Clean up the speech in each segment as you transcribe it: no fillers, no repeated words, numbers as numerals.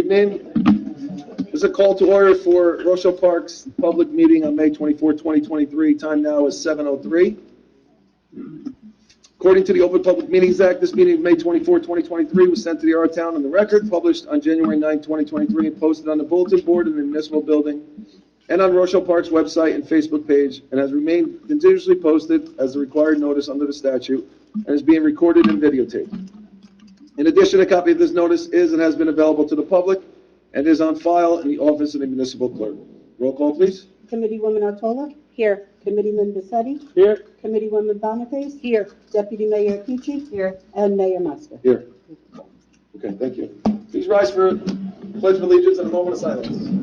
Evening. This is a call to order for Rochelle Park's public meeting on May 24, 2023. Time now is 7:03. According to the Open Public Meetings Act, this meeting of May 24, 2023 was sent to the R-Town on the record, published on January 9, 2023, and posted on the bulletin board in the municipal building and on Rochelle Park's website and Facebook page, and has remained continuously posted as a required notice under the statute, and is being recorded and videotaped. In addition, a copy of this notice is and has been available to the public and is on file in the office of the municipal clerk. Roll call, please. Committeewoman Artola? Here. Committeeman Bassetti? Here. Committeewoman Boniface? Here. Deputy Mayor Kichi? Here. And Mayor Muska? Here. Okay, thank you. Please rise for Pledge of Allegiance and a moment of silence.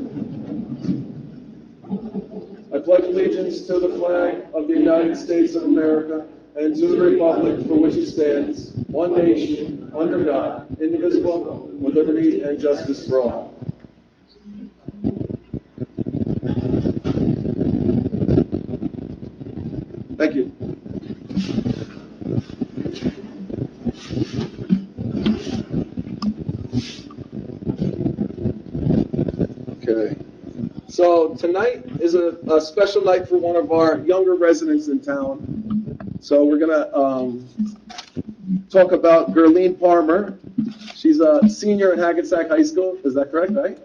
I pledge allegiance to the flag of the United States of America and to the republic for which it stands, one nation, under God, indivisible, with liberty and justice for all. Thank you. Okay. So tonight is a special night for one of our younger residents in town. So we're gonna talk about Gerline Palmer. She's a senior at Hackensack High School. Is that correct, right?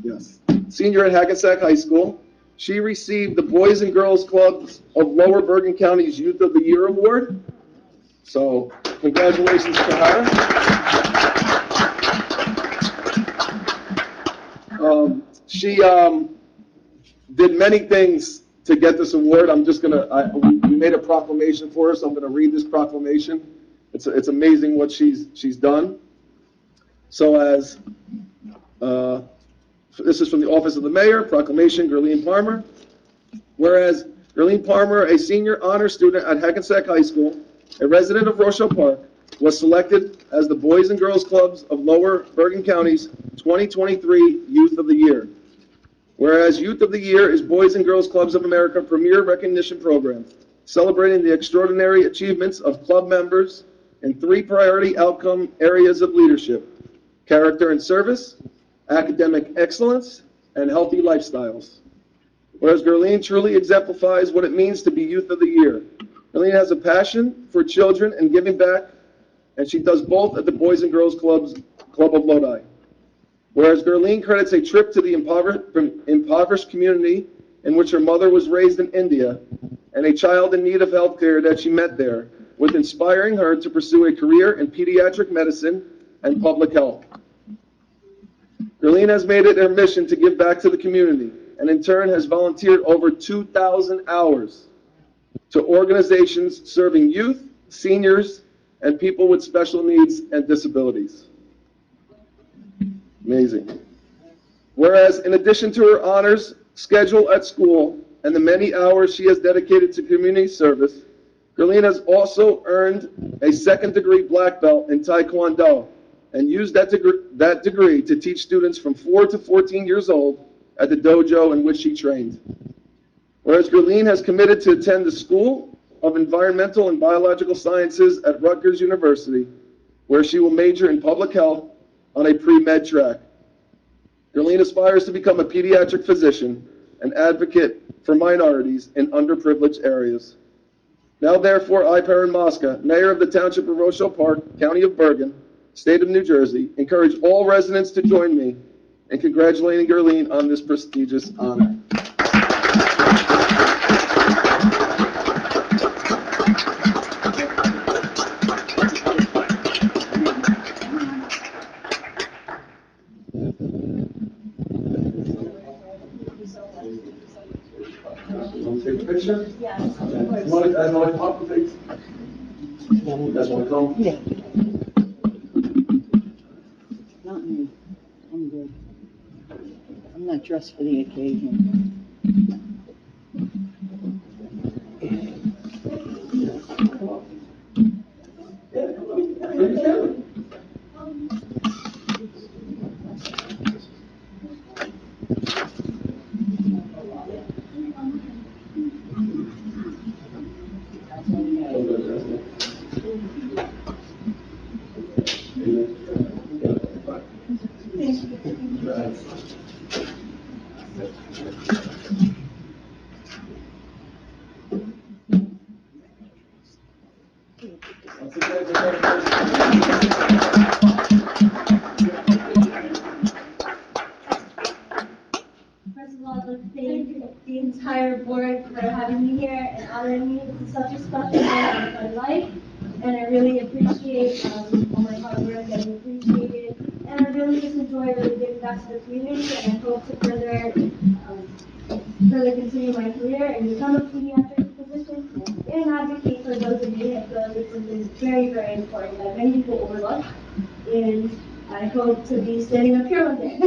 Yes. Senior at Hackensack High School. She received the Boys and Girls Clubs of Lower Bergen County's Youth of the Year Award. So congratulations to her. She did many things to get this award. I'm just gonna, we made a proclamation for her, so I'm gonna read this proclamation. It's amazing what she's done. So as, this is from the Office of the Mayor, proclamation, Gerline Palmer. Whereas Gerline Palmer, a senior honor student at Hackensack High School, a resident of Rochelle Park, was selected as the Boys and Girls Clubs of Lower Bergen County's 2023 Youth of the Year. Whereas Youth of the Year is Boys and Girls Clubs of America premier recognition program, celebrating the extraordinary achievements of club members in 3 priority outcome areas of leadership: character and service, academic excellence, and healthy lifestyles. Whereas Gerline truly exemplifies what it means to be Youth of the Year. Gerline has a passion for children and giving back, and she does both at the Boys and Girls Club of Lodi. Whereas Gerline credits a trip to the impoverished community in which her mother was raised in India and a child in need of health care that she met there, with inspiring her to pursue a career in pediatric medicine and public health. Gerline has made it her mission to give back to the community, and in turn has volunteered over 2,000 hours to organizations serving youth, seniors, and people with special needs and disabilities. Amazing. Whereas in addition to her honors schedule at school and the many hours she has dedicated to community service, Gerline has also earned a second-degree black belt in Taekwondo and used that degree to teach students from 4 to 14 years old at the dojo in which she trained. Whereas Gerline has committed to attend the School of Environmental and Biological Sciences at Rutgers University, where she will major in public health on a pre-med track. Gerline aspires to become a pediatric physician and advocate for minorities in underprivileged areas. Now therefore, I, Perrin Mosca, Mayor of the Township of Rochelle Park, County of Bergen, State of New Jersey, encourage all residents to join me in congratulating Gerline on this prestigious honor. Take a picture? Yes. You want to, I know I pop the face. You guys want to come? Yeah. Not me. I'm good. I'm not dressed for the occasion. honoring me. This is such a special moment in my life, and I really appreciate all my hard work getting appreciated. And I really just enjoy really giving back to the community, and I hope to further continue my career and become a pediatric physician and advocate for those in need. I feel like it's something very, very important that many people overlook, and I hope to be standing up here one day.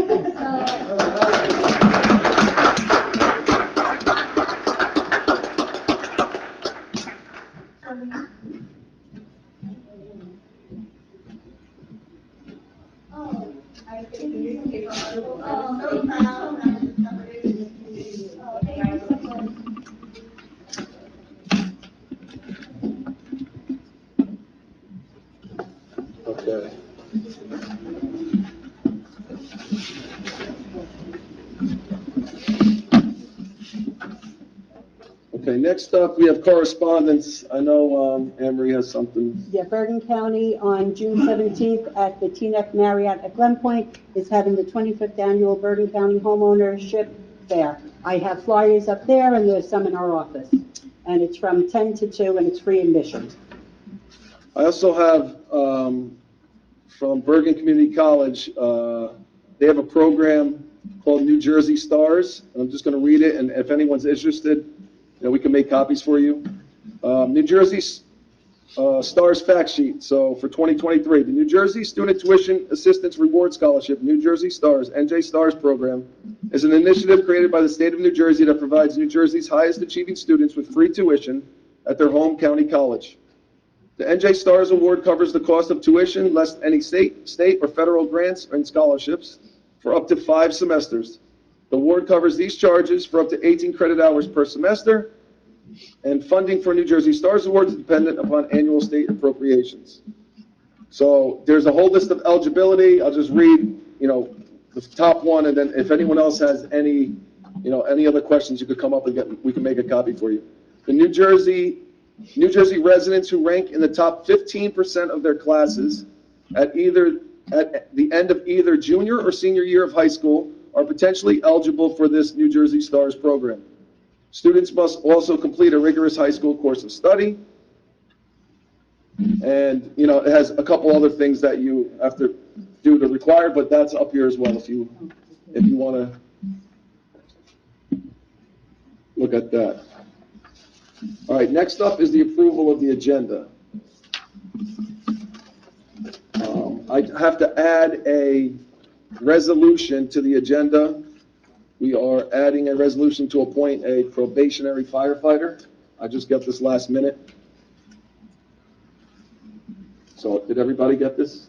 Oh, I think you so proud. Thank you so much. Okay. Okay, next up, we have correspondence. I know Anne Marie has something. Yeah, Bergen County on June 17th at the Teaneck Marriott at Glen Point is having the 25th annual Bergen County Homeownership Fair. I have flyers up there and there's some in our office. And it's from 10 to 2 and it's free admission. I also have from Bergen Community College, they have a program called New Jersey Stars. And I'm just going to read it, and if anyone's interested, we can make copies for you. New Jersey Stars fact sheet. So for 2023, the New Jersey Student Tuition Assistance Reward Scholarship, New Jersey Stars, NJ Stars program, is an initiative created by the state of New Jersey that provides New Jersey's highest achieving students with free tuition at their home county college. The NJ Stars Award covers the cost of tuition less any state or federal grants and scholarships for up to 5 semesters. The award covers these charges for up to 18 credit hours per semester, and funding for New Jersey Stars Awards is dependent upon annual state appropriations. So there's a whole list of eligibility. I'll just read, the top one, and then if anyone else has any other questions, you could come up and we can make a copy for you. The New Jersey residents who rank in the top 15% of their classes at the end of either junior or senior year of high school are potentially eligible for this New Jersey Stars program. Students must also complete a rigorous high school course of study. And, it has a couple other things that you have to do to require, but that's up here as well if you want to look at that. All right, next up is the approval of the agenda. I have to add a resolution to the agenda. We are adding a resolution to appoint a probationary firefighter. I just got this last minute. So did everybody get this?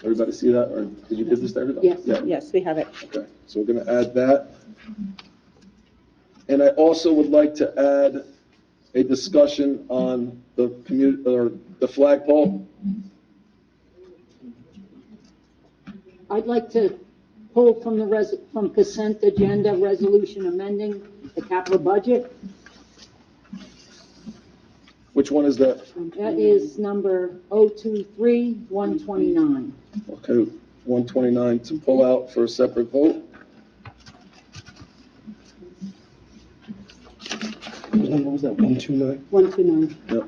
Everybody see that? Or did you give this to everybody? Yes, Yeah. yes, we have it. Okay, so we're going to add that. And I also would like to add a discussion on the flagpole. I'd like to pull from consent agenda resolution amending the capital budget. Which one is that? That is number 023-129. Okay, 129 to pull out for a separate vote. What was that, 129? 129. Yep.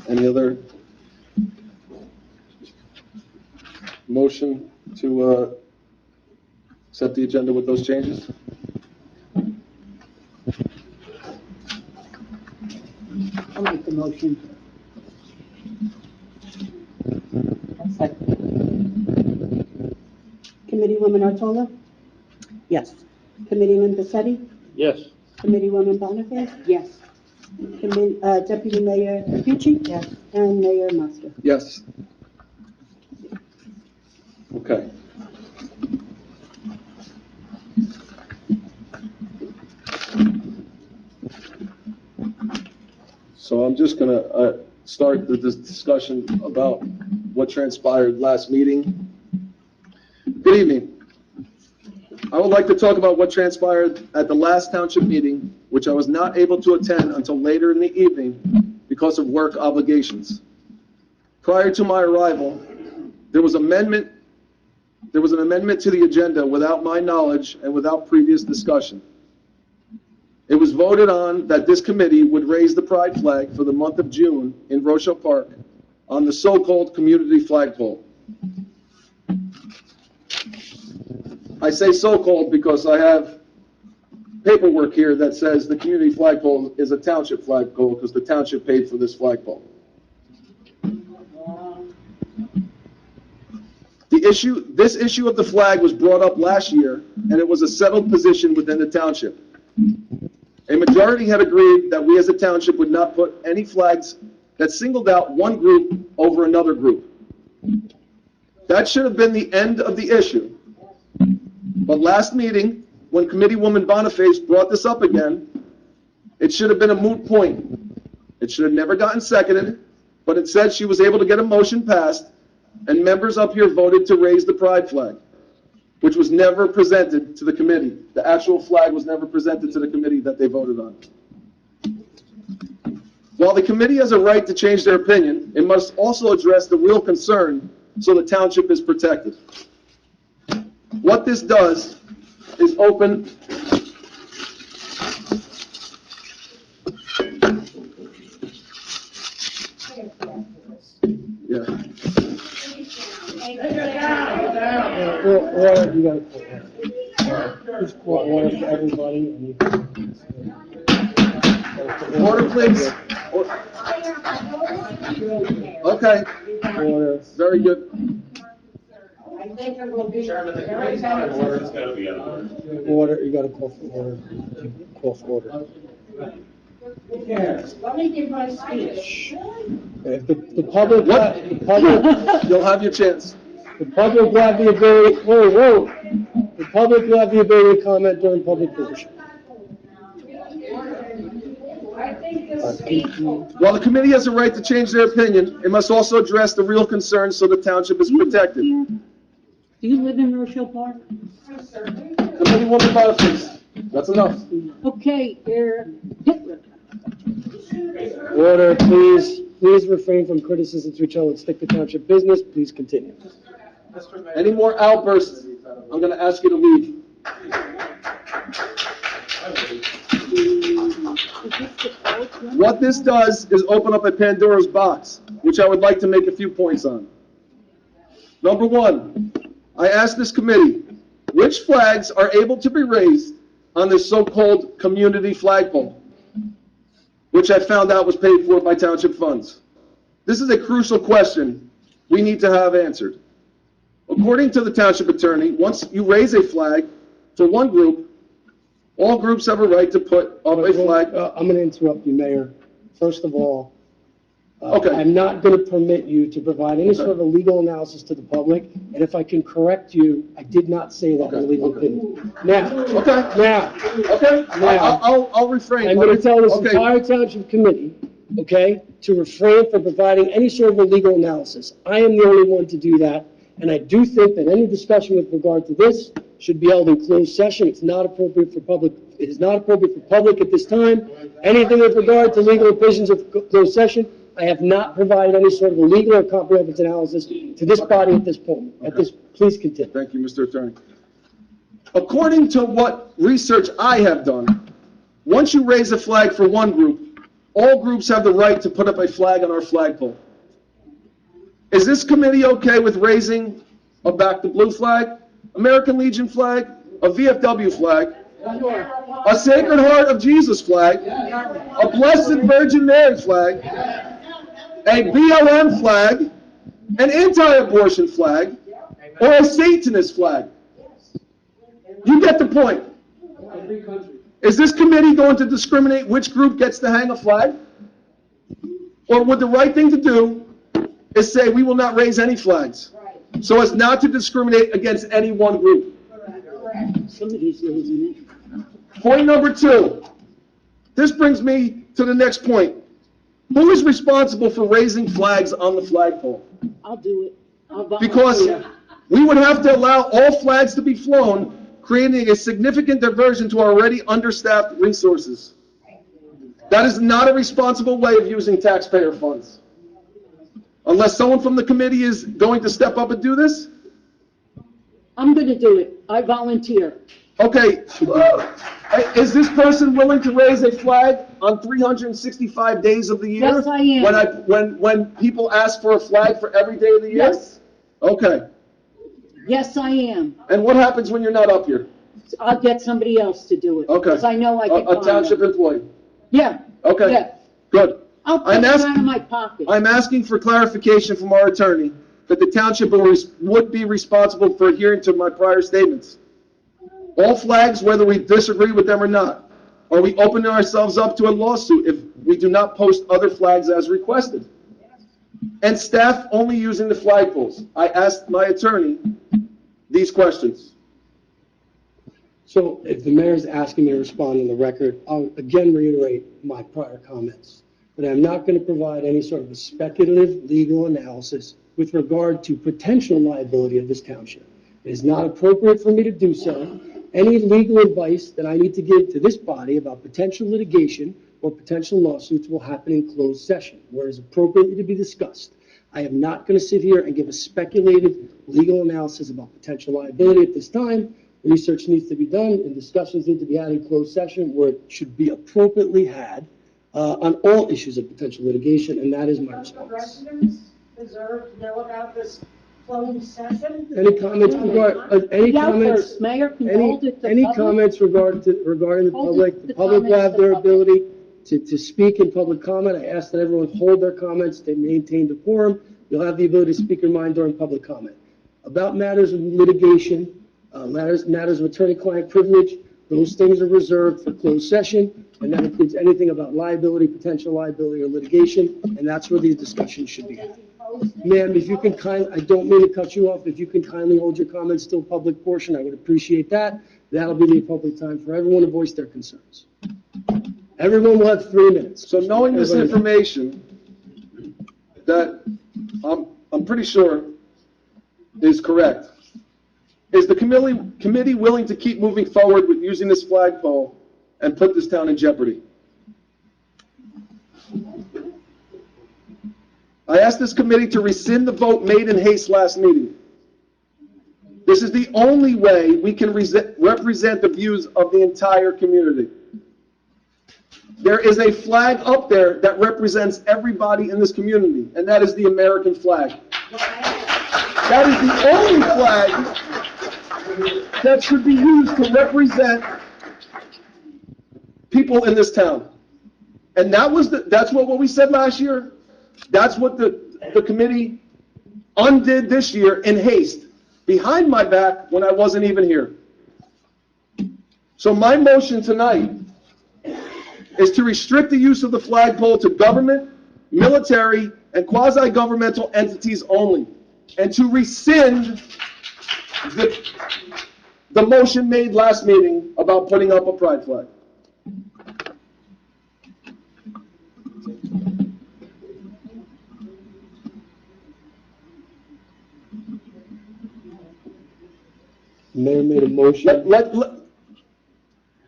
Any other motion to set the agenda with those changes? I'll make the motion. Committeewoman Artola? Yes. Committeeman Bassetti? Yes. Committeewoman Bonifay? Yes. Deputy Mayor Bucci? Yes. And Mayor Muster. Yes. Okay. So I'm just going to start this discussion about what transpired last meeting. Good evening. I would like to talk about what transpired at the last township meeting, which I was not able to attend until later in the evening because of work obligations. Prior to my arrival, there was amendment there was an amendment to the agenda without my knowledge and without previous discussion. It was voted on that this committee would raise the pride flag for the month of June in Rochelle Park on the so-called community flagpole. I say so-called because I have paperwork here that says the community flagpole is a township flagpole because the township paid for this flagpole. This issue of the flag was brought up last year, and it was a settled position within the township. A majority had agreed that we as a township would not put any flags that singled out one group over another group. That should have been the end of the issue. But last meeting, when Committeewoman Boniface brought this up again, it should have been a moot point. It should have never gotten seconded, but it said she was able to get a motion passed, and members up here voted to raise the pride flag, which was never presented to the committee. The actual flag was never presented to the committee that they voted on. While the committee has a right to change their opinion, it must also address the real concern so the township is protected. What this does is open Order, you gotta call. Just call order for everybody. And you order, please. Okay, Order. very good. Order, you gotta call for order. Call for order. Let me give my speech. If the public, You'll have your chance. the public will have the ability, whoa. The public will have the ability to comment during public portion. While the committee has a right to change their opinion, it must also address the real concerns so the township is protected. Do you live in Rochelle Park? Committeewoman Boniface, that's enough. Okay, Hitler. Order, please refrain from criticism to each other and stick to township business. Please continue. Any more outbursts, I'm going to ask you to leave. What this does is open up a Pandora's box, which I would like to make a few points on. Number one, I asked this committee, which flags are able to be raised on this so-called community flagpole, which I found out was paid for by township funds. This is a crucial question we need to have answered. According to the township attorney, once you raise a flag for one group, all groups have a right to put up a flag. I'm going to interrupt you, Mayor. First of all, Okay. I'm not going to permit you to provide any sort of a legal analysis to the public, and if I can correct you, I did not say that in a legal opinion. Now, I'll refrain. I'm going to tell this Okay. entire township committee, okay, to refrain from providing any sort of a legal analysis. I am the only one to do that, and I do think that any discussion with regard to this should be held in closed session. It's not appropriate for public. It is not appropriate for public at this time. Anything with regard to legal provisions of closed session, I have not provided any sort of a legal or comprehensive analysis to this body at this point. Please continue. Thank you, Mr. Attorney. According to what research I have done, once you raise a flag for one group, all groups have the right to put up a flag on our flagpole. Is this committee okay with raising a Back the Blue flag, American Legion flag, a VFW flag, a Sacred Heart of Jesus flag, a Blessed Virgin Mary flag, a BLM flag, an anti-abortion flag, or a Satanist flag? You get the point. Is this committee going to discriminate which group gets to hang a flag? Or would the right thing to do is say we will not raise any flags, so as not to discriminate against any one group? Somebody's raising it. Point number two. This brings me to the next point. Who is responsible for raising flags on the flagpole? I'll do it. I'll volunteer. Because we would have to allow all flags to be flown, creating a significant diversion to our already understaffed resources. That is not a responsible way of using taxpayer funds. Unless someone from the committee is going to step up and do this, I'm gonna do it. I volunteer. Okay, is this person willing to raise a flag on 365 days of the year? Yes, I am. When people ask for a flag for every day of the year? Yes, Okay, yes, I am. and what happens when you're not up here? I'll get somebody else to do it. Okay. Because I know I can A find township them. employee? Yeah, Okay, yeah. good. I'll put I'm it asking- out of my pocket. I'm asking for clarification from our attorney that the township would be responsible for adhering to my prior statements. All flags, whether we disagree with them or not. Are we opening ourselves up to a lawsuit if we do not post other flags as requested? And staff only using the flagpoles. I asked my attorney these questions. So if the mayor's asking me to respond on the record, I'll again reiterate my prior comments, that I'm not going to provide any sort of a speculative legal analysis with regard to potential liability of this township. It is not appropriate for me to do so. Any legal advice that I need to give to this body about potential litigation or potential lawsuits will happen in closed session, where it is appropriately to be discussed. I am not going to sit here and give a speculative legal analysis about potential liability at this time. Research needs to be done and discussions need to be had in closed session where it should be appropriately had on all issues of potential litigation, and that is my The response. residents deserve to know about this closed session. Any comments any Yeah, comments? first, Mayor, can you hold it to Any public? comments regarding the Hold public? it The to public will have comments to their public. ability to speak in public comment. I ask that everyone hold their comments, to maintain decorum. You'll have the ability to speak your mind during public comment. About matters of litigation, matters of attorney-client privilege, those things are reserved for closed session, and that includes anything about liability, potential liability, or litigation, and that's where these discussions should be had. Ma'am, if you can I don't mean to cut you off, if you can kindly hold your comments till public portion, I would appreciate that. That'll be the appropriate time for everyone to voice their concerns. Everyone will have 3 minutes. So knowing this information, that I'm pretty sure is correct, is the committee willing to keep moving forward with using this flagpole and put this town in jeopardy? I asked this committee to rescind the vote made in haste last meeting. This is the only way we can represent the views of the entire community. There is a flag up there that represents everybody in this community, and that is the American flag. That is the only flag that should be used to represent people in this town. And that's what we said last year. That's what the committee undid this year in haste, behind my back when I wasn't even here. So my motion tonight is to restrict the use of the flagpole to government, military, and quasi-governmental entities only, and to rescind the motion made last meeting about putting up a pride flag. Mayor made a motion.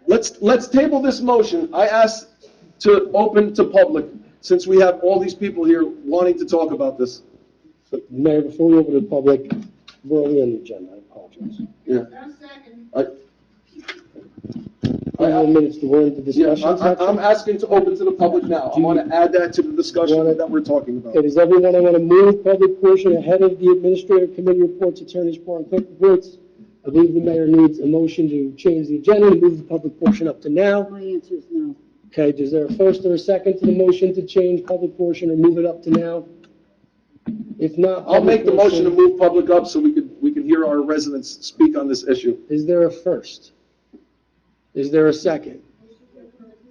Let's table this motion. I asked to open to public, since we have all these people here wanting to talk about this. Mayor, before we open to the public, we're only on the agenda, I apologize. Yeah. I have minutes to word the Yeah, discussion I'm section. asking to open to the public now. I want to add that to the discussion that we're talking about. Okay, does everyone want to move public portion ahead of the administrative committee reports, attorney's report, and clerk reports? I believe the mayor needs a motion to change the agenda and move the public portion up to now. My answer is no. Okay, is there a first or a second to the motion to change public portion or move it up to now? If not, I'll make the public motion to portion- move public up so we can hear our residents speak on this issue. Is there a first? Is there a second?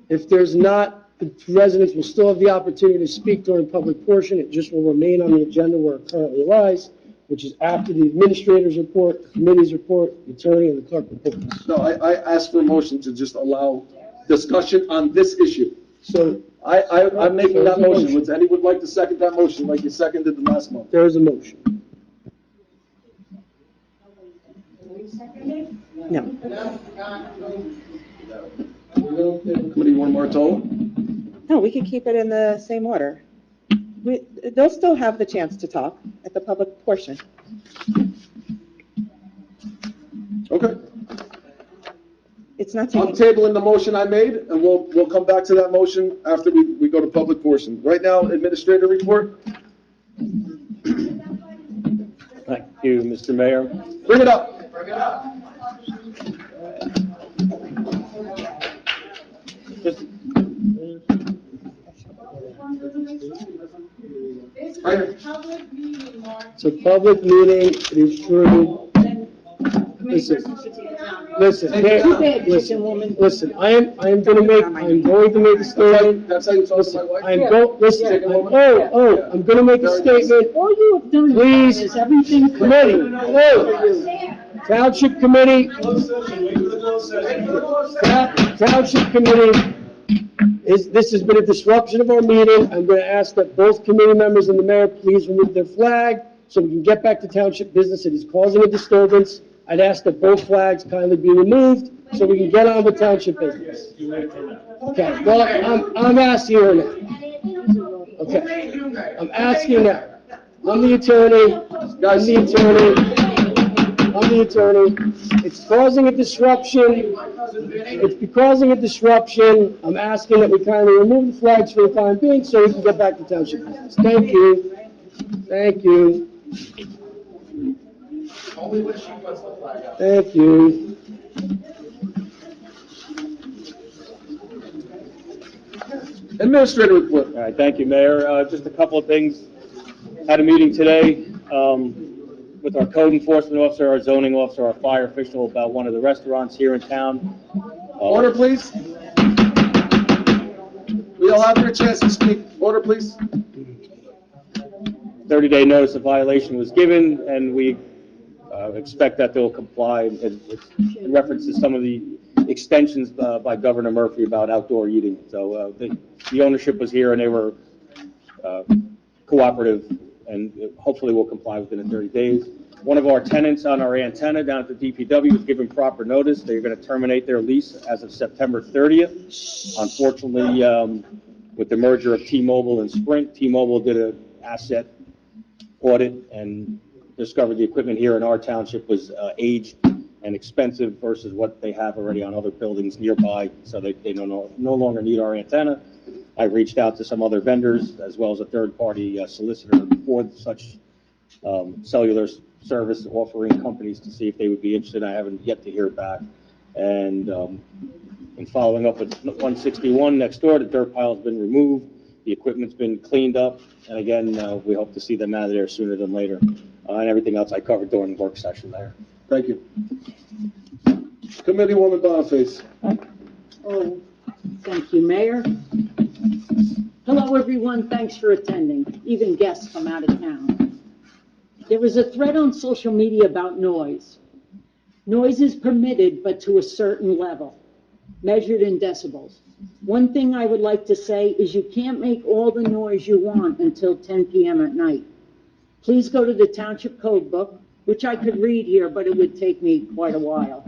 If there's not, the residents will still have the opportunity to speak during public portion. It just will remain on the agenda where it currently lies, which is after the administrator's report, the committee's report, the attorney, and the clerk reports. No, I asked for a motion to just allow discussion on this issue. So I'm making that motion. Would anyone like to second that motion like you seconded the last month? there is a motion. No. Committee one more total? No, we can keep it in the same order. They'll still have the chance to talk at the public portion. Okay. It's not I'm taking, tabling the motion I made, and we'll come back to that motion after we go to public portion. Right now, administrator report, Thank you, Mr. Mayor. bring it up. Just- Right here. It's a public meeting, it is true. Listen, listen, I am going to make a statement. That's how you talk to my wife? I'm going to make a statement. All you have done Please, is everything. committee, Township committee, Township committee, this has been a disruption of our meeting. I'm going to ask that both committee members and the mayor please remove their flag so we can get back to township business. It is causing a disturbance. I'd ask that both flags kindly be removed so we can get on with township business. Okay, well, I'm asking her now. Okay, I'm asking now. I'm the attorney. It's causing a disruption. It's causing a disruption. I'm asking that we kindly remove the flags for the time being so we can get back to township business. Thank you. Thank you. Thank you. Administrator report. All right, thank you, Mayor. Just a couple of things. Had a meeting today with our code enforcement officer, our zoning officer, our fire official about one of the restaurants here in town. Order, please. We all have your chance to speak. Order, please. 30-day notice of violation was given, and we expect that they'll comply. In reference to some of the extensions by Governor Murphy about outdoor eating. So the ownership was here, and they were cooperative, and hopefully will comply within the 30 days. One of our tenants on our antenna down at the DPW was given proper notice. They're going to terminate their lease as of September 30th. Unfortunately, with the merger of T-Mobile and Sprint, T-Mobile did an asset audit and discovered the equipment here in our township was aged and expensive versus what they have already on other buildings nearby, so they no longer need our antenna. I reached out to some other vendors as well as a third-party solicitor for such cellular service offering companies to see if they would be interested. I haven't yet to hear back. And in following up with 161 next door, the dirt pile's been removed, the equipment's been cleaned up, and again, we hope to see them out of there sooner than later. And everything else I covered during the work session there. Thank you. Committeewoman Boniface. Oh, thank you, Mayor. Hello, everyone. Thanks for attending. Even guests come out of town. There was a thread on social media about noise. Noise is permitted, but to a certain level, measured in decibels. One thing I would like to say is you can't make all the noise you want until 10 p.m. at night. Please go to the Township Code Book, which I could read here, but it would take me quite a while,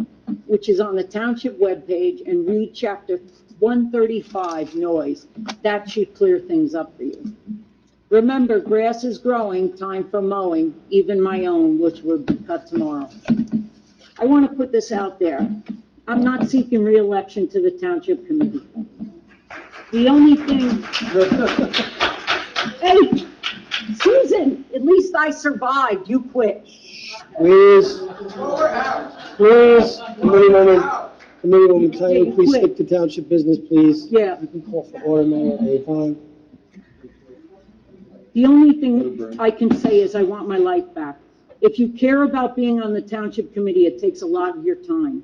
which is on the Township webpage, and read Chapter 135, Noise. That should clear things up for you. Remember, grass is growing, time for mowing, even my own, which will be cut tomorrow. I want to put this out there. I'm not seeking re-election to the Township Committee. The only thing... Hey, Susan, at least I survived. You quit. Please, committeewoman, kindly please stick to township business, please. Yeah. You can call for order, Mayor, at any time. The only thing I can say is I want my life back. If you care about being on the Township Committee, it takes a lot of your time.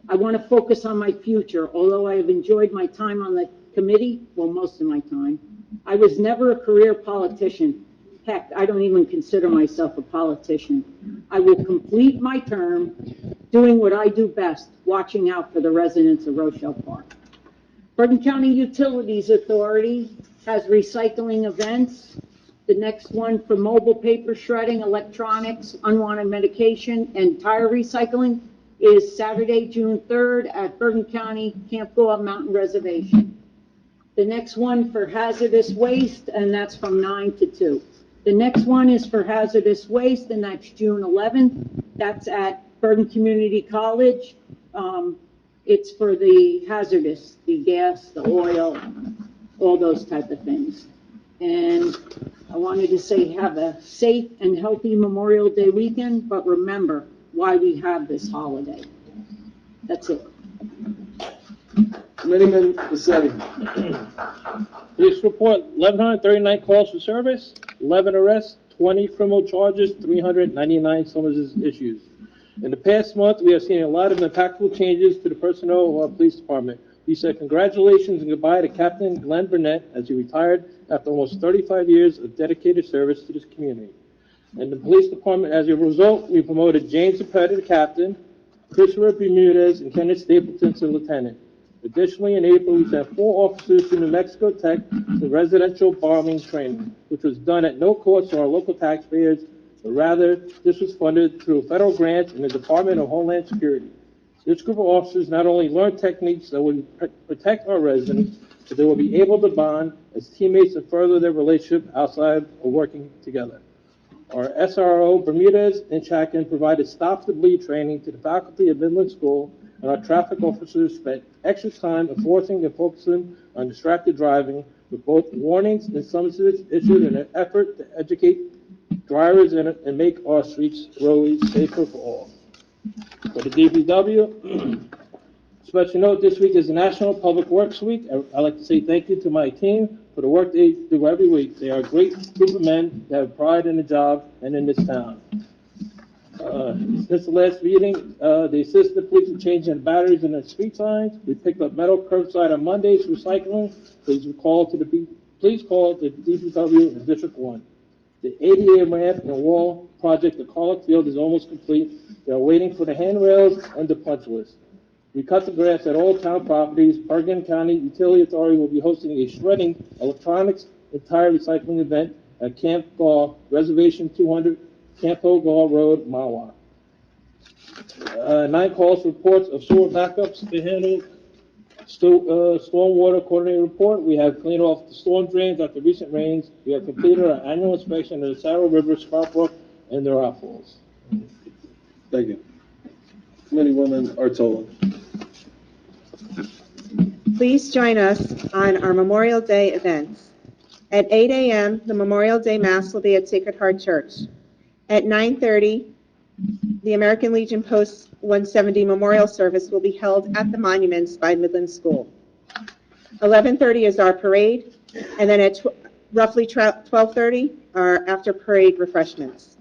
I want to focus on my future, although I have enjoyed my time on the committee, well, most of my time. I was never a career politician. Heck, I don't even consider myself a politician. I will complete my term doing what I do best, watching out for the residents of Rochelle Park. Bergen County Utilities Authority has recycling events. The next one for mobile paper shredding, electronics, unwanted medication, and tire recycling is Saturday, June 3rd at Bergen County Camp Goa Mountain Reservation. The next one for hazardous waste, and that's from 9 to 2. The next one is for hazardous waste, and that's June 11th. That's at Bergen Community College, it's for the hazardous, the gas, the oil, all those type of things. And I wanted to say have a safe and healthy Memorial Day weekend, but remember why we have this holiday. That's it. Committeeman Pacietti. Police report, 1,139 calls for service, 11 arrests, 20 criminal charges, 399 summonses issued. In the past month, we have seen a lot of impactful changes to the personnel of our police department. We say congratulations and goodbye to Captain Glenn Burnett as he retired after almost 35 years of dedicated service to this community. And the police department, as a result, we promoted James Zapata to captain, Christopher Bermudez and Kenneth Stapleton to lieutenant. Additionally, in April, we sent 4 officers to New Mexico Tech for residential bombing training, which was done at no cost to our local taxpayers, but rather this was funded through federal grants in the Department of Homeland Security. This group of officers not only learned techniques that would protect our residents, but they will be able to bond as teammates and further their relationship outside of working together. Our SRO, Bermudez and Chacon, provided stop-the-bleed training to the faculty of Midland School, and our traffic officers spent extra time enforcing and focusing on distracted driving with both warnings and summonses issued in an effort to educate drivers and make our streets roads safer for all. For the DPW, special note, this week is the National Public Works Week. I'd like to say thank you to my team for the work they do every week. They are a great group of men that have pride in the job and in this town. Since the last meeting, they assisted the police in changing the batteries in the street signs. We picked up metal curbside on Mondays for recycling. Please call the DPW in District 1. The ADA ramp and wall project at Carlock Field is almost complete. They are waiting for the handrails and the punch list. We cut the grass at all town properties. Bergen County Utility Authority will be hosting a shredding electronics and tire recycling event at Camp Gaw, Reservation 200, Campo Gaw Road, Mawa. 9 calls for reports of sewer backups to handle. Stormwater coordinator report. We have cleaned off the storm drains after recent rains. We have completed our annual inspection of the Saddle River, Scarborough, and their outfalls. Thank you. Committeewoman Artola. Please join us on our Memorial Day events. At 8 a.m., the Memorial Day Mass will be at Sacred Heart Church. At 9:30, the American Legion Post 170 Memorial Service will be held at the monuments by Midland School. 11:30 is our parade, and then at roughly 12:30 are after parade refreshments.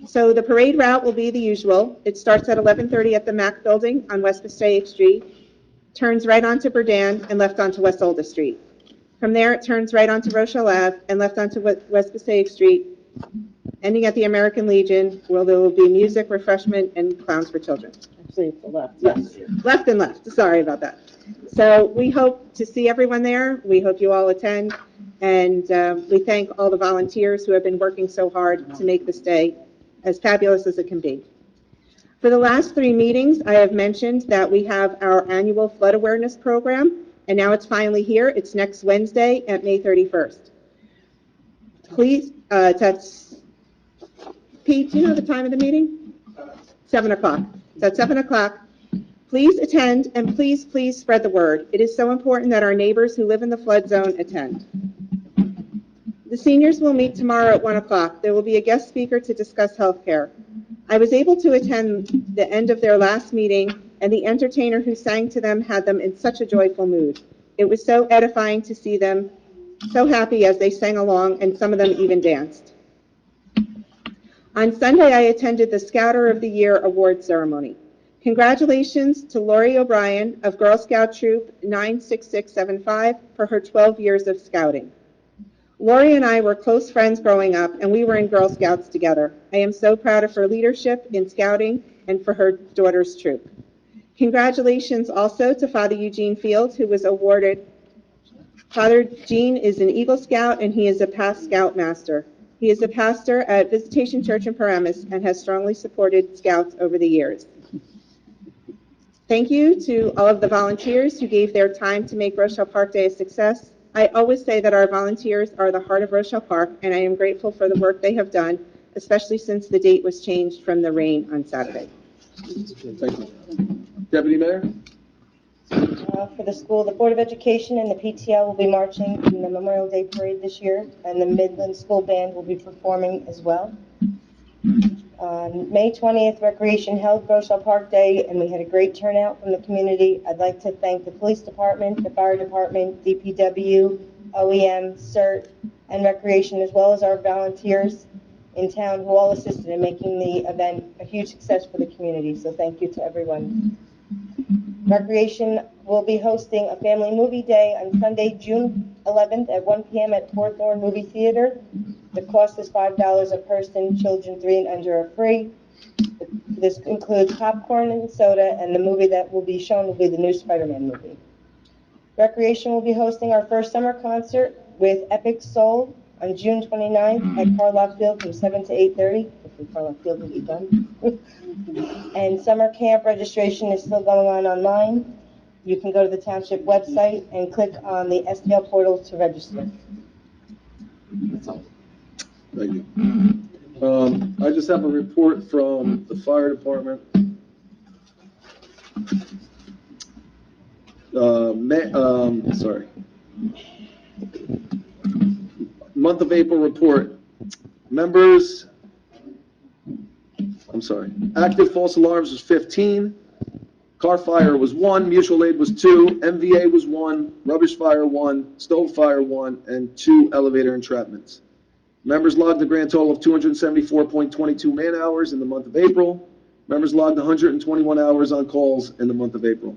So the parade route will be the usual. It starts at 11:30 at the Mac Building on West Passaic Street, turns right onto Berdan and left onto West Olda Street. From there, it turns right onto Rochelle Ave and left onto West Passaic Street, ending at the American Legion, where there will be music, refreshment, and clowns for children. Actually, it's the left. Yes, left and left. Sorry about that. So we hope to see everyone there. We hope you all attend. And we thank all the volunteers who have been working so hard to make this day as fabulous as it can be. For the last 3 meetings, I have mentioned that we have our annual flood awareness program, and now it's finally here. It's next Wednesday at May 31st. Please, that's, Pete, do you know the time of the meeting? 7 o'clock. It's at 7 o'clock. Please attend, and please, please spread the word. It is so important that our neighbors who live in the flood zone attend. The seniors will meet tomorrow at 1 o'clock. There will be a guest speaker to discuss health care. I was able to attend the end of their last meeting, and the entertainer who sang to them had them in such a joyful mood. It was so edifying to see them so happy as they sang along, and some of them even danced. On Sunday, I attended the Scouter of the Year award ceremony. Congratulations to Lori O'Brien of Girl Scout Troop 96675 for her 12 years of scouting. Lori and I were close friends growing up, and we were in Girl Scouts together. I am so proud of her leadership in scouting and for her daughter's troop. Congratulations also to Father Eugene Fields, who was awarded. Father Gene is an Eagle Scout, and he is a past Scoutmaster. He is a pastor at Visitation Church in Paramus and has strongly supported Scouts over the years. Thank you to all of the volunteers who gave their time to make Rochelle Park Day a success. I always say that our volunteers are the heart of Rochelle Park, and I am grateful for the work they have done, especially since the date was changed from the rain on Saturday. Thank you. Deputy Mayor? For the school, the Board of Education and the PTO will be marching in the Memorial Day Parade this year, and the Midland School Band will be performing as well. On May 20th, Recreation held Rochelle Park Day, and we had a great turnout from the community. I'd like to thank the police department, the fire department, DPW, OEM, CERT, and Recreation, as well as our volunteers in town who all assisted in making the event a huge success for the community, so thank you to everyone. Recreation will be hosting a family movie day on Sunday, June 11th at 1 p.m. at Hawthorne Movie Theater. The cost is $5 a person. Children 3 and under are free. This includes popcorn and soda, and the movie that will be shown will be the new Spider-Man movie. Recreation will be hosting our first summer concert with Epic Soul on June 29th at Carlock Field from 7 to 8:30. Hopefully Carlock Field will be done. And summer camp registration is still going on online. You can go to the Township website and click on the STL portal to register. Thank you. I just have a report from the fire department. Month of April report. Active false alarms was 15. Car fire was 1, mutual aid was 2, MVA was 1, rubbish fire 1, stove fire 1, and 2 elevator entrapments. Members logged a grand total of 274.22 man hours in the month of April. Members logged 121 hours on calls in the month of April.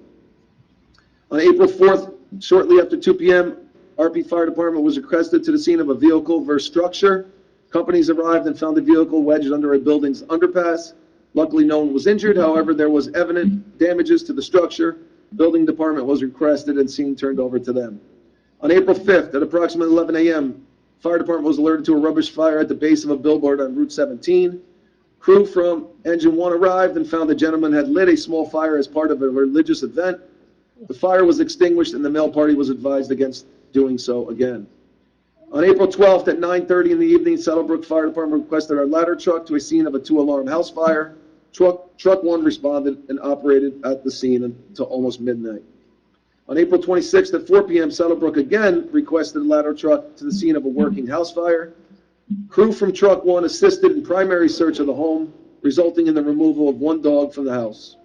On April 4th, shortly after 2 p.m., RP Fire Department was requested to the scene of a vehicle versus structure. Companies arrived and found the vehicle wedged under a building's underpass. Luckily, no one was injured. However, there was evident damages to the structure. Building department was requested and scene turned over to them. On April 5th, at approximately 11 a.m., fire department was alerted to a rubbish fire at the base of a billboard on Route 17. Crew from Engine 1 arrived and found the gentleman had lit a small fire as part of a religious event. The fire was extinguished and the male party was advised against doing so again. On April 12th at 9:30 in the evening, Saddlebrook Fire Department requested our ladder truck to a scene of a 2-alarm house fire. Truck 1 responded and operated at the scene until almost midnight. On April 26th at 4 p.m., Saddlebrook again requested a ladder truck to the scene of a working house fire. Crew from Truck 1 assisted in primary search of the home, resulting in the removal of 1 dog from the house.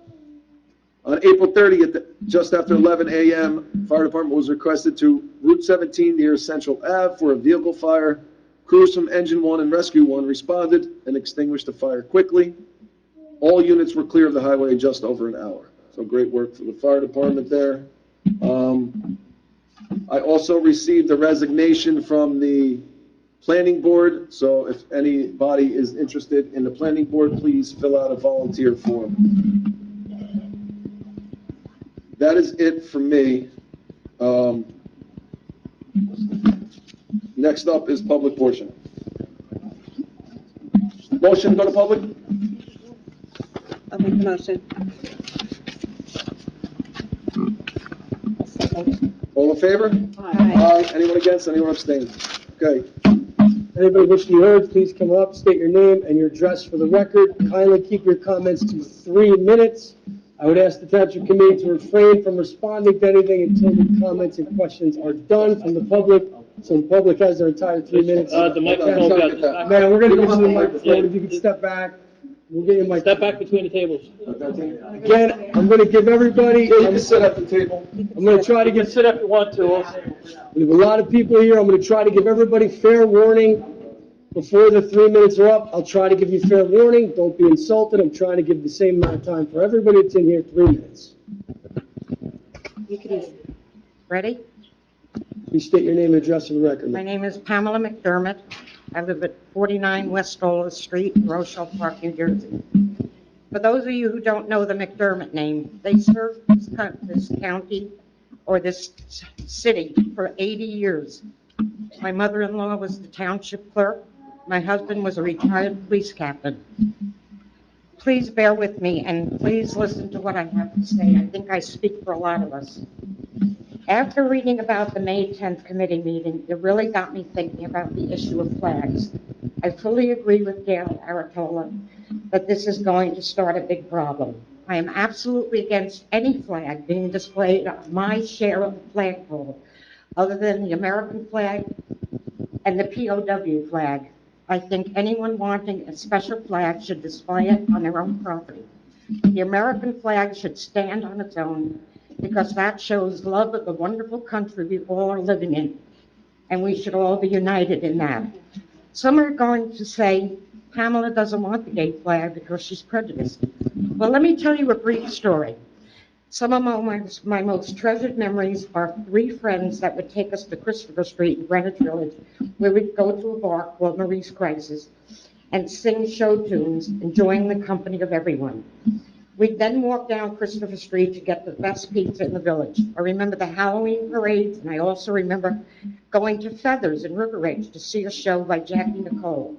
On April 30th, just after 11 a.m., fire department was requested to Route 17 near Central Ave for a vehicle fire. Crews from Engine 1 and Rescue 1 responded and extinguished the fire quickly. All units were clear of the highway in just over an hour. So great work for the fire department there. I also received a resignation from the planning board. So if anybody is interested in the planning board, please fill out a volunteer form. That is it for me. Next up is public portion. Motion to go to public? I'll make the motion. All in favor? Aye. Anyone against? Anyone abstain? Okay. Anybody wish to be heard, please come up, state your name and your address for the record. Kindly keep your comments to 3 minutes. I would ask the Township Committee to refrain from responding to anything until the comments and questions are done from the public. So the public has their entire 3 minutes. The microphone got. Man, we're gonna get to the microphone. If you could step back, we'll get your mic. Step back between the tables. Again, I'm gonna give everybody, You can sit at the table. I'm gonna try to You can get, sit if you want to. we have a lot of people here. I'm gonna try to give everybody fair warning before the 3 minutes are up. I'll try to give you fair warning. Don't be insulted. I'm trying to give the same amount of time for everybody that's in here, 3 minutes. You can, ready? Please state your name and address for the record. My name is Pamela McDermott. I live at 49 West Ola Street, Rochelle Park, New Jersey. For those of you who don't know the McDermott name, they served this county or this city for 80 years. My mother-in-law was the township clerk. My husband was a retired police captain. Please bear with me and please listen to what I have to say. I think I speak for a lot of us. After reading about the May 10th committee meeting, it really got me thinking about the issue of flags. I fully agree with Gail Aratola that this is going to start a big problem. I am absolutely against any flag being displayed on my share of the flagpole, other than the American flag and the POW flag. I think anyone wanting a special flag should display it on their own property. The American flag should stand on its own because that shows love of the wonderful country we all are living in, and we should all be united in that. Some are going to say Pamela doesn't want the gay flag because she's prejudiced. Well, let me tell you a brief story. Some of my most treasured memories are 3 friends that would take us to Christopher Street in Greenwich Village, where we'd go to a bar called Marie's Crisis and sing show tunes, enjoying the company of everyone. We'd then walk down Christopher Street to get the best pizza in the village. I remember the Halloween parades, and I also remember going to Feathers in River Ridge to see a show by Jackie Nicole.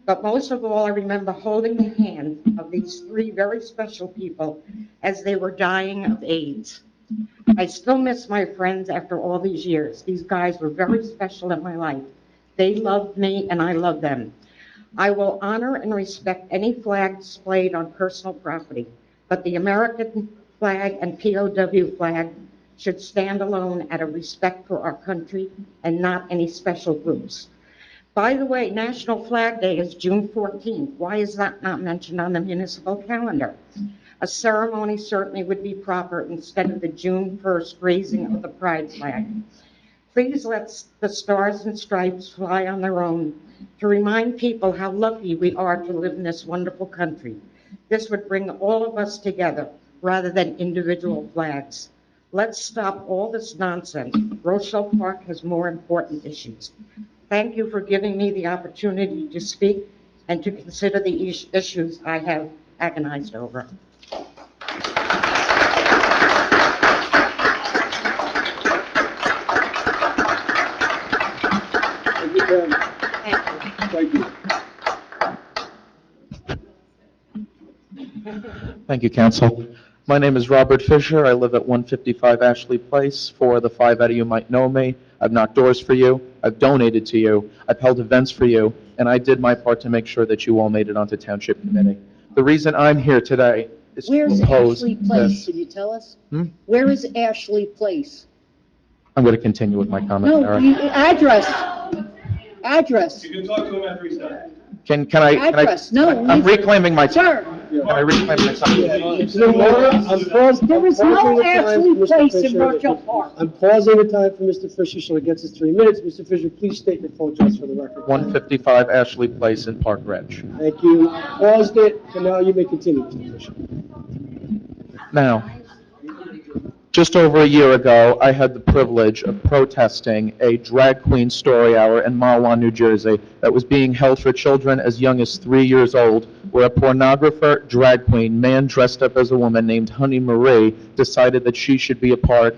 But most of all, I remember holding the hand of these 3 very special people as they were dying of AIDS. I still miss my friends after all these years. These guys were very special in my life. They loved me, and I loved them. I will honor and respect any flag displayed on personal property, but the American flag and POW flag should stand alone out of respect for our country and not any special groups. By the way, National Flag Day is June 14th. Why is that not mentioned on the municipal calendar? A ceremony certainly would be proper instead of the June 1st raising of the pride flag. Please let the stars and stripes fly on their own to remind people how lucky we are to live in this wonderful country. This would bring all of us together rather than individual flags. Let's stop all this nonsense. Rochelle Park has more important issues. Thank you for giving me the opportunity to speak and to consider the issues I have agonized over. Thank you, Pam. Thank you. Thank you. Thank you, Council. My name is Robert Fisher. I live at 155 Ashley Place. 4 of the 5 out of you might know me. I've knocked doors for you. I've donated to you. I've held events for you. And I did my part to make sure that you all made it onto Township Committee. The reason I'm here today is to Where's propose Ashley Place? this. Can you tell us? Hmm? Where is Ashley Place? I'm going to continue with my No, commentary. address. Address. You can talk to him after he's done. Can I? Address. No. I'm reclaiming my time. Sir, Can I reclaim my time? there is no Ashley Place in Fisher. Rochelle Park. I'm pausing the time for Mr. Fisher so he gets his 3 minutes. Mr. Fisher, please state your full address for the record. 155 Ashley Place in Park Ridge. Thank you. Paused it, and now you may continue, Mr. Fisher. Now, just over a year ago, I had the privilege of protesting a drag queen story hour in Mahwah, New Jersey, that was being held for children as young as 3 years old, where a pornographer, drag queen, man dressed up as a woman named Honey Marie, decided that he should be a part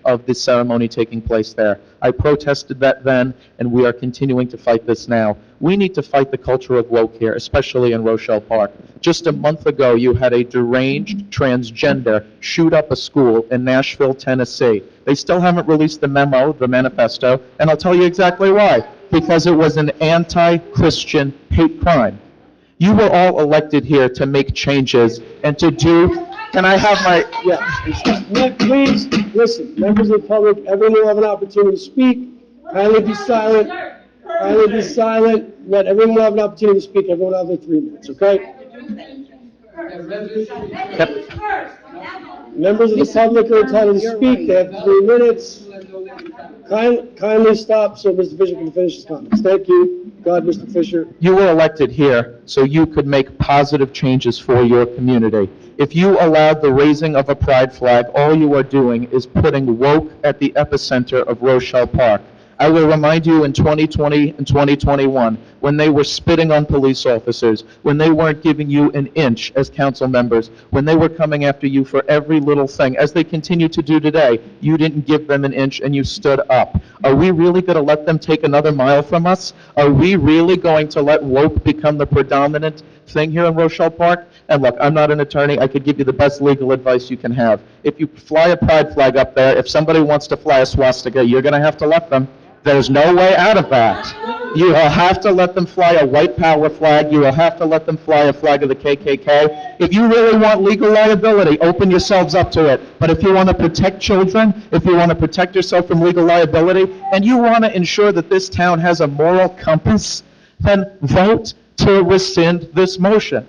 of the ceremony taking place there. I protested that then, and we are continuing to fight this now. We need to fight the culture of woke here, especially in Rochelle Park. Just a month ago, you had a deranged transgender shoot up a school in Nashville, Tennessee. They still haven't released the memo, the manifesto, and I'll tell you exactly why. Because it was an anti-Christian hate crime. You were all elected here to make changes and to do, can I have my, Yeah, please, listen, members of the public, everyone will have an opportunity to speak. Kindly be silent. Kindly be silent. Let everyone have an opportunity to speak. Everyone will have their 3 minutes, okay? Members of the public are entitled to speak. They have 3 minutes. Kindly stop so Mr. Fisher can finish his comments. Thank you. Go ahead, Mr. Fisher. you were elected here so you could make positive changes for your community. If you allowed the raising of a pride flag, all you are doing is putting woke at the epicenter of Rochelle Park. I will remind you in 2020 and 2021, when they were spitting on police officers, when they weren't giving you an inch as council members, when they were coming after you for every little thing, as they continue to do today, you didn't give them an inch and you stood up. Are we really going to let them take another mile from us? Are we really going to let woke become the predominant thing here in Rochelle Park. And look, I'm not an attorney, I could give you the best legal advice you can have. If you fly a pride flag up there, if somebody wants to fly a swastika, you're gonna have to let them. There's no way out of that. You will have to let them fly a white power flag, you will have to let them fly a flag of the KKK. If you really want legal liability, open yourselves up to it. But if you want to protect children, if you want to protect yourself from legal liability, and you want to ensure that this town has a moral compass, then vote to rescind this motion.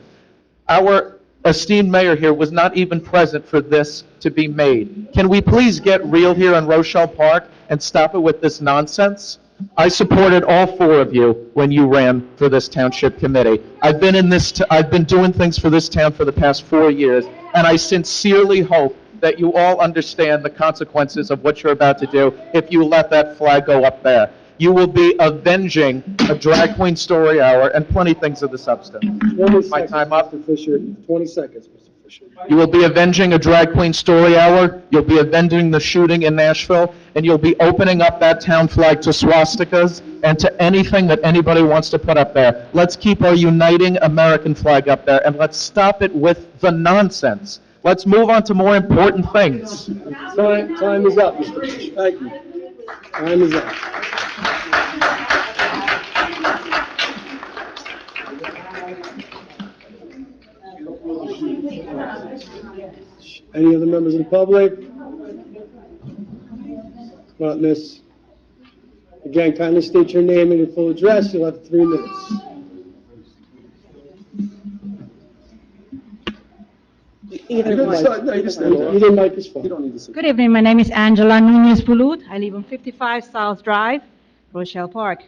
Our esteemed mayor here was not even present for this to be made. Can we please get real here in Rochelle Park and stop it with this nonsense? I supported all four of you when you ran for this township committee. I've been doing things for this town for the past 4 years, and I sincerely hope that you all understand the consequences of what you're about to do if you let that flag go up there. You will be avenging a drag queen story hour and plenty things of the substance. 20 My seconds, time up. Mr. Fisher. 20 seconds, Mr. Fisher. You will be avenging a drag queen story hour, you'll be avenging the shooting in Nashville, and you'll be opening up that town flag to swastikas and to anything that anybody wants to put up there. Let's keep our uniting American flag up there, and let's stop it with the nonsense. Let's move on to more important things. Time is up, Mr. Fisher. Thank you. Time is up. Any other members of the public? Come on, miss. Again, kindly state your name and your full address. You'll have 3 minutes. Either one. Either mic is fine. You don't need to sit. Good evening, my name is Angela Nunez Bulut. I live on 55 South Drive, Rochelle Park.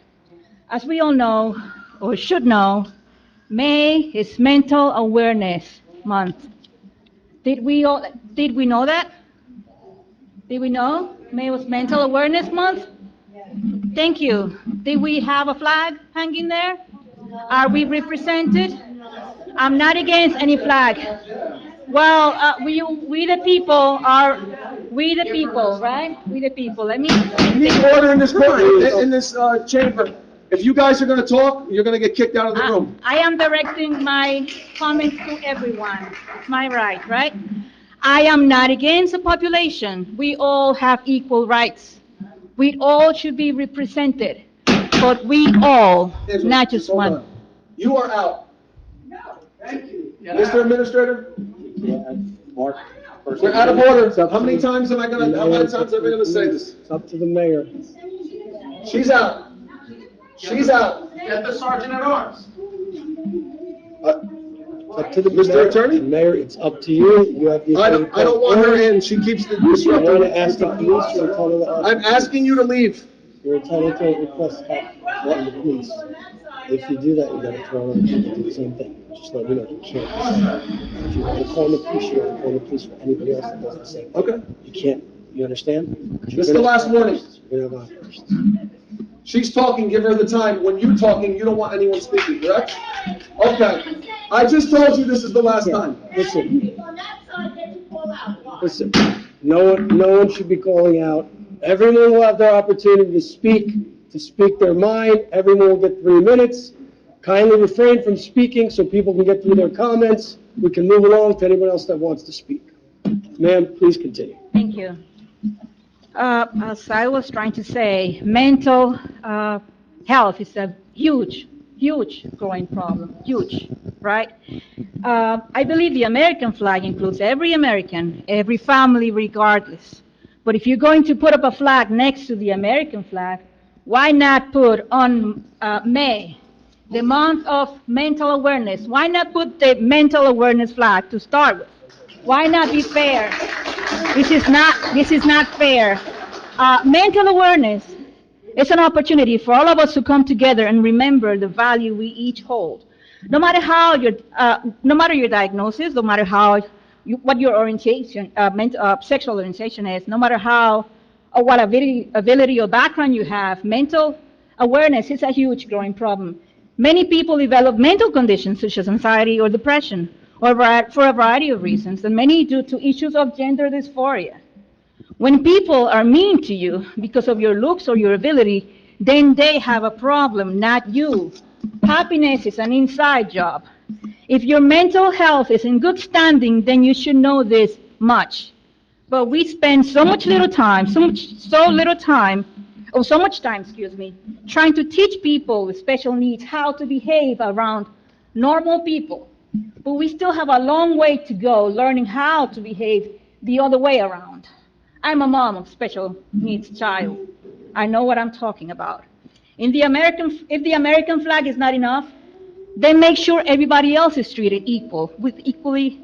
As we all know, or should know, May is Mental Awareness Month. Did we know that? Did we know May was Mental Awareness Month? Thank you. Did we have a flag hanging there? Are we represented? I'm not against any flag. Well, we the people, right? We the people. Let me. We need order in this court, in this chamber. If you guys are gonna talk, you're gonna get kicked out of the room. I am directing my comments to everyone. It's my right? I am not against the population. We all have equal rights. We all should be represented, but we all, not just Hold one. on. You are out. Thank you. Mr. Administrator, Mark? we're out of order. How many times am I gonna say this? It's up to the mayor. She's out. She's out. Get the sergeant at arms. Up to the Mr. mayor. Attorney? Mayor, it's up to you. You have the. I don't want her in. She keeps You want to disrupting. ask the police, you're entitled to. I'm asking you to leave. You're entitled to request help from the police. If you do that, you gotta throw in and do the same thing. Just let me know, you can't. If you want to call the police, you want to call the police for anybody else that does the same thing. Okay. You can't, you understand? This is the last warning. You're gonna have outbursts. She's talking, give her the time. When you're talking, you don't want anyone speaking, correct? Okay. I just told you this is the last time. Listen, listen, no one should be calling out. Everyone will have their opportunity to speak their mind. Everyone will get 3 minutes. Kindly refrain from speaking so people can get through their comments. We can move along to anyone else that wants to speak. Ma'am, please continue. Thank you. As I was trying to say, mental health is a huge growing problem, huge, right? I believe the American flag includes every American, every family regardless. But if you're going to put up a flag next to the American flag, why not put on May, the month of mental awareness? Why not put the mental awareness flag to start with? Why not be fair? This is not fair. Mental awareness is an opportunity for all of us to come together and remember the value we each hold. No matter your diagnosis, no matter what your orientation, sexual orientation is, no matter what ability or background you have, mental awareness is a huge growing problem. Many people develop mental conditions such as anxiety or depression, or for a variety of reasons, and many due to issues of gender dysphoria. When people are mean to you because of your looks or your ability, then they have a problem, not you. Happiness is an inside job. If your mental health is in good standing, then you should know this much. But we spend so much little time, so much time, trying to teach people with special needs how to behave around normal people. But we still have a long way to go learning how to behave the other way around. I'm a mom of special needs child. I know what I'm talking about. If the American flag is not enough, then make sure everybody else is treated equally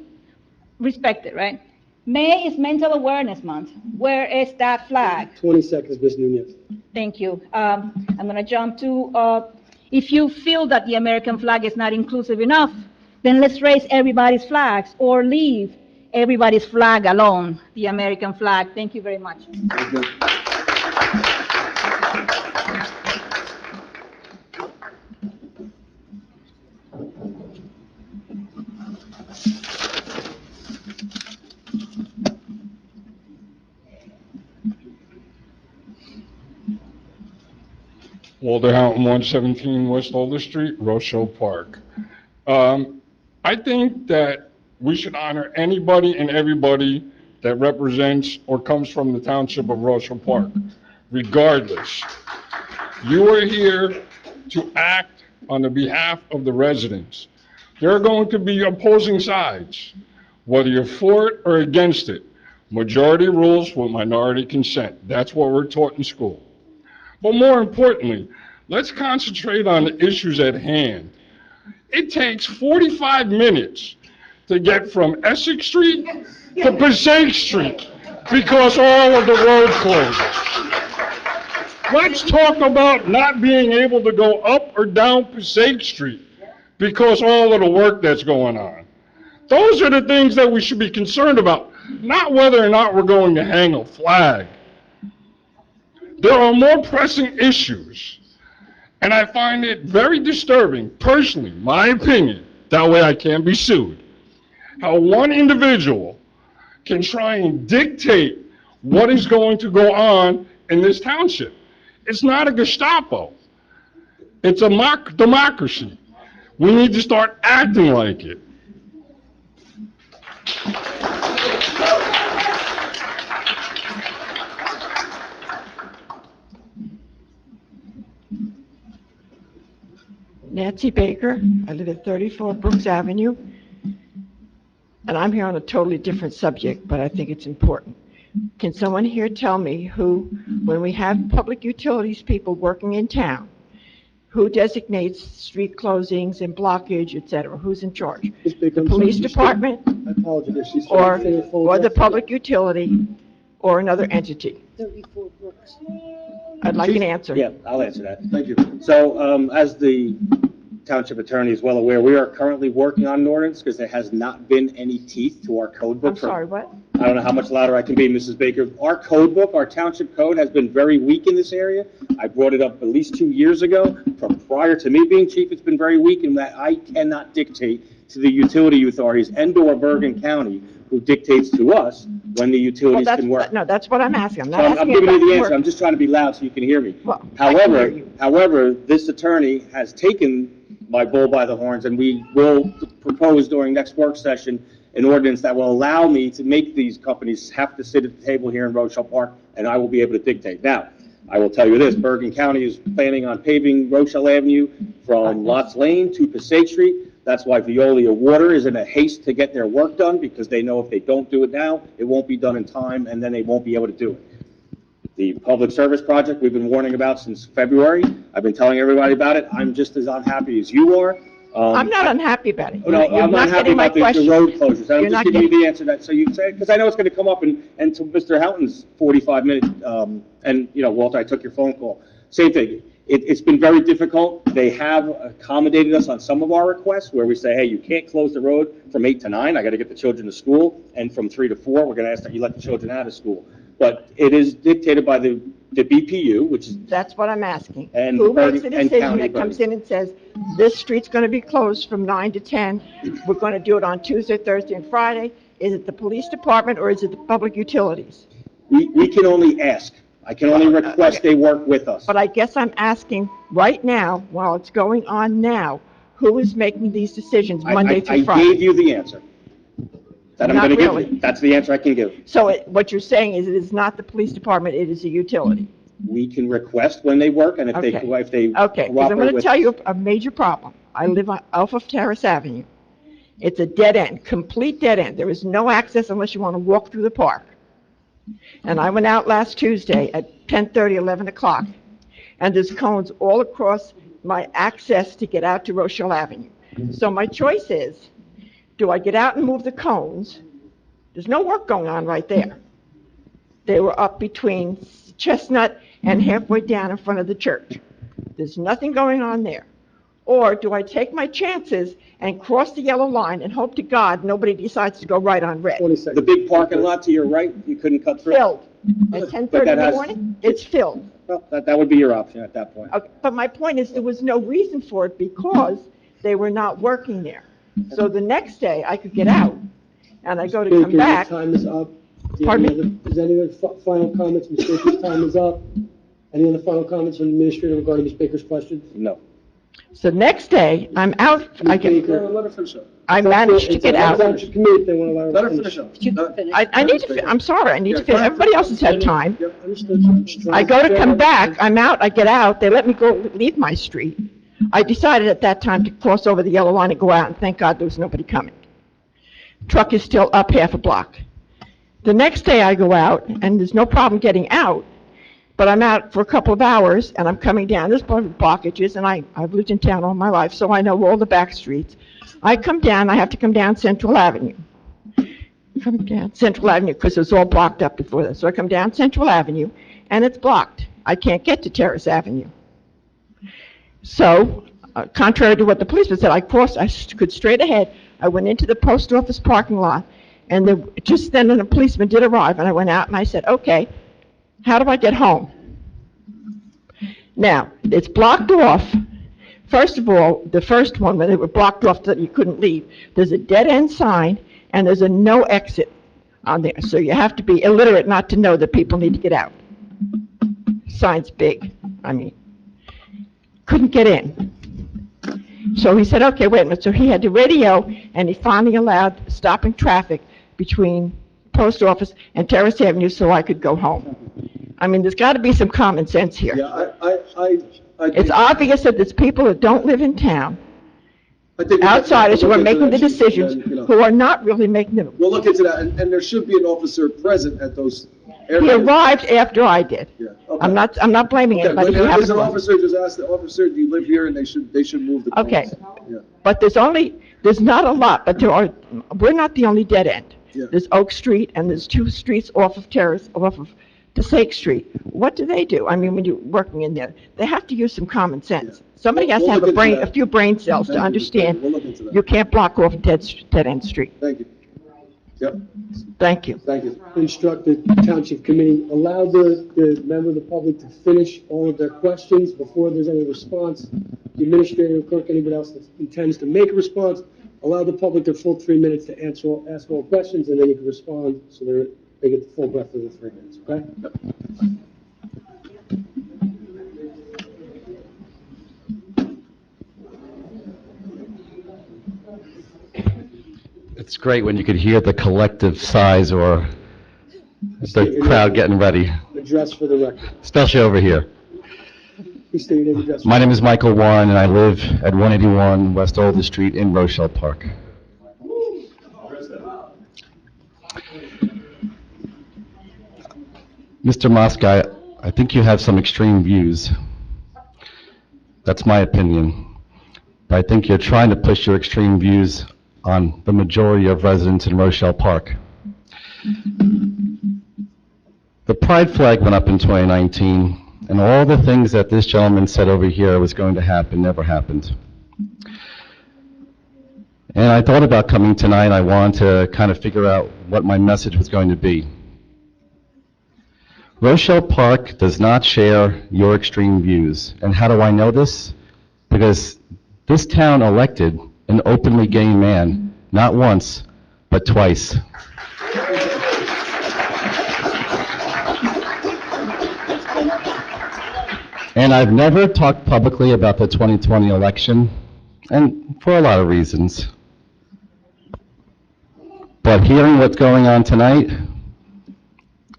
respected, right? May is Mental Awareness Month. Where is that flag? 20 seconds, Ms. Nunez. Thank you. I'm going to jump to, if you feel that the American flag is not inclusive enough, then let's raise everybody's flags or leave everybody's flag alone, the American flag. Thank you very much. Thank you. Walter Houghton, 117 West Older Street, Rochelle Park. I think that we should honor anybody and everybody that represents or comes from the Township of Rochelle Park, regardless. You are here to act on the behalf of the residents. There are going to be opposing sides, whether you're for it or against it. Majority rules with minority consent. That's what we're taught in school. But more importantly, let's concentrate on the issues at hand. It takes 45 minutes to get from Essex Street to Passaic Street because all of the road closes. Let's talk about not being able to go up or down Passaic Street because all of the work that's going on. Those are the things that we should be concerned about, not whether or not we're going to hang a flag. There are more pressing issues, and I find it very disturbing, personally, my opinion, that way I can't be sued, how one individual can try and dictate what is going to go on in this township. It's not a Gestapo. It's a democracy. We need to start acting like it. Nancy Baker. I live at 34 Brooks Avenue. And I'm here on a totally different subject, but I think it's important. Can someone here tell me who, when we have public utilities people working in town, who designates street closings and blockage, et cetera? Who's in charge? The police department? I apologize. She's Or trying to say her full the address. public utility, or another entity? 34 Brooks. I'd like an answer. Yeah, I'll answer that. Thank you. So, as the township attorney is well aware, we are currently working on an ordinance because there has not been any teeth to our code book. I'm sorry, what? I don't know how much louder I can be, Mrs. Baker. Our code book, our township code, has been very weak in this area. I brought it up at least 2 years ago. From prior to me being chief, it's been very weak in that I cannot dictate to the utility authorities and/or Bergen County, who dictates to us when the utilities can work. No, that's what I'm asking. I'm So not I'm asking giving you about the answer. work. I'm just trying to be loud so you can hear me. Well, I can hear you. However, this attorney has taken my bull by the horns, and we will propose during next work session an ordinance that will allow me to make these companies have to sit at the table here in Rochelle Park, and I will be able to dictate. Now, I will tell you this, Bergen County is planning on paving Rochelle Avenue from Lots Lane to Passaic Street. That's why Veolia Water is in a haste to get their work done, because they know if they don't do it now, it won't be done in time, and then they won't be able to do it. The public service project we've been warning about since February. I've been telling everybody about it. I'm just as unhappy as you are. I'm not unhappy about it. No, You're I'm not happy getting my about the question. road closures. I'm You're just not giving you getting- the answer that, so you say, because I know it's going to come up and to Mr. Houghton's 45-minute, and, you know, Walter, I took your phone call. Same thing. It's been very difficult. They have accommodated us on some of our requests where we say, hey, you can't close the road from 8 to 9. I got to get the children to school. And from 3 to 4, we're going to ask that you let the children out of school. But it is dictated by the BPU, which is, That's what I'm asking. And Who makes the Bergen- and decision county that comes Bergen. in and says, this street's going to be closed from 9 to 10, we're going to do it on Tuesday, Thursday, and Friday? Is it the police department or is it the public utilities? we can only ask. I can only request they work with us. But I guess I'm asking right now, while it's going on now, who is making these decisions Monday I through gave Friday? you the answer. That I'm Not gonna give really. you. That's the answer I can give. So what you're saying is it is not the police department, it is a utility? We can request when they work, and if they Okay. cooperate Okay, because I'm going to with. tell you a major problem. I live off of Terrace Avenue. It's a dead end, complete dead end. There is no access unless you want to walk through the park. And I went out last Tuesday at 10:30, 11 o'clock, and there's cones all across my access to get out to Rochelle Avenue. So my choice is, do I get out and move the cones? There's no work going on right there. They were up between Chestnut and halfway down in front of the church. There's nothing going on there. Or do I take my chances and cross the yellow line and hope to God nobody decides to go right on red? 20 seconds. The big parking lot to your right, you couldn't cut through? Filled. At 10:30 in the has- morning, it's filled. Well, that would be your option at that point. Okay, but my point is, there was no reason for it because they were not working there. So the next day, I could get out, and I go to come Speaker, your back. time is up. Do you have Pardon any me? other- Is any other final comments? Ms. Baker's time is up. Any other final comments from the administrator regarding Ms. Baker's questions? No. So next day, I'm out, I Baker. Let her finish up. I managed to get out. Township committee, if they want to allow her Let to her finish. finish up. I need to, I'm sorry, I need to finish. Everybody else has had time. Yep, understood. I'm just trying I go to figure come out- back, I'm out, I get out, they let me go leave my street. I decided at that time to cross over the yellow line and go out, and thank God there was nobody coming. Truck is still up half a block. The next day I go out, and there's no problem getting out, but I'm out for a couple of hours, and I'm coming down, there's blockages, and I've lived in town all my life, so I know all the back streets. I come down, I have to come down Central Avenue. Come down Central Avenue, because it was all blocked up before that. So I come down Central Avenue, and it's blocked. I can't get to Terrace Avenue. So, contrary to what the policeman said, I could straight ahead. I went into the post office parking lot, and just then a policeman did arrive, and I went out and I said, okay, how do I get home? Now, it's blocked off. First of all, the first one, when they were blocked off that you couldn't leave, there's a dead-end sign, and there's a no exit on there. So you have to be illiterate not to know that people need to get out. Sign's big, couldn't get in. So he said, okay, wait a minute. So he had the radio, and he finally allowed stopping traffic between post office and Terrace Avenue so I could go home. There's got to be some common sense here. Yeah, I It's think- obvious that there's people that don't live in town, I think we have to outsiders who look are into making the that, Chief, decisions, and then, you know, who are not really making them. We'll look into that, and there should be an officer present at those He areas. arrived after I did. Yeah, okay. I'm not blaming Okay, anybody. but who if haven't there's an gone. officer, just ask the officer, do you live here, and they should move the cones. Okay. Yeah. But there's not a lot, but we're not the only dead end. Yeah. There's Oak Street, and there's two streets off of Passaic Street. What do they do? When you're working in there, they have to use some common sense. Somebody has to We'll have look into a that. few brain cells to Thank you. understand We'll look into that. you can't block off a dead-end street. Thank you. Yep, Thank you. thank you. Instruct the township committee, allow the member of the public to finish all of their questions before there's any response. The administrator, clerk, anybody else that intends to make a response, allow the public their full 3 minutes to ask all questions, and then you can respond, so they get the full breadth of the 3 minutes, okay? It's great when you could hear the collective sighs or the crowd getting ready, Address for the record. especially over here. Please state your name and address. My name is Michael Warren, and I live at 181 West Older Street in Rochelle Park. Mr. Moskai, I think you have some extreme views. That's my opinion. But I think you're trying to push your extreme views on the majority of residents in Rochelle Park. The pride flag went up in 2019, and all the things that this gentleman said over here was going to happen never happened. And I thought about coming tonight. I wanted to kind of figure out what my message was going to be. Rochelle Park does not share your extreme views. And how do I know this? Because this town elected an openly gay man, not once, but twice. And I've never talked publicly about the 2020 election. and for a lot of reasons. But hearing what's going on tonight,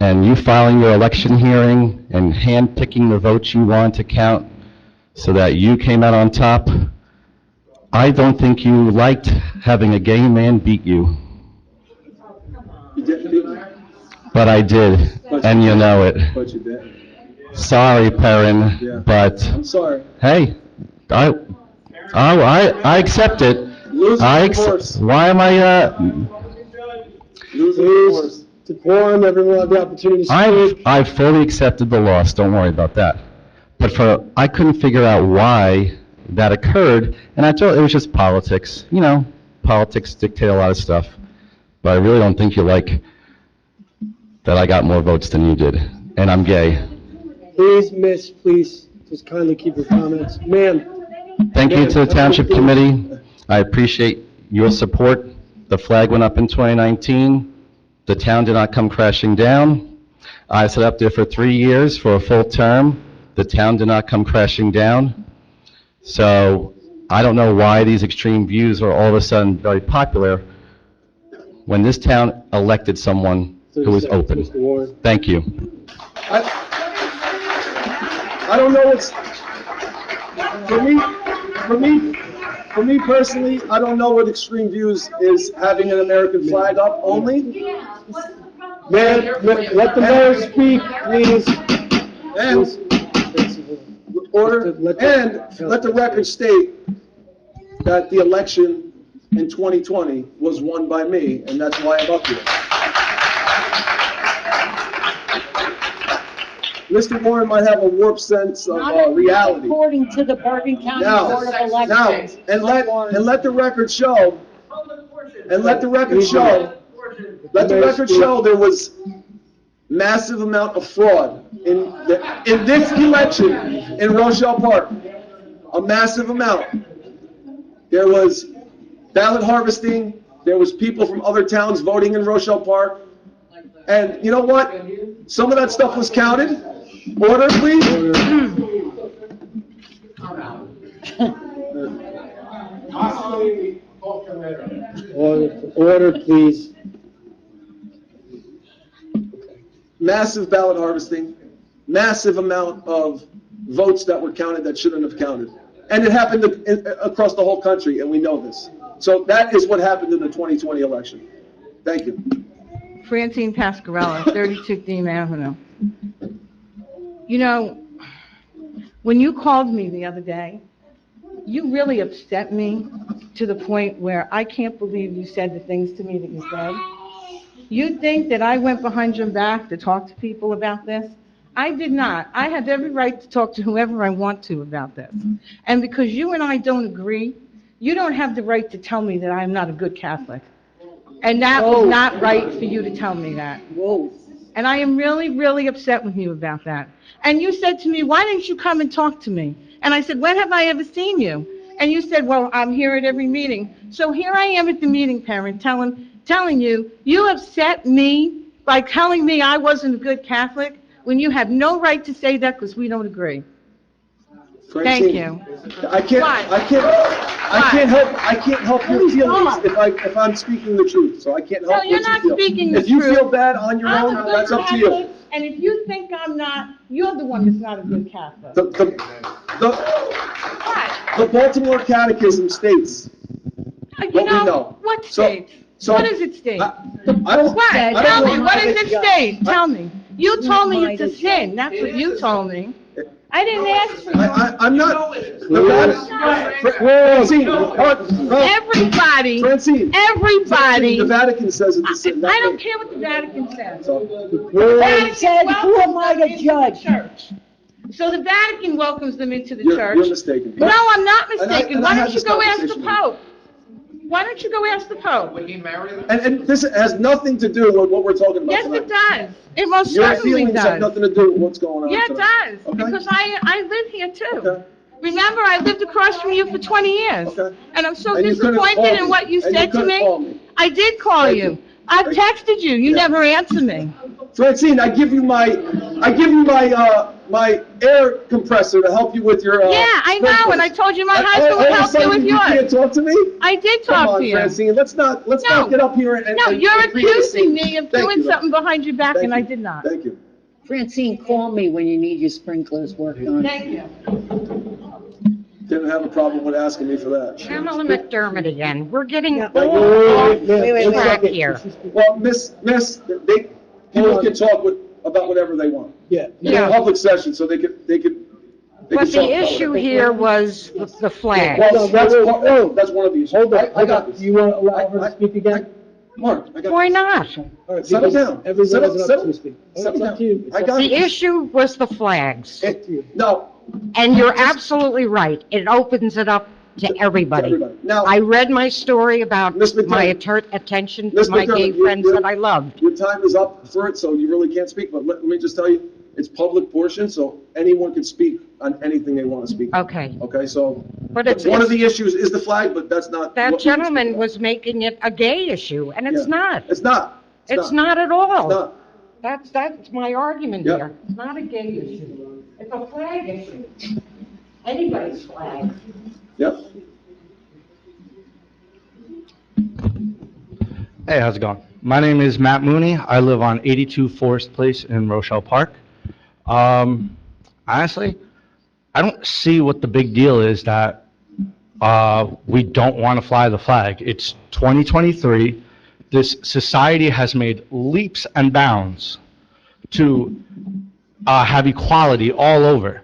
and you filing your election hearing and hand-picking the votes you want to count so that you came out on top, I don't think you liked having a gay man beat you. You didn't beat me, But I did, and you know it. but you didn't. Sorry, Perrin, Yeah. but I'm sorry. hey, I accept it. Losing the course. Why am I, Losing the course. Decorum, everyone will have the opportunity to speak. I fully accepted the loss, don't worry about that. But I couldn't figure out why that occurred, and I thought it was just politics. You know, politics dictate a lot of stuff. But I really don't think you like that I got more votes than you did, and I'm gay. Please, miss, please, just kindly keep your comments. Ma'am, Thank you to the Township Committee. I appreciate your support. The flag went up in 2019. The town did not come crashing down. I sat up there for 3 years for a full term. The town did not come crashing down. So I don't know why these extreme views are all of a sudden very popular when this town elected someone who was open. Mr. Warren. Thank you. I don't know what's, for me personally, I don't know what extreme views is having an American flag up only. Ma'am, let the mayor speak, please. And order, and let the record state that the election in 2020 was won by me, and that's why I'm up here. Mr. Warren might have a warped sense of reality. According to the Bergen County Board of Elections. And let the record show, there was massive amount of fraud in this election in Rochelle Park. A massive amount. There was ballot harvesting, there was people from other towns voting in Rochelle Park. And you know what? Some of that stuff was counted. Order, please. Order, please. Massive ballot harvesting, massive amount of votes that were counted that shouldn't have counted. And it happened across the whole country, and we know this. So that is what happened in the 2020 election. Thank you. Francine Pasquarella, 32 Dean Avenue. You know, when you called me the other day, you really upset me to the point where I can't believe you said the things to me that you said. You think that I went behind your back to talk to people about this? I did not. I have every right to talk to whoever I want to about this. And because you and I don't agree, you don't have the right to tell me that I'm not a good Catholic. And that was not right for you to tell me that. Whoa. And I am really, really upset with you about that. And you said to me, why didn't you come and talk to me? And I said, when have I ever seen you? And you said, well, I'm here at every meeting. So here I am at the meeting, Perrin, telling you, you upset me by telling me I wasn't a good Catholic when you have no right to say that because we don't agree. Thank you. I can't help your feelings if I'm speaking the truth, so I can't help No, you're not speaking the If you truth. feel bad on your own, I'm a good that's up to you. Catholic, and if you think I'm not, you're the one that's not a good Catholic. The Baltimore Catechism states You what we know, know. what So- state? so- What does it state? I don't. What? I don't Tell me, know. what does it state? Tell me. You told me it's a sin, that's what you told me. I didn't ask for you. I'm not. Francine, Everybody, Francine, everybody, the Vatican says it's a sin. I don't care what the Vatican says. The Vatican said, who am I to judge? Church. So the Vatican welcomes them into the You're church. mistaken. No, I'm not mistaken. and I Why had don't you this go ask the conversation. Pope? Why don't you go ask the Pope? And this has nothing to do with what we're talking about Yes, tonight. it does. It most Your certainly feelings have does. nothing to do with what's going on Yeah, it tonight. does, Okay? because I live here too. Okay. Remember, I lived across from you for 20 years. Okay. And I'm so And you couldn't disappointed call in me. what you And you said to couldn't call me. me. I did call Thank you. you. I've Thank you. texted you. You Yeah. never answer me. Francine, I give you my I give you my air compressor to help you with your, Yeah, I know, and I told you my sprinklers. husband would All of a help you sudden, with You can't yours. talk to me? I did Come talk on, to you. Francine, let's not get up here and. No, and you're create a accusing scene. me of Thank doing you, though. something behind your back, Thank and I you. did not. Thank you. Francine, call me when you need your sprinklers worked on. Thank you. Didn't have a problem with asking me for that. Pamela McDermott again. We're getting No. all Wait, off ma'am, one track second. here. Well, miss, people can talk about whatever they want. Yeah. It's a public session, so they could But talk the about issue whatever. here was the flag. Well, that's one of the issues. Hold on, I got this. You want to allow her to speak again? Mark, I got Why this. not? All right, Settle because down. Everyone Settle- has an settle- opportunity to speak. All right, settle It's up to you. It's I up got to The you. issue was the flags. No, And you're absolutely right. It opens it up to everybody. Now, I read my story about Miss McDermott. my attention to Miss my gay McDermott, you- friends you- that I loved. your time is up for it, so you really can't speak, but let me just tell you, it's public portion, so anyone can speak on anything they want to speak. Okay. Okay, so, But it's, one of the issues is the flag, but that's not. that what we can gentleman speak about. was making it a gay issue, and it's Yeah. not. It's not. It's not at all. It's not. That's my argument Yep. here. It's not a gay issue. It's a flag issue. Anybody's flag. Yep. Hey, how's it going? My name is Matt Mooney. I live on 82 Forest Place in Rochelle Park. Honestly, I don't see what the big deal is that we don't want to fly the flag. It's 2023. This society has made leaps and bounds to have equality all over.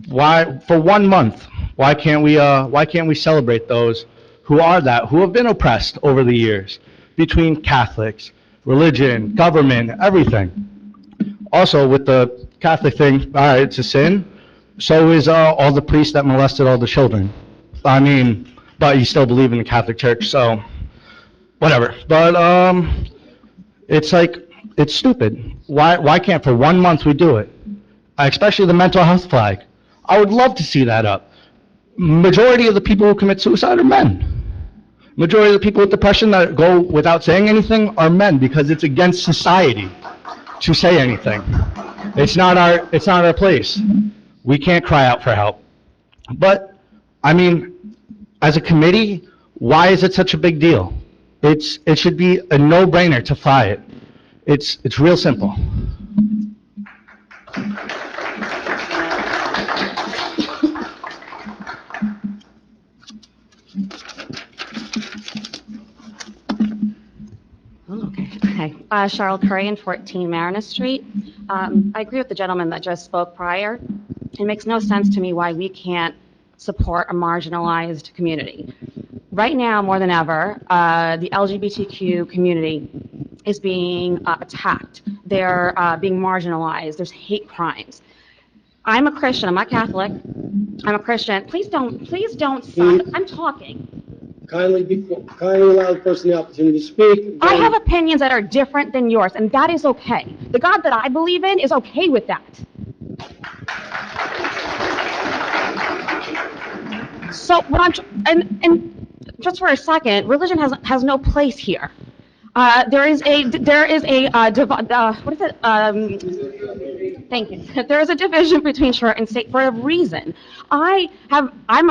Why, for 1 month, why can't we celebrate those who have been oppressed over the years between Catholics, religion, government, everything? Also, with the Catholic thing, all right, it's a sin. So is all the priests that molested all the children. I mean, but you still believe in the Catholic Church, so whatever. But it's like, it's stupid. Why can't for 1 month we do it? Especially the mental health flag. I would love to see that up. Majority of the people who commit suicide are men. Majority of the people with depression that go without saying anything are men, because it's against society to say anything. It's not our place. We can't cry out for help. But, I mean, as a committee, why is it such a big deal? It should be a no-brainer to fly it. It's real simple. Hi, Cheryl Curry in 14 Mariner Street. I agree with the gentleman that just spoke prior. It makes no sense to me why we can't support a marginalized community. Right now, more than ever, the LGBTQ community is being attacked. They're being marginalized. There's hate crimes. I'm a Christian. I'm not Catholic. I'm a Christian. Please don't sign. I'm talking. Kindly allow the person the opportunity to speak. I have opinions that are different than yours, and that is okay. The God that I believe in is okay with that. So what and just for a second, religion has no place here. There is a what is it? Thank you. There is a division between church and state for a reason. I'm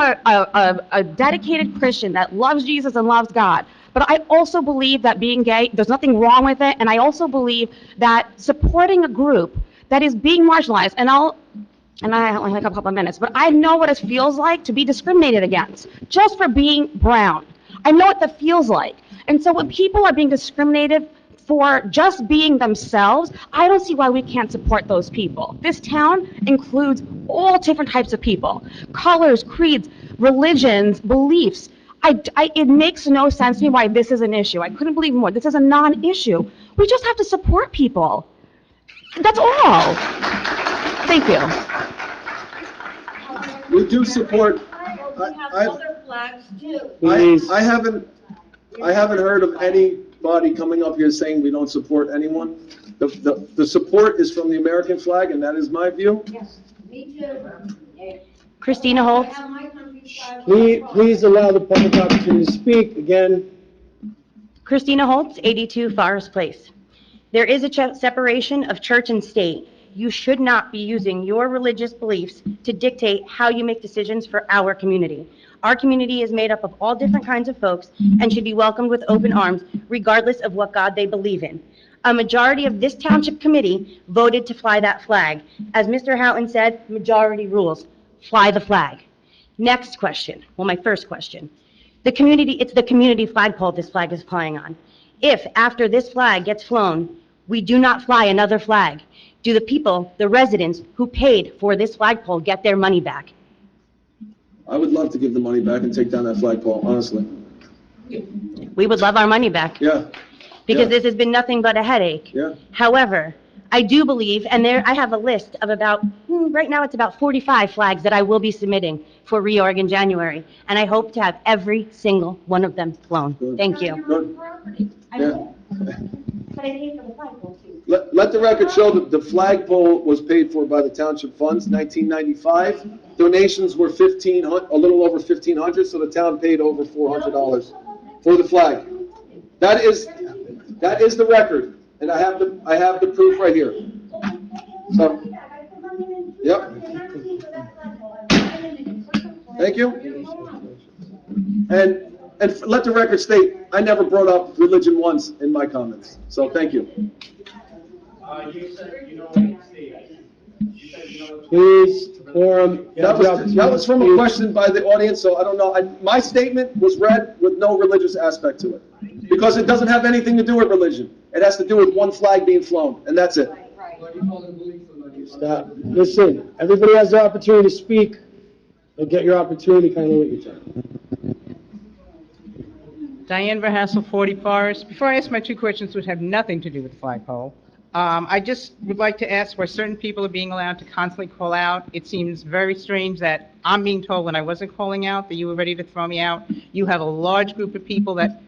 a dedicated Christian that loves Jesus and loves God. But I also believe that being gay, there's nothing wrong with it. And I also believe that supporting a group that is being marginalized, and I only have a couple of minutes, but I know what it feels like to be discriminated against just for being brown. I know what that feels like. And so when people are being discriminated for just being themselves, I don't see why we can't support those people. This town includes all different types of people, colors, creeds, religions, beliefs. It makes no sense to me why this is an issue. I couldn't believe more. This is a non-issue. We just have to support people. That's all. Thank you. We do support, We have other flags too. I haven't heard of anybody coming up here saying we don't support anyone. The support is from the American flag, and that is my view. Yes, me too. Christina Holt. I have my country's flag. Please allow the public opportunity to speak. Again, Christina Holtz, 82 Forest Place. There is a separation of church and state. you should not be using your religious beliefs to dictate how you make decisions for our community. Our community is made up of all different kinds of folks and should be welcomed with open arms, regardless of what God they believe in. A majority of this township committee voted to fly that flag. As Mr. Houghton said, majority rules. Fly the flag. Next question, well, my first question. It's the community flagpole this flag is flying on. If, after this flag gets flown, we do not fly another flag, do the people, the residents who paid for this flagpole get their money back? I would love to give the money back and take down that flagpole, honestly. We would love our money back. Yeah. Because Yeah. this has been nothing but a headache. Yeah. However, I do believe, and I have a list of right now it's about 45 flags that I will be submitting for reorg in January, and I hope to have every single one of them flown. Good. Thank you. Good. Yeah. But I paid for the flagpole too. Let the record show that the flagpole was paid for by the township funds, 1995. Donations were a little over 1,500, so the town paid over $400 for the flag. That is the record, and I have the proof right here. So, yep. Thank you. And let the record state, I never brought up religion once in my comments. So, thank you. Please, quorum. That was from a question by the audience, so I don't know. My statement was read with no religious aspect to it, because it doesn't have anything to do with religion. It has to do with one flag being flown, and that's it. Stop. Listen, everybody has the opportunity to speak. You'll get your opportunity, kind of wait your turn. Diane Verhassel, 40 Forest. Before I ask my two questions, which have nothing to do with the flagpole, I just would like to ask why certain people are being allowed to constantly call out. It seems very strange that I'm being told when I wasn't calling out that you were ready to throw me out. You have a large group of people that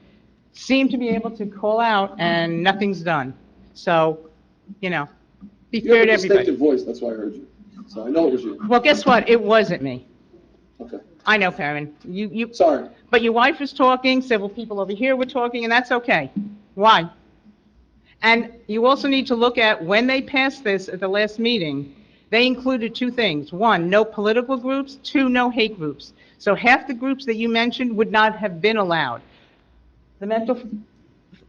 seem to be able to call out and nothing's done. So, be You fair have to a everybody. distinctive voice, that's why I heard you. So I know it was you. Well, guess what? It wasn't me. Okay. I know, Karen. You. Sorry. But your wife was talking, several people over here were talking, and that's okay. Why? And you also need to look at when they passed this at the last meeting, they included two things. One, no political groups. Two, no hate groups. So half the groups that you mentioned would not have been allowed. The mental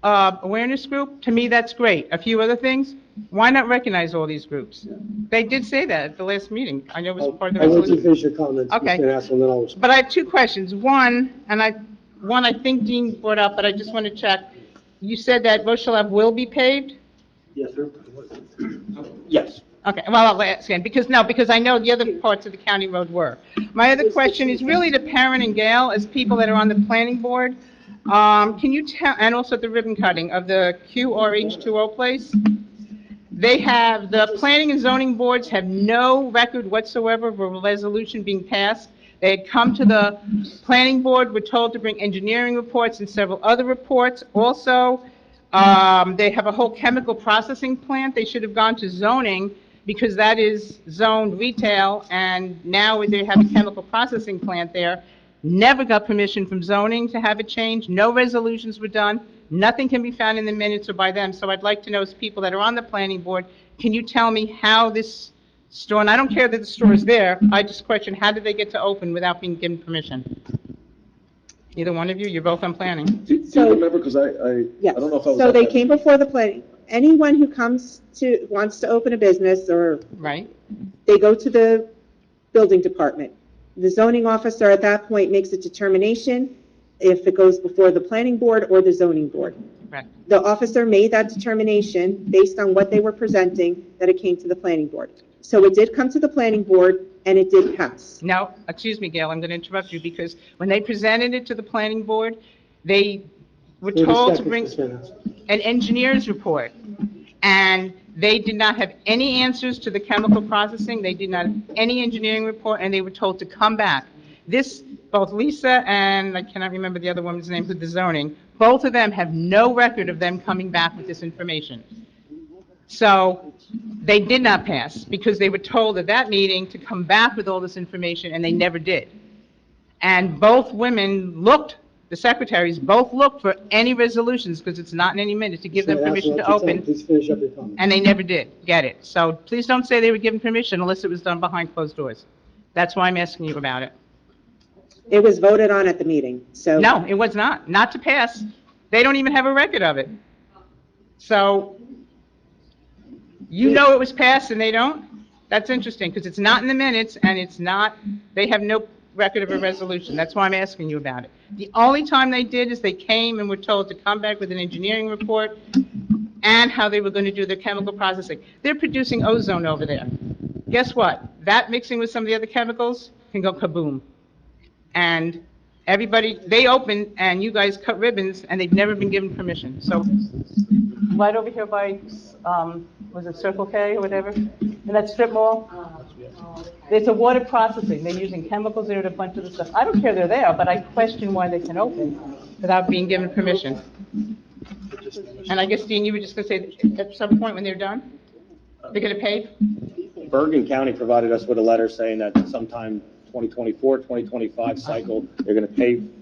awareness group, to me, that's great. A few other things, why not recognize all these groups? They did say that at the last meeting. I know it was part of the I want you to resolution. finish your comments, Okay. Mr. Hassel, and then I'll respond. But I have two questions. One I think Dean brought up, but I just want to check. You said that Rochelle Ave will be paved? Yes, sir. Yes. Okay, well, I'll ask again, because I know the other parts of the county road were. My other question is really to Perrin and Gail, as people that are on the planning board. Can you tell, and also the ribbon cutting of the QRH2O place? The planning and zoning boards have no record whatsoever of a resolution being passed. They had come to the planning board, were told to bring engineering reports and several other reports. Also, they have a whole chemical processing plant. They should have gone to zoning because that is zoned retail, and now they have a chemical processing plant there. Never got permission from zoning to have it changed. No resolutions were done. Nothing can be found in the minutes or by them. So I'd like to know, as people that are on the planning board, can you tell me how this store, and I don't care that the store is there, I just question, how did they get to open without being given permission? Either one of you, you're both on planning. Do you remember, because I don't know if I was. So at they that came before the planning, anyone who wants to open a business or. Right. They go to the building department. The zoning officer at that point makes a determination if it goes before the planning board or the zoning board. Right. The officer made that determination based on what they were presenting, that it came to the planning board. So it did come to the planning board, and it did pass. Now, excuse me, Gail, I'm going to interrupt you, because when they presented it to the planning board, they were told to bring an engineer's report, and they did not have any answers to the chemical processing, they did not have any engineering report, and they were told to come back. Both Lisa and, I cannot remember the other woman's name, with the zoning, both of them have no record of them coming back with this information. So they did not pass, because they were told at that meeting to come back with all this information, and they never did. And both women looked the secretaries, both look for any resolutions, because it's not in any minute, to give them permission to open, Please finish up your comment. and they never did get it. So please don't say they were given permission unless it was done behind closed doors. That's why I'm asking you about it. It was voted on at the meeting, so. No, it was not to pass. They don't even have a record of it. So, you know it was passed and they don't? That's interesting, because it's not in the minutes, and it's not, they have no record of a resolution. That's why I'm asking you about it. The only time they did is they came and were told to come back with an engineering report and how they were going to do their chemical processing. They're producing ozone over there. Guess what? That mixing with some of the other chemicals can go kaboom. And everybody, they opened, and you guys cut ribbons, and they've never been given permission. So, right over here by, was it Circle K or whatever, in that strip mall? It's a water processing. They're using chemicals there and a bunch of the stuff. I don't care they're there, but I question why they can open without being given permission. And I guess, Dean, you were just going to say, at some point when they're done, they're going to pay? Bergen County provided us with a letter saying that sometime 2024, 2025 cycle, they're going to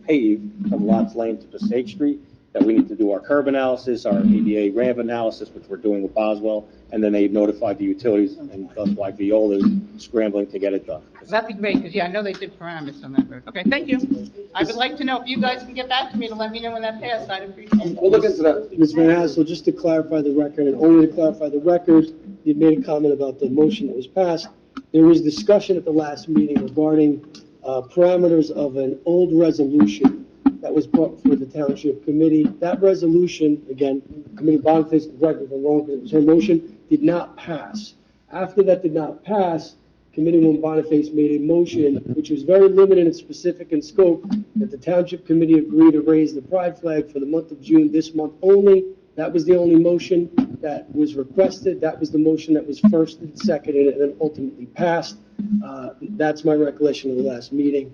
pave from Lots Lane to Passaic Street, that we need to do our curb analysis, our ADA ramp analysis, which we're doing with Boswell, and then they notified the utilities, and that's why Viola is scrambling to get it done. That'd be great, because, yeah, I know they did parameters on that road. Okay, thank you. I would like to know if you guys can get back to me to let me know when that passed. I'd appreciate it. We'll look into that. Ms. Van Hassel, just to clarify the record, and only to clarify the record, you made a comment about the motion that was passed. There was discussion at the last meeting regarding parameters of an old resolution that was brought before the Township Committee. That resolution, again, Committee Boniface, correct me if I'm wrong, but it was her motion, did not pass. After that did not pass, Committeewoman Boniface made a motion, which was very limited and specific in scope, that the Township Committee agreed to raise the pride flag for the month of June, this month only. That was the only motion that was requested. That was the motion that was first and seconded and then ultimately passed. That's my recollection of the last meeting,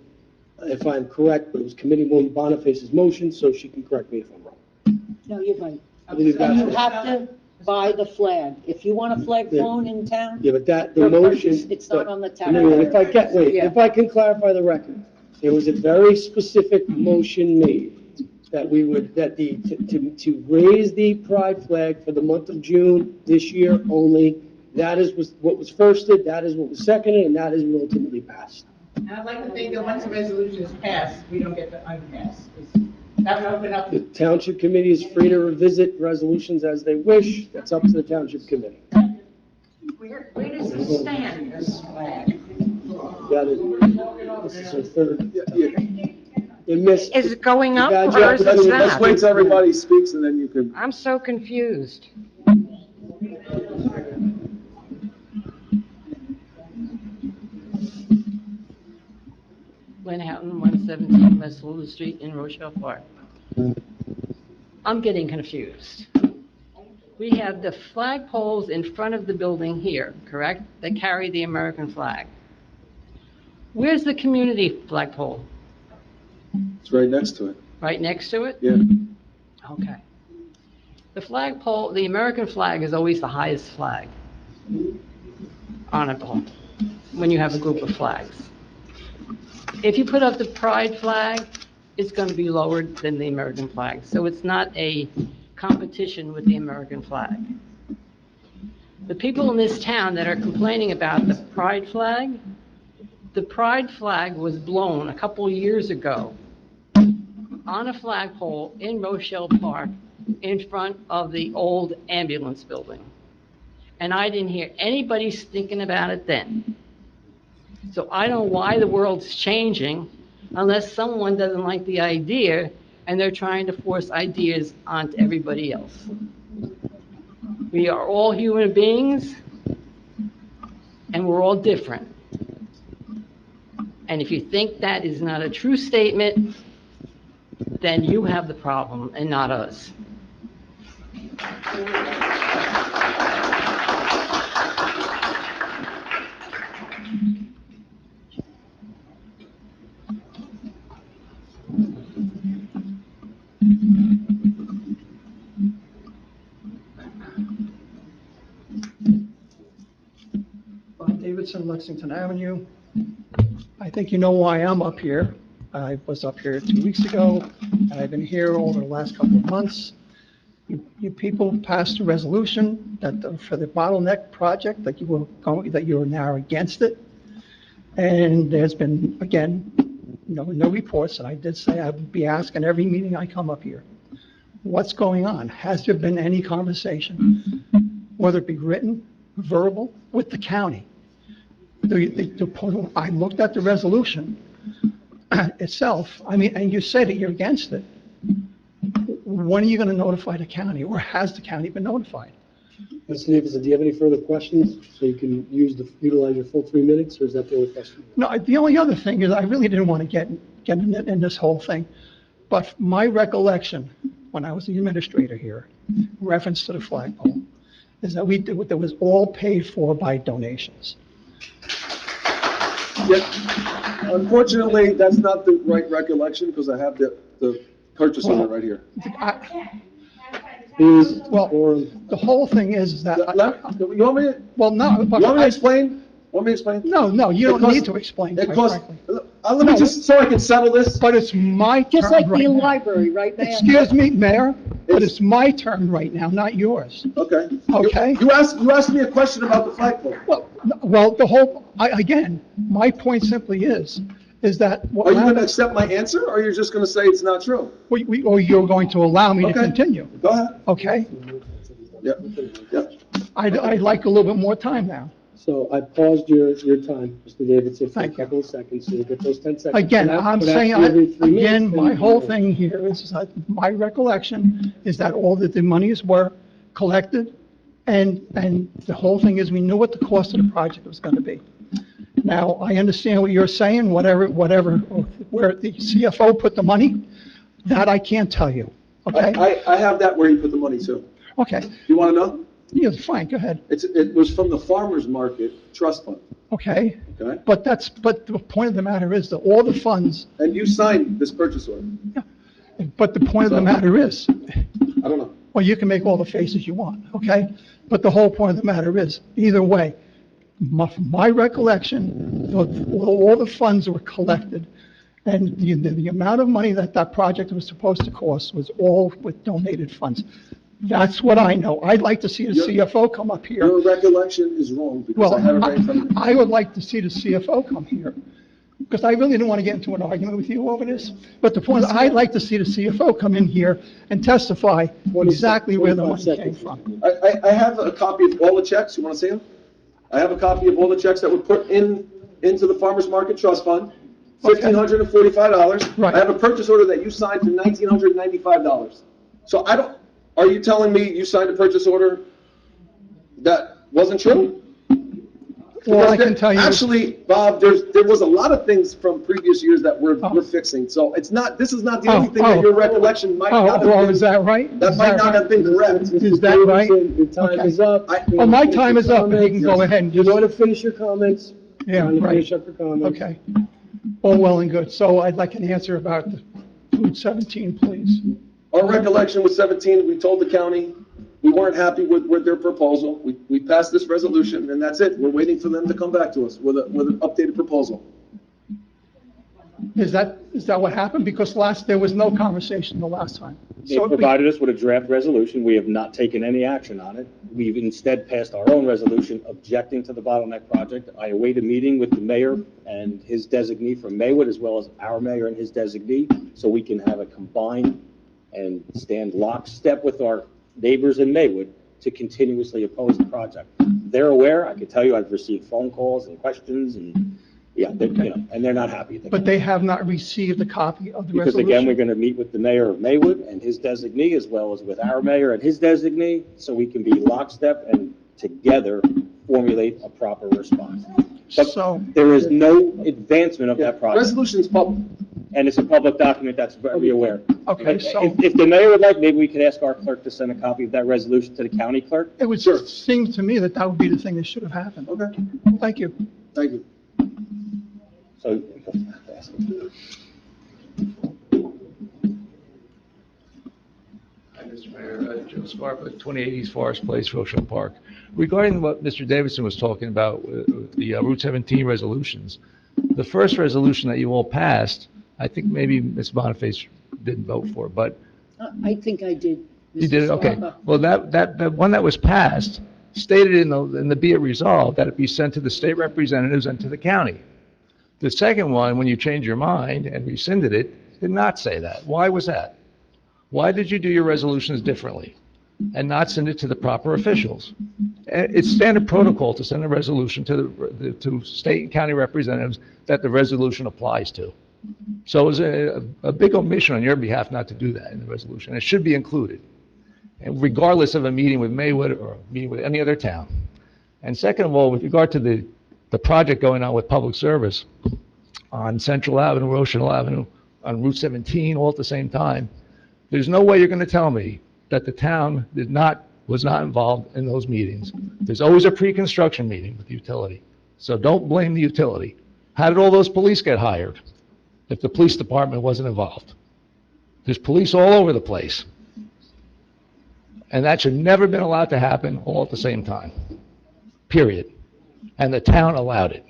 if I'm correct, but it was Committeewoman Boniface's motion, so she can correct me if I'm wrong. No, you're right. I believe that's You what- have to buy the flag. If you want a flag flown in town, Yeah, but that, the your motion. purchase, it's not on the town. If I can, wait, Yeah. if I can clarify the record, there was a very specific motion made that we would, that to raise the pride flag for the month of June this year only. That was what was firsted, that is what was seconded, and that is what ultimately passed. And I'd like to think that once the resolution is passed, we don't get to unpass. That would open up. The Township Committee is free to revisit resolutions as they wish. That's up to the Township Committee. Where does it stand, this flag? Got it. This is her third. You missed. Is it going up, Bad or job. is it Let's not? wait till everybody speaks, and then you can. I'm so confused. Lynn Houghton, 117 West Willow Street in Rochelle Park. I'm getting confused. We have the flag poles in front of the building here, correct? That carry the American flag. Where's the community flagpole? It's right next to it. Right next to it? Yeah. Okay. The flagpole, the American flag is always the highest flag on a pole when you have a group of flags. If you put up the pride flag, it's going to be lower than the American flag. So it's not a competition with the American flag. The people in this town that are complaining about the pride flag was blown a couple years ago on a flagpole in Rochelle Park in front of the old ambulance building. And I didn't hear anybody thinking about it then. So I don't know why the world's changing unless someone doesn't like the idea and they're trying to force ideas onto everybody else. We are all human beings and we're all different. And if you think that is not a true statement, then you have the problem and not us. Bob Davidson, Lexington Avenue. I think you know why I'm up here. I was up here 2 weeks ago, and I've been here over the last couple of months. You people passed a resolution for the bottleneck project, that you are now against it. And there's been, again, no reports, and I did say I would be asking every meeting I come up here, what's going on? Has there been any conversation, whether it be written, verbal, with the county? I looked at the resolution itself, and you say that you're against it. When are you going to notify the county, or has the county been notified? Mr. Davidson, do you have any further questions, so you can utilize your full 3 minutes, or is that the only question? No, the only other thing is, I really didn't want to get in this whole thing, but my recollection, when I was the administrator here, reference to the flagpole, is that that was all paid for by donations. Yeah, unfortunately, that's not the right recollection, because I have the purchase order right here. Well, the whole thing is that. You want me to? Well, no. You want me to explain? Want me to explain? No, you don't need to explain, quite frankly. Let me just, so I can settle this. But it's my turn Just like right the now. library, right, Mayor? Excuse me, Mayor, but it's my turn right now, not yours. Okay. Okay? You asked me a question about the flagpole. Well, again, my point simply is that. Are you going to accept my answer, or you're just going to say it's not true? Or you're going to allow me to continue? Go ahead. Okay? Yeah. I'd like a little bit more time now. So I paused your time, Mr. Davidson, for a couple of seconds, so you get those 10 seconds. Again, But I'm after saying, every 3 minutes, again, then my you whole can- thing here is that my recollection is that all that the monies were collected, and the whole thing is we knew what the cost of the project was going to be. Now, I understand what you're saying, where the CFO put the money, that I can't tell you, okay? I have that where you put the money too. Okay, You want to know? yeah, fine, go ahead, It was from the farmer's market trust fund, okay? okay? But the point of the matter is that all the funds, And you signed this purchase order. but the point of the matter is, I don't know. well, you can make all the faces you want, okay? But the whole point of the matter is, either way, from my recollection, all the funds were collected, and the amount of money that project was supposed to cost was all with donated funds. That's what I know. I'd like to see the CFO come up here. Your recollection is wrong, because Well, I have it right in front of me. I would like to see the CFO come here, because I really didn't want to get into an argument with you over this. But the point is, I'd like to see the CFO come in here and testify exactly where the money came from. I have a copy of all the checks. You want to see them? I have a copy of all the checks that were put into the farmer's market trust fund, $1,545. Right. I have a purchase order that you signed for $1,995. So are you telling me you signed a purchase order that wasn't true? Well, I can tell you. Actually, Bob, there was a lot of things from previous years that we're fixing. So this is not the only thing that your recollection might not have been. Is that right? That might not have been correct. Is that right? Your time is up. Oh, my time is up, and you can go ahead and You just. want to finish your comments? Yeah, Want to right. finish up your comments? Okay. All well and good. So I'd like an answer about the Route 17, please. Our recollection was 17, we told the county, we weren't happy with their proposal. We passed this resolution, and that's it. We're waiting for them to come back to us with an updated proposal. Is that what happened? Because there was no conversation the last time. They So provided us with a draft resolution. We have not taken any action on it. We've instead passed our own resolution objecting to the bottleneck project. I await a meeting with the mayor and his designee from Maywood, as well as our mayor and his designee, so we can have a combined and stand lockstep with our neighbors in Maywood to continuously oppose the project. They're aware. I can tell you I've received phone calls and questions, and and they're not happy. But they have not received a copy of the Because resolution. again, we're going to meet with the mayor of Maywood and his designee, as well as with our mayor and his designee, so we can be lockstep and together formulate a proper response. But there is no advancement of that project. Resolution's public. And it's a public document that's very aware. Okay, so If the mayor would like, maybe we could ask our clerk to send a copy of that resolution to the county clerk. it would seem to me that would be the thing that should have happened. Okay. Thank you. Thank you. So, Hi, Mr. Mayor, Joe Scarpa, 2080 East Forest Place, Rochelle Park. Regarding what Mr. Davidson was talking about, the Route 17 resolutions, the first resolution that you all passed I think maybe Ms. Boniface didn't vote for it, but I think I did. you did it, Mr. okay. Scarpa. Well, that one that was passed stated in the be it resolved that it be sent to the state representatives and to the county. The second one, when you changed your mind and rescinded it, did not say that. Why was that? Why did you do your resolutions differently and not send it to the proper officials? It's standard protocol to send a resolution to state and county representatives that the resolution applies to. So it was a big omission on your behalf not to do that in the resolution. It should be included, and regardless of a meeting with Maywood or a meeting with any other town. And second of all, with regard to the project going on with public service on Central Avenue, Rochelle Avenue, on Route 17, all at the same time, there's no way you're going to tell me that the town was not involved in those meetings. There's always a pre-construction meeting with the utility. So don't blame the utility. How did all those police get hired if the police department wasn't involved? There's police all over the place. And that should never have been allowed to happen all at the same time, period. And the town allowed it.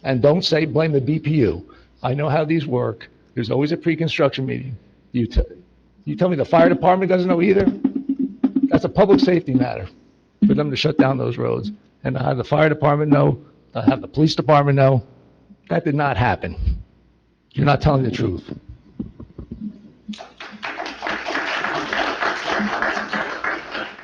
And don't say blame the BPU. I know how these work. There's always a pre-construction meeting. You tell me the fire department doesn't know either? That's a public safety matter for them to shut down those roads. And to have the fire department know, to have the police department know, that did not happen. You're not telling the truth.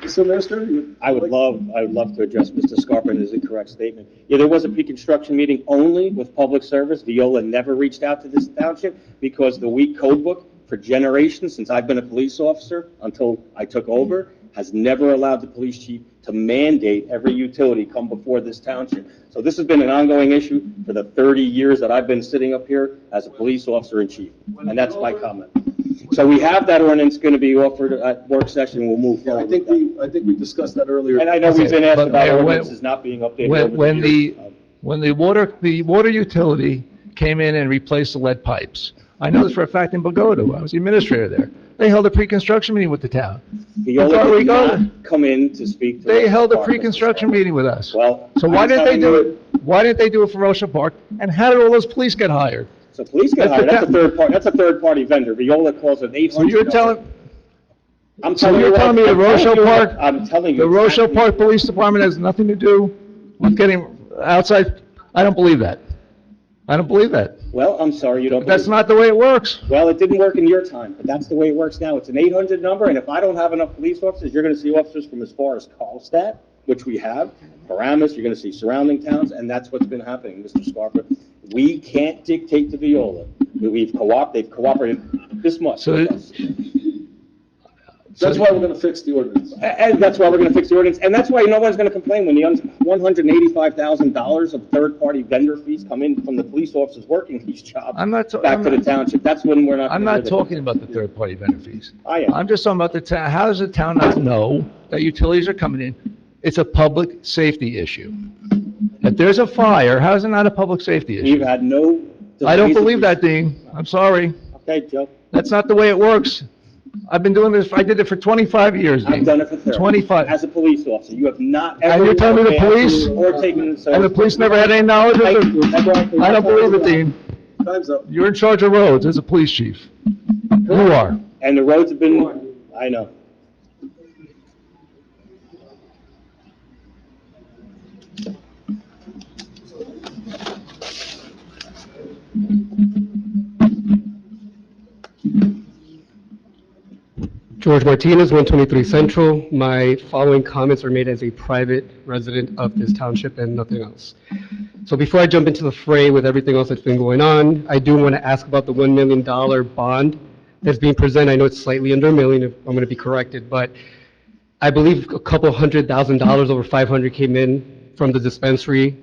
Mr. Minister? I would love to address Mr. Scarpa and his incorrect statement. Yeah, there was a pre-construction meeting only with public service. Viola never reached out to this township because the weak code book for generations, since I've been a police officer until I took over, has never allowed the police chief to mandate every utility come before this township. So this has been an ongoing issue for the 30 years that I've been sitting up here as a police officer in chief. And that's my comment. So we have that ordinance going to be offered at work session, and we'll move Yeah, forward. I think we discussed that earlier. And I know we've been asked But, about Mayor, ordinances not being updated over the years. When the water utility came in and replaced the lead pipes, I know this for a fact in Bogota, I was the administrator there. They held a pre-construction meeting with the town. Viola did not come in to speak to. They us held a departments. pre-construction meeting with us. Well, So why I'm didn't they telling do you- it? Why didn't they do it for Rochelle Park? And how did all those police get hired? So police get hired, That's the that's a third party vendor. Viola calls it 800. So you're telling, I'm so telling you're you telling what- me the I'm telling Rochelle you what- Park, I'm telling you. the Rochelle exactly. Park Police Department has nothing to do with getting outside? I don't believe that. I don't believe that. Well, I'm sorry, you don't. That's believe not the way it works. it. Well, it didn't work in your time, but that's the way it works now. It's an 800 number, and if I don't have enough police officers, you're gonna see officers from as far as Carlstadt, which we have, Paramus, you're gonna see surrounding towns, and that's what's been happening, Mr. Scarpa. We can't dictate to Viola. They've cooperated this much So with us. That's why we're going to fix the ordinance. And that's why we're gonna fix the ordinance, and that's why no one's gonna complain when the $185,000 of third-party vendor fees come in from the police officers working these jobs I'm not, back to the township. That's when we're not. I'm gonna not do that. talking about the third-party vendor fees. I am. I'm just talking about the town. How does the town not know that utilities are coming in? It's a public safety issue. If there's a fire, how is it not a public safety issue? We've had no. I don't believe that, Dean. I'm sorry. Okay, Joe. That's not the way it works. I've been doing this, I did it for 25 years, Dean. I've done it for 30. 25. As a police officer, you have not ever. And you're telling me the police, Or taken. and the police never had any knowledge of it? I don't believe it, Dean. Time's up. You're in charge of roads as a police chief. You are. And the roads have been, I know. George Martinez, 123 Central. My following comments are made as a private resident of this township and nothing else. So before I jump into the fray with everything else that's been going on, I do want to ask about the $1 million bond that's being presented. I know it's slightly under $1 million, if I'm going to be corrected, but I believe a couple $100,000, over 500 came in from the dispensary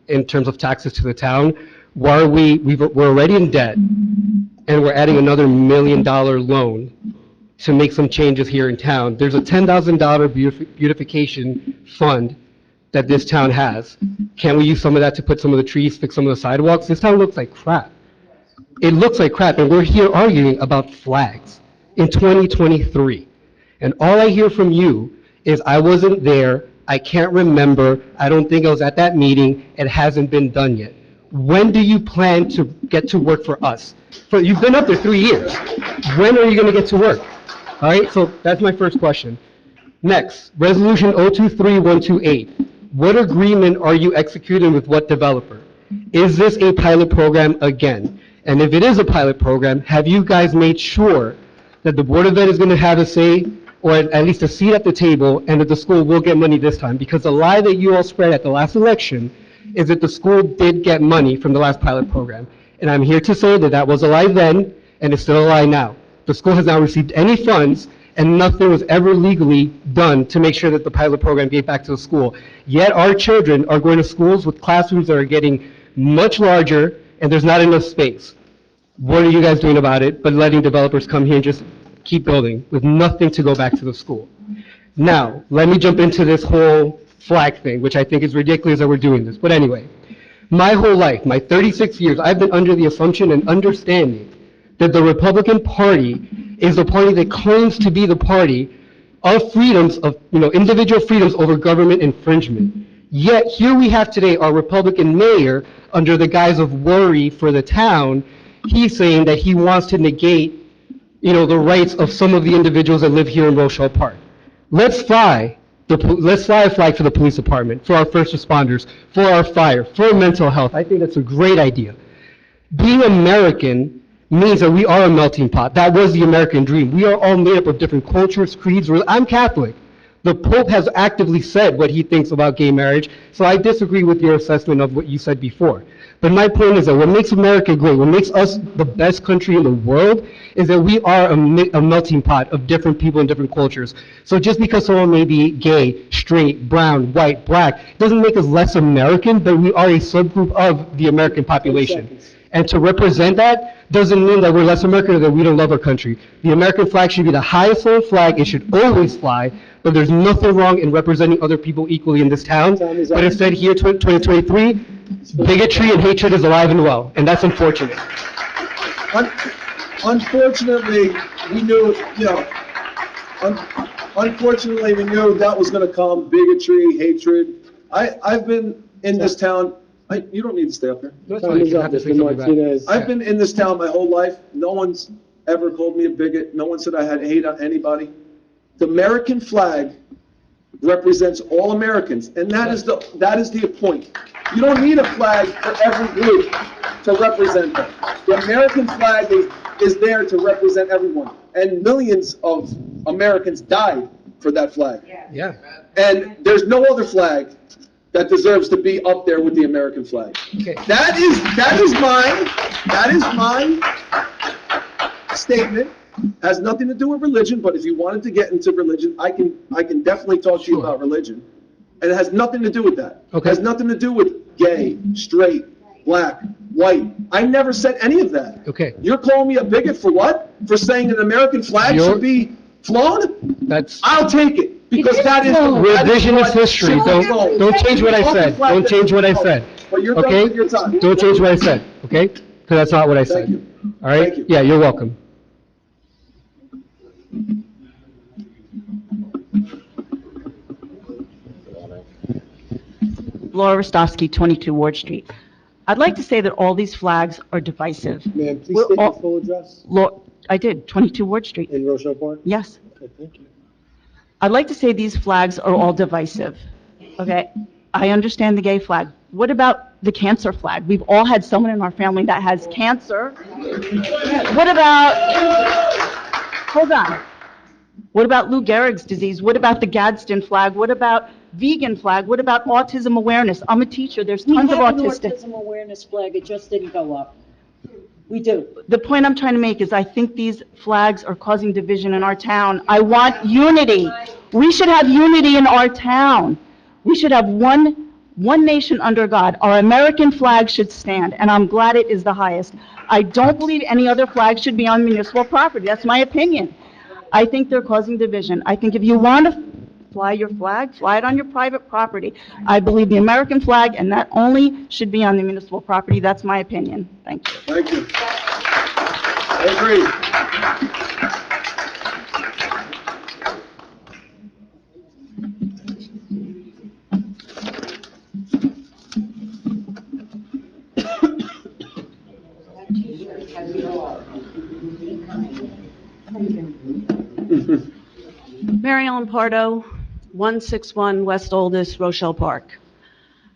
in terms of taxes to the town. Why are we're already in debt, and we're adding another $1 million loan to make some changes here in town. There's a $10,000 beautification fund that this town has. Can't we use some of that to put some of the trees, fix some of the sidewalks? This town looks like crap. It looks like crap, and we're here arguing about flags in 2023. And all I hear from you is, I wasn't there, I can't remember, I don't think I was at that meeting, it hasn't been done yet. when do you plan to get to work for us? So you've been up there 3 years. When are you going to get to work? All right, so that's my first question. Next, Resolution 023128. What agreement are you executing with what developer? Is this a pilot program again? And if it is a pilot program, have you guys made sure that the Board of Ed is going to have a say, or at least a seat at the table, and that the school will get money this time? Because the lie that you all spread at the last election is that the school did get money from the last pilot program. And I'm here to say that that was a lie then, and it's still a lie now. The school has not received any funds, and nothing was ever legally done to make sure that the pilot program gave back to the school. Yet our children are going to schools with classrooms that are getting much larger, and there's not enough space. What are you guys doing about it, but letting developers come here and just keep building with nothing to go back to the school? Now, let me jump into this whole flag thing, which I think is ridiculous that we're doing this. But anyway, my whole life, my 36 years, I've been under the assumption and understanding that the Republican Party is the party that claims to be the party of freedoms, of individual freedoms over government infringement. Yet here we have today our Republican mayor, under the guise of worry for the town, he's saying that he wants to negate, the rights of some of the individuals that live here in Rochelle Park. Let's fly a flag for the police department, for our first responders, for our fire, for mental health. I think that's a great idea. Being American means that we are a melting pot. That was the American dream. We are all made up of different cultures, creeds. I'm Catholic. The Pope has actively said what he thinks about gay marriage, so I disagree with your assessment of what you said before. But my point is that what makes America great, what makes us the best country in the world, is that we are a melting pot of different people and different cultures. So just because someone may be gay, straight, brown, white, black, doesn't make us less American, but we are a subgroup of the American population. And to represent that doesn't mean that we're less American or that we don't love our country. The American flag should be the highest flown flag. It should always fly, but there's nothing wrong in representing other people equally in this town. But instead here, 2023, bigotry and hatred is alive and well, and that's unfortunate. Unfortunately, we knew, unfortunately, we knew that was gonna come, bigotry, hatred. I've been in this town, you don't need to stay up here. I've been in this town my whole life. No one's ever called me a bigot. No one said I had hate on anybody. The American flag represents all Americans, and that is the point. You don't need a flag for every group to represent them. The American flag is there to represent everyone, and millions of Americans died for that flag. Yeah. And there's no other flag that deserves to be up there with the American flag. Okay. That is my statement. Has nothing to do with religion, but if you wanted to get into religion, I can definitely talk to you about religion. And it has nothing to do with that. Okay. It has nothing to do with gay, straight, black, white. I never said any of that. Okay. You're calling me a bigot for what? For saying an American flag should be flown? I'll take it, because that is Revisionist history. Don't change what I said. Don't change what I said. But you're done Okay? with your time. Don't change what I said, okay? Because that's not what I said. All right? Thank you. Yeah, you're welcome. Laura Rostovsky, 22 Ward Street. I'd like to say that all these flags are divisive. Ma'am, please state your full address. I did, 22 Ward Street. In Rochelle Park? Yes. Okay, thank you. I'd like to say these flags are all divisive, okay? I understand the gay flag. What about the cancer flag? We've all had someone in our family that has cancer. What about, hold on. What about Lou Gehrig's disease? What about the Gadsden flag? What about vegan flag? What about autism awareness? I'm a teacher, there's tons of We have an autistic. autism awareness flag, it just didn't go up. We do. The point I'm trying to make is I think these flags are causing division in our town. I want unity. We should have unity in our town. We should have one nation under God. Our American flag should stand, and I'm glad it is the highest. I don't believe any other flag should be on municipal property. That's my opinion. I think they're causing division. I think if you want to fly your flag, fly it on your private property. I believe the American flag, and that only should be on the municipal property. That's my opinion. Thank you. Thank you. I agree. Mary Ellen Pardo, 161 West Oldest, Rochelle Park.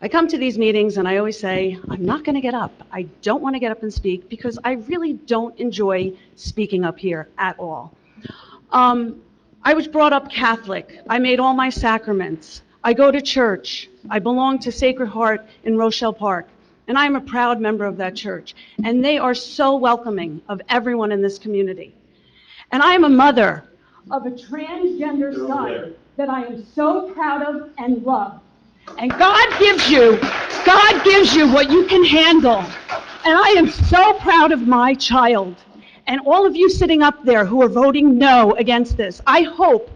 I come to these meetings and I always say, I'm not going to get up. I don't want to get up and speak because I really don't enjoy speaking up here at all. I was brought up Catholic. I made all my sacraments. I go to church. I belong to Sacred Heart in Rochelle Park, and I am a proud member of that church. And they are so welcoming of everyone in this community. And I am a mother of a transgender son that I am so proud of and love. And God gives you what you can handle. And I am so proud of my child. And all of you sitting up there who are voting no against this, I hope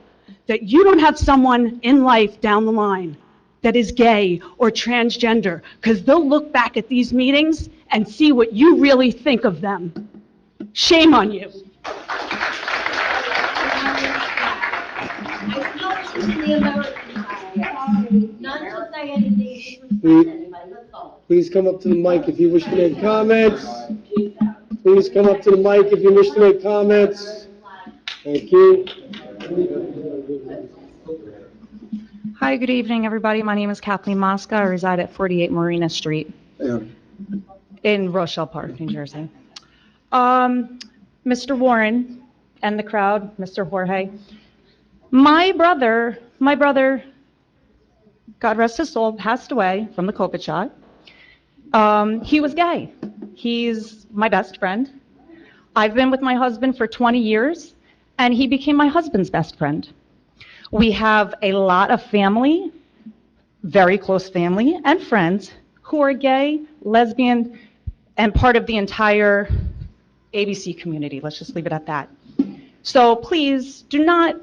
that you don't have someone in life down the line that is gay or transgender, because they'll look back at these meetings and see what you really think of them. Shame on you. Please come up to the mic if you wish to make comments. Please come up to the mic if you wish to make comments. Thank you. Hi, good evening, everybody. My name is Kathleen Mosca. I reside at 48 Marina Street in Rochelle Park, New Jersey. Mr. Warren and the crowd, Mr. Jorge, my brother, God rest his soul, passed away from the COVID shot. He was gay. He's my best friend. I've been with my husband for 20 years, and he became my husband's best friend. We have a lot of family, very close family, and friends who are gay, lesbian, and part of the entire ABC community. Let's just leave it at that. So please do not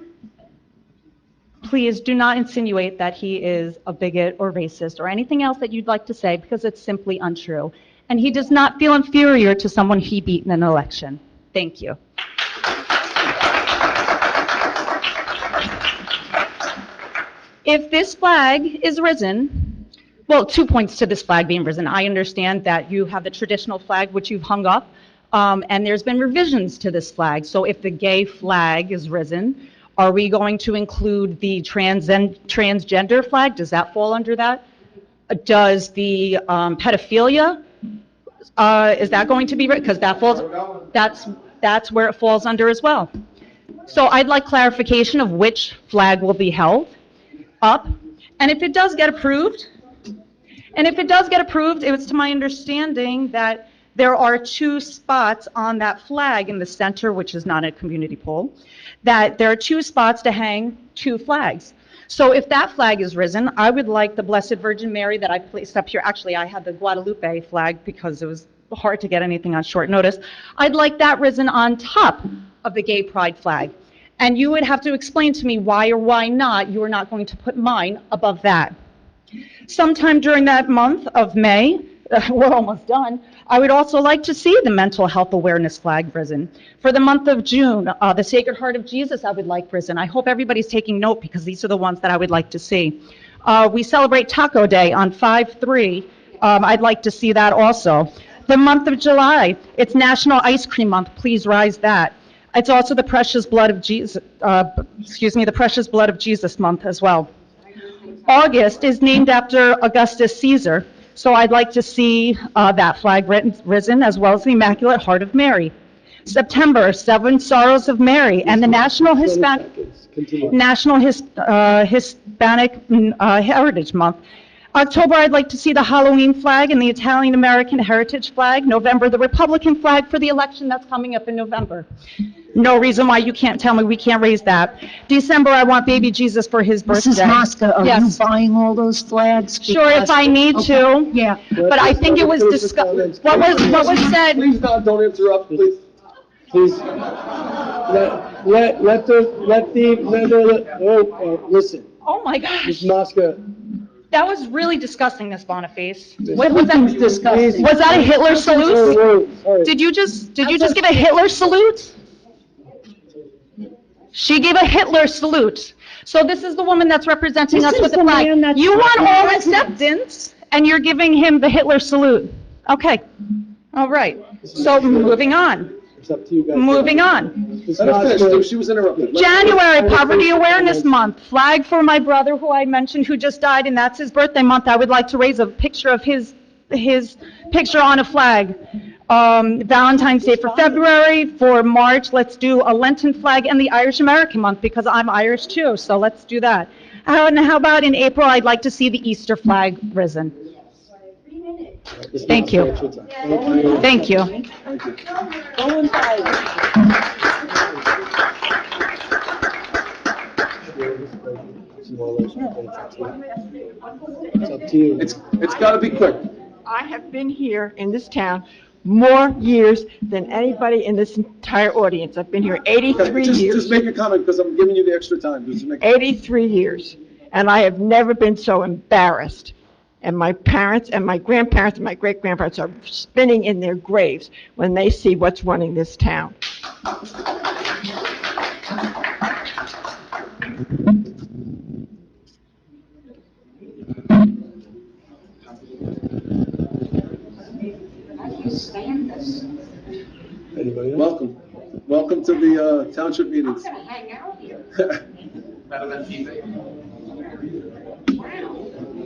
insinuate that he is a bigot or racist or anything else that you'd like to say, because it's simply untrue. And he does not feel inferior to someone he beat in an election. Thank you. If this flag is risen, well, 2 points to this flag being risen. I understand that you have the traditional flag, which you've hung up, and there's been revisions to this flag. So if the gay flag is risen, are we going to include the transgender flag? Does that fall under that? Does the pedophilia, is that going to be, because that falls, that's where it falls under as well. So I'd like clarification of which flag will be held up. And if it does get approved, it was to my understanding that there are 2 spots on that flag in the center, which is not a community pole, that there are 2 spots to hang 2 flags. So if that flag is risen, I would like the Blessed Virgin Mary that I placed up here. Actually, I had the Guadalupe flag because it was hard to get anything on short notice. I'd like that risen on top of the gay pride flag. And you would have to explain to me why or why not you are not going to put mine above that. Sometime during that month of May, we're almost done, I would also like to see the mental health awareness flag risen. For the month of June, the Sacred Heart of Jesus I would like risen. I hope everybody's taking note because these are the ones that I would like to see. We celebrate Taco Day on 5/3. I'd like to see that also. The month of July, it's National Ice Cream Month. Please rise that. It's also the Precious Blood of Jesus, the Precious Blood of Jesus month as well. August is named after Augustus Caesar, so I'd like to see that flag risen, as well as the Immaculate Heart of Mary. September, 7 Sorrows of Mary, and the National Hispanic Heritage Month. October, I'd like to see the Halloween flag and the Italian American Heritage flag. November, the Republican flag for the election that's coming up in November. No reason why you can't tell me we can't raise that. December, I want baby Jesus for his birthday. Mrs. Mosca, are you Yes. buying all those flags? Sure, if I need to. Yeah. But I think it was discussed, what was said. Please don't interrupt, please. Please. Let the member, listen. Oh my gosh. Ms. Mosca. That was really disgusting, Ms. Boniface. What Was that disgusting? Was that a Hitler salute? Sorry. Did you just give a Hitler salute? She gave a Hitler salute. So this is the woman that's representing us with the flag. You want all acceptance, and you're giving him the Hitler salute. Okay. All right. So moving on. It's up to you guys. Moving on. Ms. Let her finish, Moskowitz. too. She was interrupted. January, Poverty Awareness Month, flag for my brother who I mentioned who just died, and that's his birthday month. I would like to raise a picture of his picture on a flag. Valentine's Day for February, for March, let's do a Lenten flag and the Irish American month because I'm Irish too, so let's do that. And how about in April, I'd like to see the Easter flag risen. Thank you. Thank you. Go in It's up to you. It's gotta be quick. I have been here in this town more years than anybody in this entire audience. I've been here 83 years. Just make your comment, because I'm giving you the extra time. Just make. 83 years, and I have never been so embarrassed. And my parents and my grandparents and my great-grandparents are spinning in their graves when they see what's running this town. Anybody else? Welcome. Welcome to the township meetings. Hang out here. Better than TV.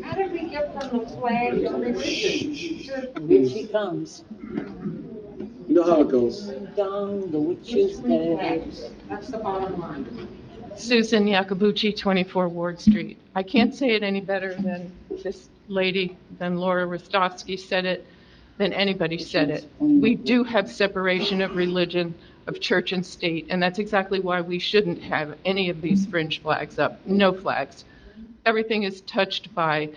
How did we get from the flag to religion? Here she comes. You know how it goes. Down the witch's dead. That's the bottom line. Susan Yakabuchi, 24 Ward Street. I can't say it any better than this lady, than Laura Rostovsky said it, than anybody said it. We do have separation of religion, of church and state, and that's exactly why we shouldn't have any of these fringe flags up. No flags. Everything is touched by,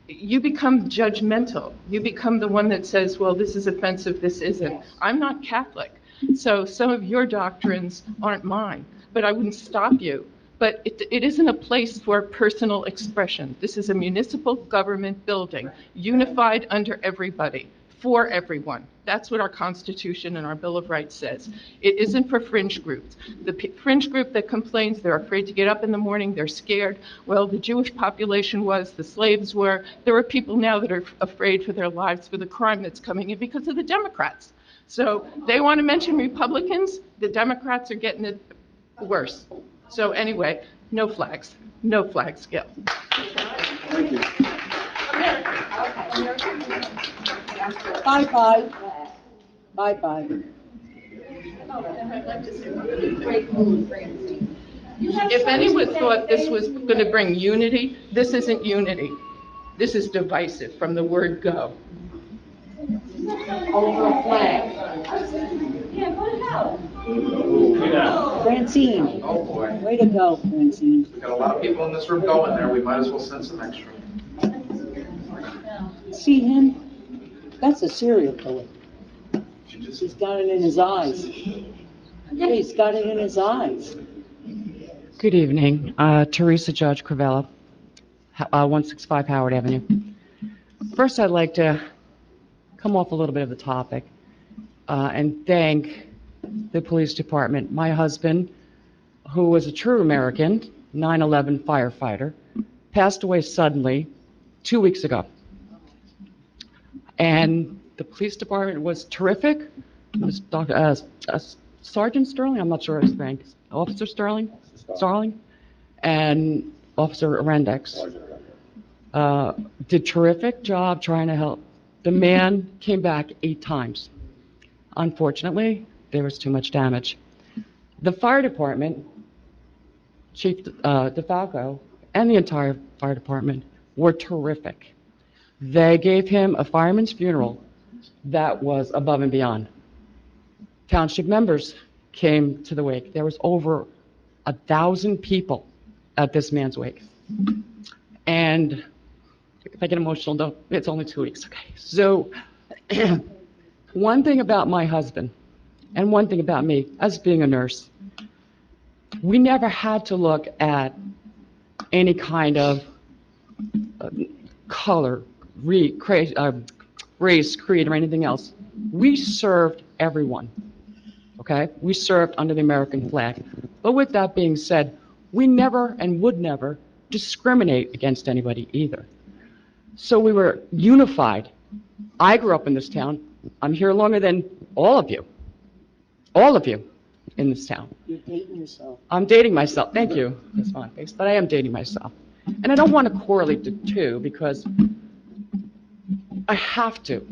you become judgmental. You become the one that says, well, this is offensive, this isn't. I'm not Catholic, so some of your doctrines aren't mine, but I wouldn't stop you. But it isn't a place for personal expression. This is a municipal government building, unified under everybody, for everyone. That's what our Constitution and our Bill of Rights says. It isn't for fringe groups. The fringe group that complains, they're afraid to get up in the morning, they're scared. Well, the Jewish population was, the slaves were. There are people now that are afraid for their lives for the crime that's coming in because of the Democrats. So they want to mention Republicans, the Democrats are getting it worse. So anyway, no flags, Gil. Thank you. Bye-bye. Bye-bye. If anyone thought this was going to bring unity, this isn't unity. This is divisive from the word go. Over a flag. Francine. Oh, boy. Way to go, Francine. We've got a lot of people in this room going there. We might as well send some extra. See him? That's a serial killer. He's got it in his eyes. Yeah, he's got it in his eyes. Good evening, Teresa Judge Cravella, 165 Howard Avenue. First, I'd like to come off a little bit of the topic and thank the police department. My husband, who was a true American, 9/11 firefighter, passed away suddenly 2 weeks ago. And the police department was terrific. It was Sergeant Sterling, I'm not sure his rank, Officer Sterling, and Officer Rendex did terrific job trying to help. The man came back 8 times. Unfortunately, there was too much damage. The fire department, Chief DeFalco, and the entire fire department were terrific. They gave him a fireman's funeral that was above and beyond. Township members came to the wake. There was over 1,000 people at this man's wake. And if I get emotional, no, it's only 2 weeks, okay? So one thing about my husband and one thing about me as being a nurse, we never had to look at any kind of color, race, creed, or anything else. We served everyone, okay? We served under the American flag. But with that being said, we never and would never discriminate against anybody either. So we were unified. I grew up in this town. I'm here longer than all of you. all of you in this town. You're dating yourself. I'm dating myself, thank you, Ms. Montes, but I am dating myself. And I don't want to correlate the two because I have to.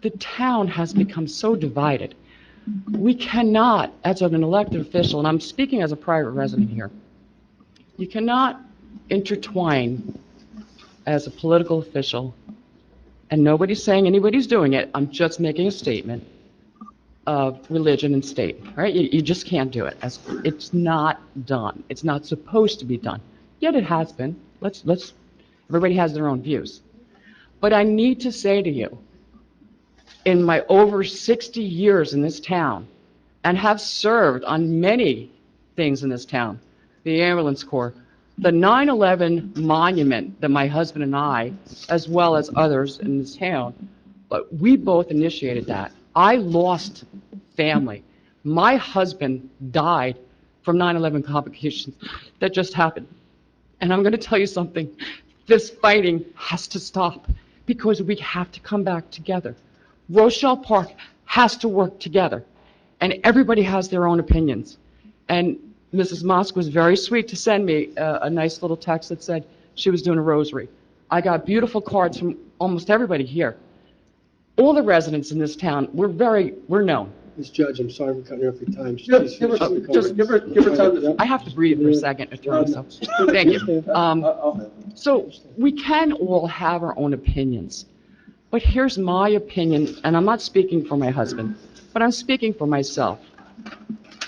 The town has become so divided. We cannot, as an elected official, and I'm speaking as a private resident here, you cannot intertwine as a political official, and nobody's saying anybody's doing it, I'm just making a statement of religion and state, right? You just can't do it. It's not done. It's not supposed to be done. Yet it has been. Everybody has their own views. But I need to say to you, in my over 60 years in this town, and have served on many things in this town, the ambulance corps, the 9/11 monument that my husband and I, as well as others in this town, but we both initiated that. I lost family. My husband died from 9/11 complications that just happened. And I'm going to tell you something. This fighting has to stop because we have to come back together. Rochelle Park has to work together. And everybody has their own opinions. And Mrs. Mosk was very sweet to send me a nice little text that said she was doing a rosary. I got beautiful cards from almost everybody here. All the residents in this town, we're known. Ms. Judge, I'm sorry for cutting off your time. Just give her time to. I have to breathe for a second, Attorney, so, thank you. So we can all have our own opinions, but here's my opinion, and I'm not speaking for my husband, but I'm speaking for myself,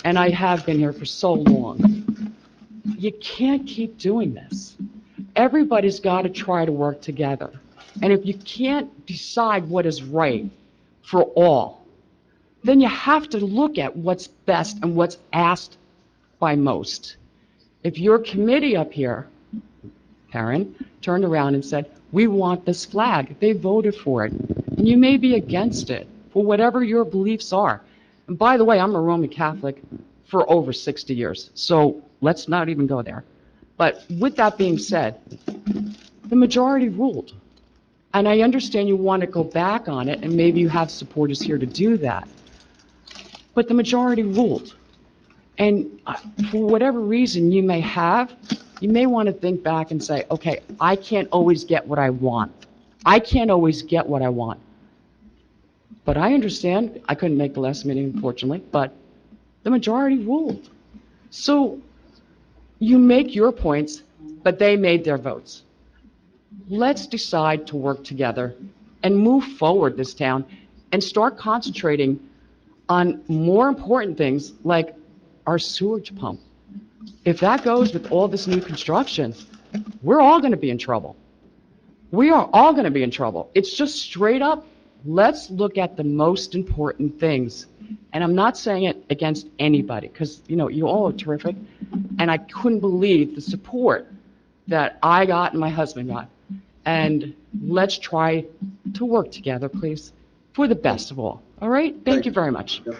and I have been here for so long. You can't keep doing this. Everybody's got to try to work together, and if you can't decide what is right for all, then you have to look at what's best and what's asked by most. If your committee up here, Karen, turned around and said, we want this flag, they voted for it, and you may be against it for whatever your beliefs are. And by the way, I'm a Roman Catholic for over 60 years, so let's not even go there. But with that being said, the majority ruled. And I understand you want to go back on it, and maybe you have supporters here to do that. But the majority ruled. And for whatever reason you may have, you may want to think back and say, okay, I can't always get what I want. I can't always get what I want. But I understand, I couldn't make the last meeting, unfortunately, but the majority ruled. So you make your points, but they made their votes. Let's decide to work together and move forward this town and start concentrating on more important things like our sewage pump. If that goes with all this new construction, we're all going to be in trouble. We are all going to be in trouble. It's just straight up, let's look at the most important things. And I'm not saying it against anybody because, you know, you all are terrific. And I couldn't believe the support that I got and my husband got. And let's try to work together, please, for the best of all. All right? Thank you very much. Yep.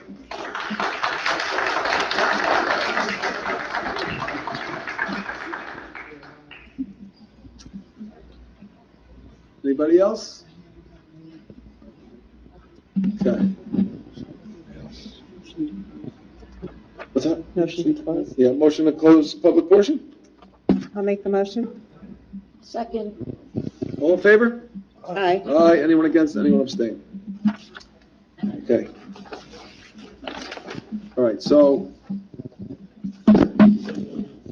Anybody else? Okay. What's that? Motion to close. Yeah, motion to close public portion? I'll make the motion. Second. All in favor? Aye. Aye, anyone against, anyone abstain? Okay. All right, so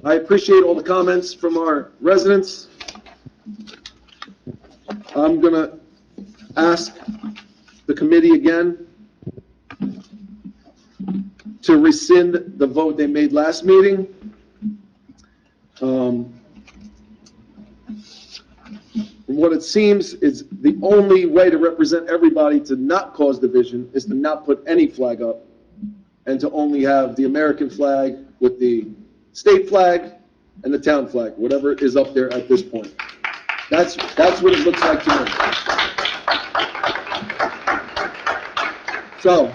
I appreciate all the comments from our residents. I'm gonna ask the committee again to rescind the vote they made last meeting. From what it seems is the only way to represent everybody to not cause division is to not put any flag up and to only have the American flag with the state flag and the town flag, whatever is up there at this point. That's what it looks like to me. So,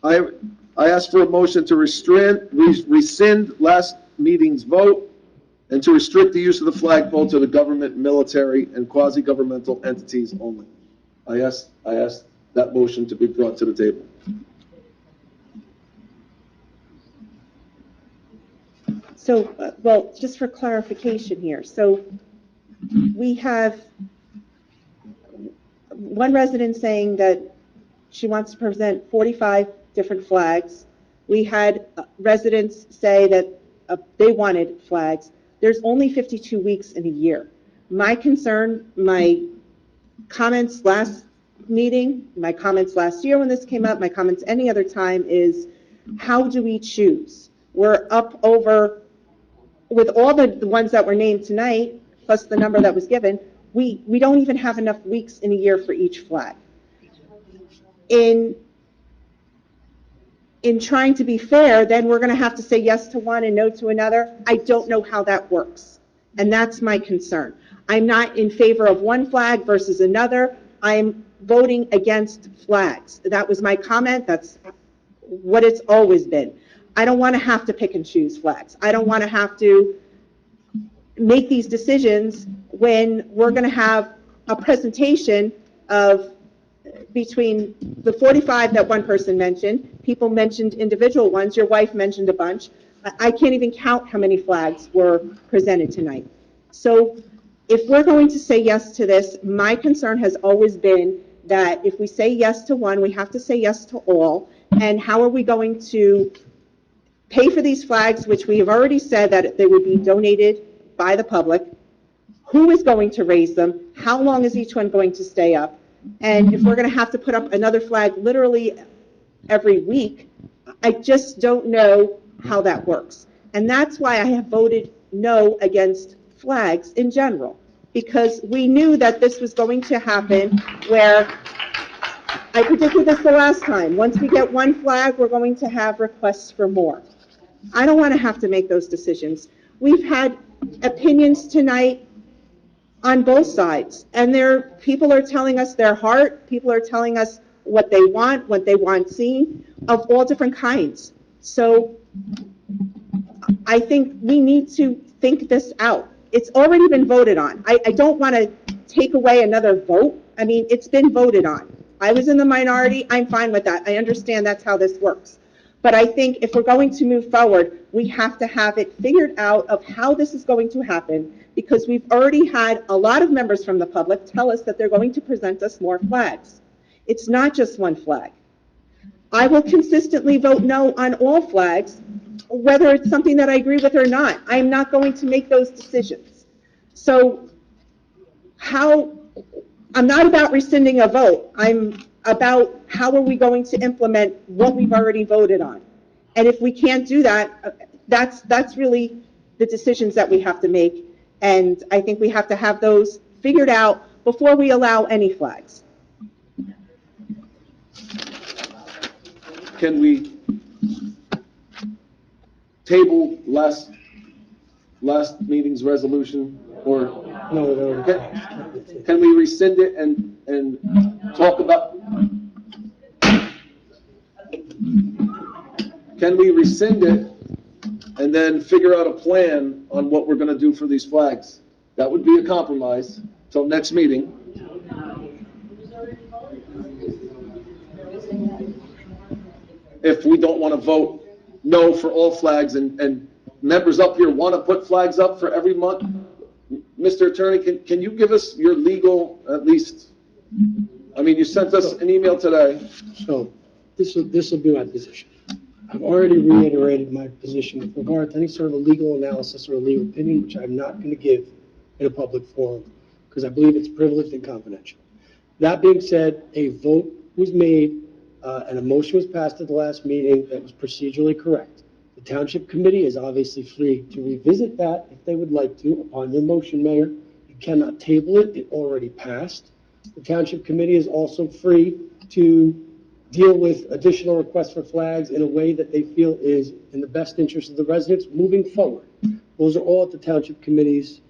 I ask for a motion to rescind last meeting's vote and to restrict the use of the flagpole to the government, military, and quasi-governmental entities only. I ask that motion to be brought to the table. So, well, just for clarification here, so we have one resident saying that she wants to present 45 different flags. We had residents say that they wanted flags. There's only 52 weeks in a year. My concern, my comments last meeting, my comments last year when this came up, my comments any other time is, how do we choose? We're up over, with all the ones that were named tonight, plus the number that was given, we don't even have enough weeks in a year for each flag. In trying to be fair, then we're going to have to say yes to one and no to another. I don't know how that works. And that's my concern. I'm not in favor of one flag versus another. I'm voting against flags. That was my comment. That's what it's always been. I don't want to have to pick and choose flags. I don't want to have to make these decisions when we're going to have a presentation of between the 45 that one person mentioned, people mentioned individual ones, your wife mentioned a bunch. I can't even count how many flags were presented tonight. So if we're going to say yes to this, my concern has always been that if we say yes to one, we have to say yes to all. And how are we going to pay for these flags, which we have already said that they would be donated by the public? Who is going to raise them? How long is each one going to stay up? And if we're going to have to put up another flag literally every week, I just don't know how that works. And that's why I have voted no against flags in general, because we knew that this was going to happen, where I predicted this the last time. Once we get one flag, we're going to have requests for more. I don't want to have to make those decisions. We've had opinions tonight on both sides, and people are telling us their heart, people are telling us what they want seen, of all different kinds. So I think we need to think this out. It's already been voted on. I don't want to take away another vote. I mean, it's been voted on. I was in the minority. I'm fine with that. I understand that's how this works. But I think if we're going to move forward, we have to have it figured out of how this is going to happen, because we've already had a lot of members from the public tell us that they're going to present us more flags. It's not just one flag. I will consistently vote no on all flags, whether it's something that I agree with or not. I'm not going to make those decisions. So I'm not about rescinding a vote. I'm about how are we going to implement what we've already voted on. And if we can't do that, that's really the decisions that we have to make. And I think we have to have those figured out before we allow any flags. Can we table last meeting's resolution, or No, can we rescind it and talk about? Can we rescind it and then figure out a plan on what we're going to do for these flags? That would be a compromise till next meeting. If we don't want to vote no for all flags, and members up here want to put flags up for every month, Mr. Attorney, can you give us your legal, at least, I mean, you sent us an email today. So this will be my position. I've already reiterated my position with regard to any sort of a legal analysis or a legal opinion, which I'm not going to give in a public forum, because I believe it's privileged and confidential. That being said, a vote was made and a motion was passed at the last meeting that was procedurally correct. The Township Committee is obviously free to revisit that if they would like to upon your motion, Mayor. You cannot table it. It already passed. The Township Committee is also free to deal with additional requests for flags in a way that they feel is in the best interest of the residents moving forward. Those are all at the Township Committee's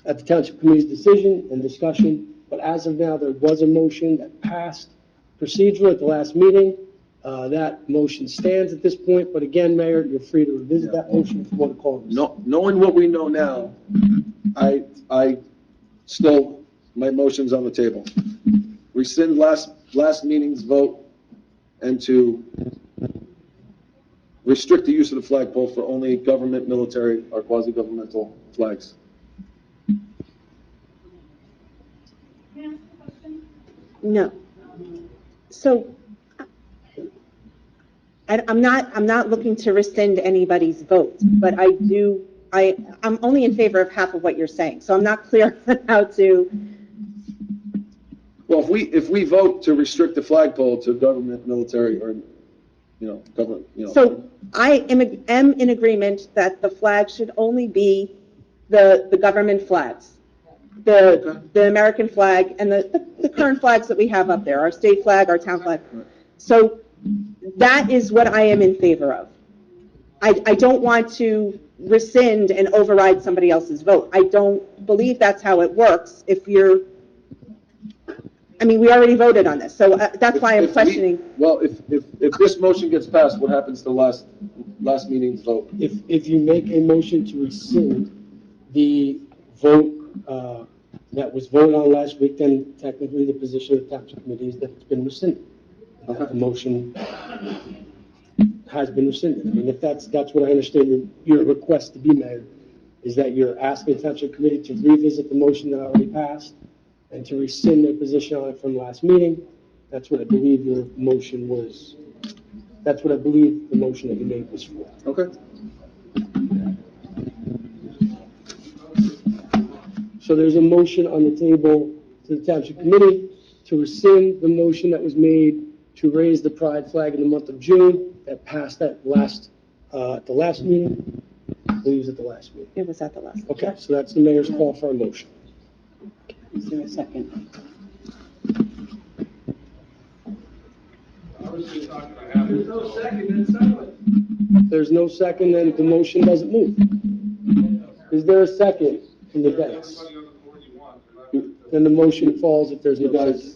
decision and discussion. But as of now, there was a motion that passed procedure at the last meeting. That motion stands at this point. But again, Mayor, you're free to revisit that motion if you want to call it. No, knowing what we know now, I still, my motion's on the table. Rescind last meeting's vote and to restrict the use of the flagpole for only government, military, or quasi-governmental flags. No. So I'm not looking to rescind anybody's vote, but I'm only in favor of half of what you're saying. So I'm not clear on how to, Well, if we vote to restrict the flagpole to government, military, or, government, so I am in agreement that the flag should only be the government flags. The American flag and the current flags that we have up there, our state flag, our town flag. So that is what I am in favor of. I don't want to rescind and override somebody else's vote. I don't believe that's how it works. We already voted on this, so that's why I'm questioning. Well, if this motion gets passed, what happens to last meeting's vote? If you make a motion to rescind the vote that was voted on last week, then technically the position of the Township Committee is that it's been rescinded. The motion has been rescinded. If that's what I understand your request to be, Mayor, is that you're asking the Township Committee to revisit the motion that already passed and to rescind their position on it from last meeting. That's what I believe your motion was. That's what I believe the motion that you made was for. Okay. So there's a motion on the table to the Township Committee to rescind the motion that was made to raise the pride flag in the month of June that passed at the last meeting. I believe it was at the last meeting. It was at the last. Okay, so that's the mayor's call for a motion. Is there a second? There's no second, there's no second, then the motion doesn't move. Is there a second from the bench? Then the motion falls if there's no second.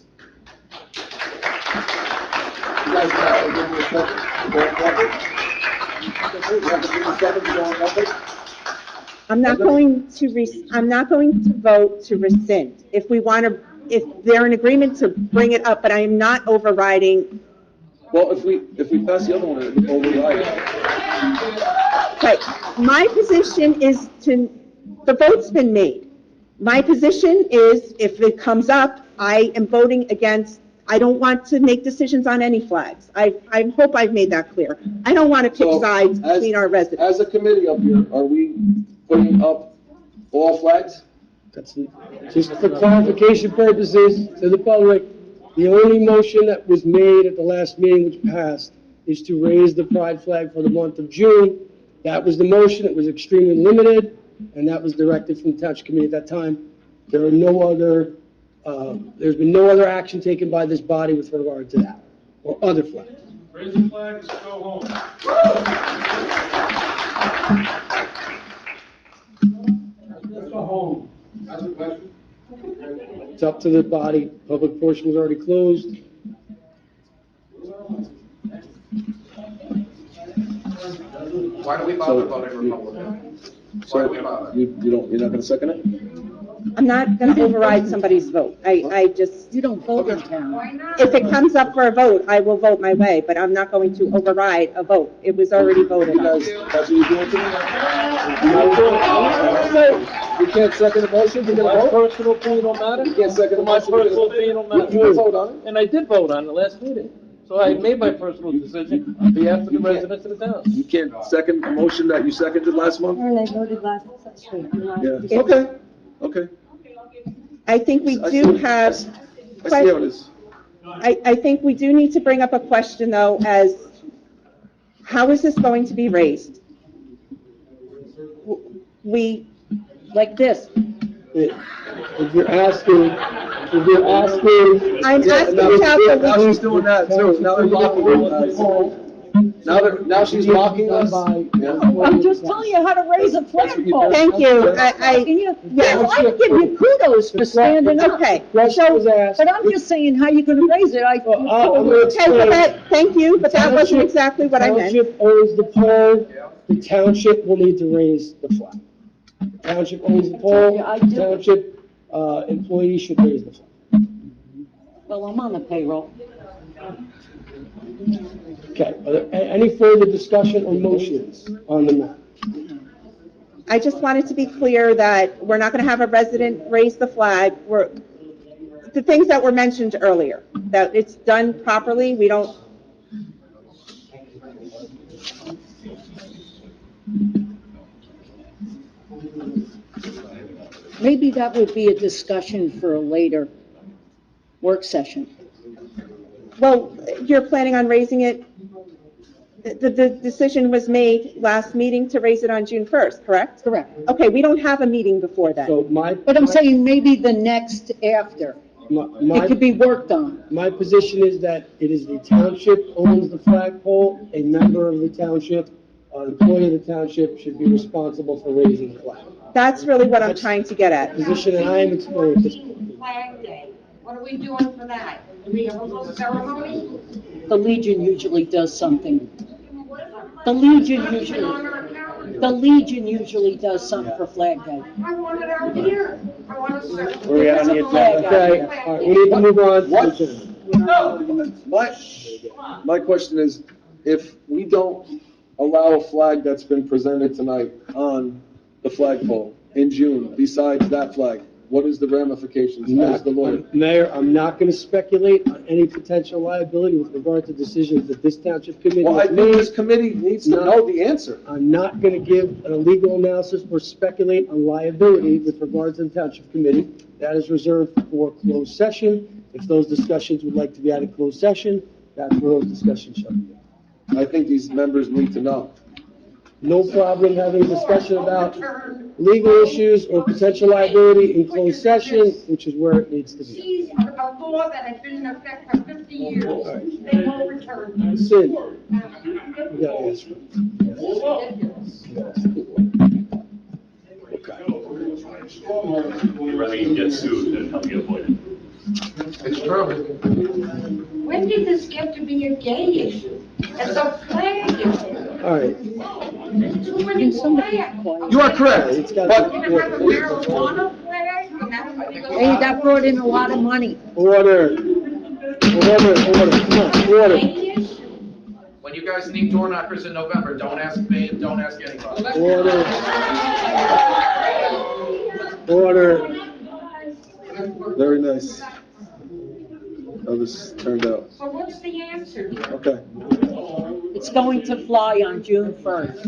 I'm not going to vote to rescind. If they're in agreement to bring it up, but I am not overriding. Well, if we pass the other one, it would override it. Okay, my position is the vote's been made. My position is, if it comes up, I am voting against. I don't want to make decisions on any flags. I hope I've made that clear. I don't want to pick sides between our residents. As a committee up here, are we putting up all flags? That's just for clarification purposes to the public. The only motion that was made at the last meeting which passed is to raise the pride flag for the month of June. That was the motion. It was extremely limited, and that was directed from the Township Committee at that time. There's been no other action taken by this body with regard to that or other flags. Raise the flags, go home. Let's go home. That's a question. It's up to the body. Public portion was already closed. Why do we bother voting Republican? Why do we bother? You're not going to second it? I'm not going to override somebody's vote. You don't vote in town. If it comes up for a vote, I will vote my way, but I'm not going to override a vote. It was already voted on. That's what you're doing to me? You can't second the motion, you're going to vote? Personal opinion don't matter? You can't second the My motion, you're personal going to opinion don't matter. You can vote on it. And I did vote on it last meeting. So I made my personal decision on behalf of the residents of the town. You can't second the motion that you seconded last month? And I voted last week. Yeah, okay. I think we do have. I see how it is. I think we do need to bring up a question, though, as how is this going to be raised? Like this. If you're asking, I'm asking council. Now she's doing that too. Now they're mocking us. Now she's mocking us. I'm just telling you how to raise a flagpole. Thank you. Yes, I give you kudos for standing up. Okay. But I'm just saying how you're gonna raise it. Thank you, but that wasn't exactly what I meant. Township owns the pole, the township will need to raise the flag. The township owns the pole, the township employees should raise the flag. Well, I'm on the payroll. Okay, are there any further discussion or motions on the matter? I just wanted to be clear that we're not going to have a resident raise the flag. The things that were mentioned earlier, that it's done properly, we don't. Maybe that would be a discussion for a later work session. Well, you're planning on raising it, the decision was made last meeting to raise it on June 1st, correct? Correct. Okay, we don't have a meeting before that. So But I'm saying maybe the next after. It could be worked on. My position is that it is the township owns the flagpole, a member of the township, an employee of the township should be responsible for raising the flag. That's really what I'm trying to get at. Position that I am exploring at this point. Flag Day. What are we doing for that? Do we have a little ceremony? The Legion usually does something. The Legion usually does something for Flag Day. I want it out here. I want to serve. Where we at on the agenda? Okay, all right, we need to move on to the agenda. My question is, if we don't allow a flag that's been presented tonight on the flagpole in June, besides that flag, what is the ramifications? As the lawyer. Mayor, I'm not going to speculate on any potential liability with regard to decisions that this township committee Well, I has think made. this committee needs to know the answer. I'm not going to give a legal analysis or speculate on liability with regard to the township committee. That is reserved for closed session. If those discussions would like to be at a closed session, that's where those discussions shall be. I think these members need to know. No problem having a discussion about legal issues or potential liability in closed session, which is where it needs to be. Seize a law that has been in effect for 50 years. They will return. Sid, you gotta ask. You'd rather you get sued than help you avoid it. It's true. When did this get to be a gay issue? It's a flag issue. All right. There's too many flags. You are correct. It's got But We're gonna have a marijuana flag, and that's what we go. Hey, that brought in a lot of money. Order. Come on, order. When you guys need door knockers in November, don't ask me, don't ask anybody. Order. Very nice. How this turned out. So what's the answer? Okay. It's going to fly on June 1st.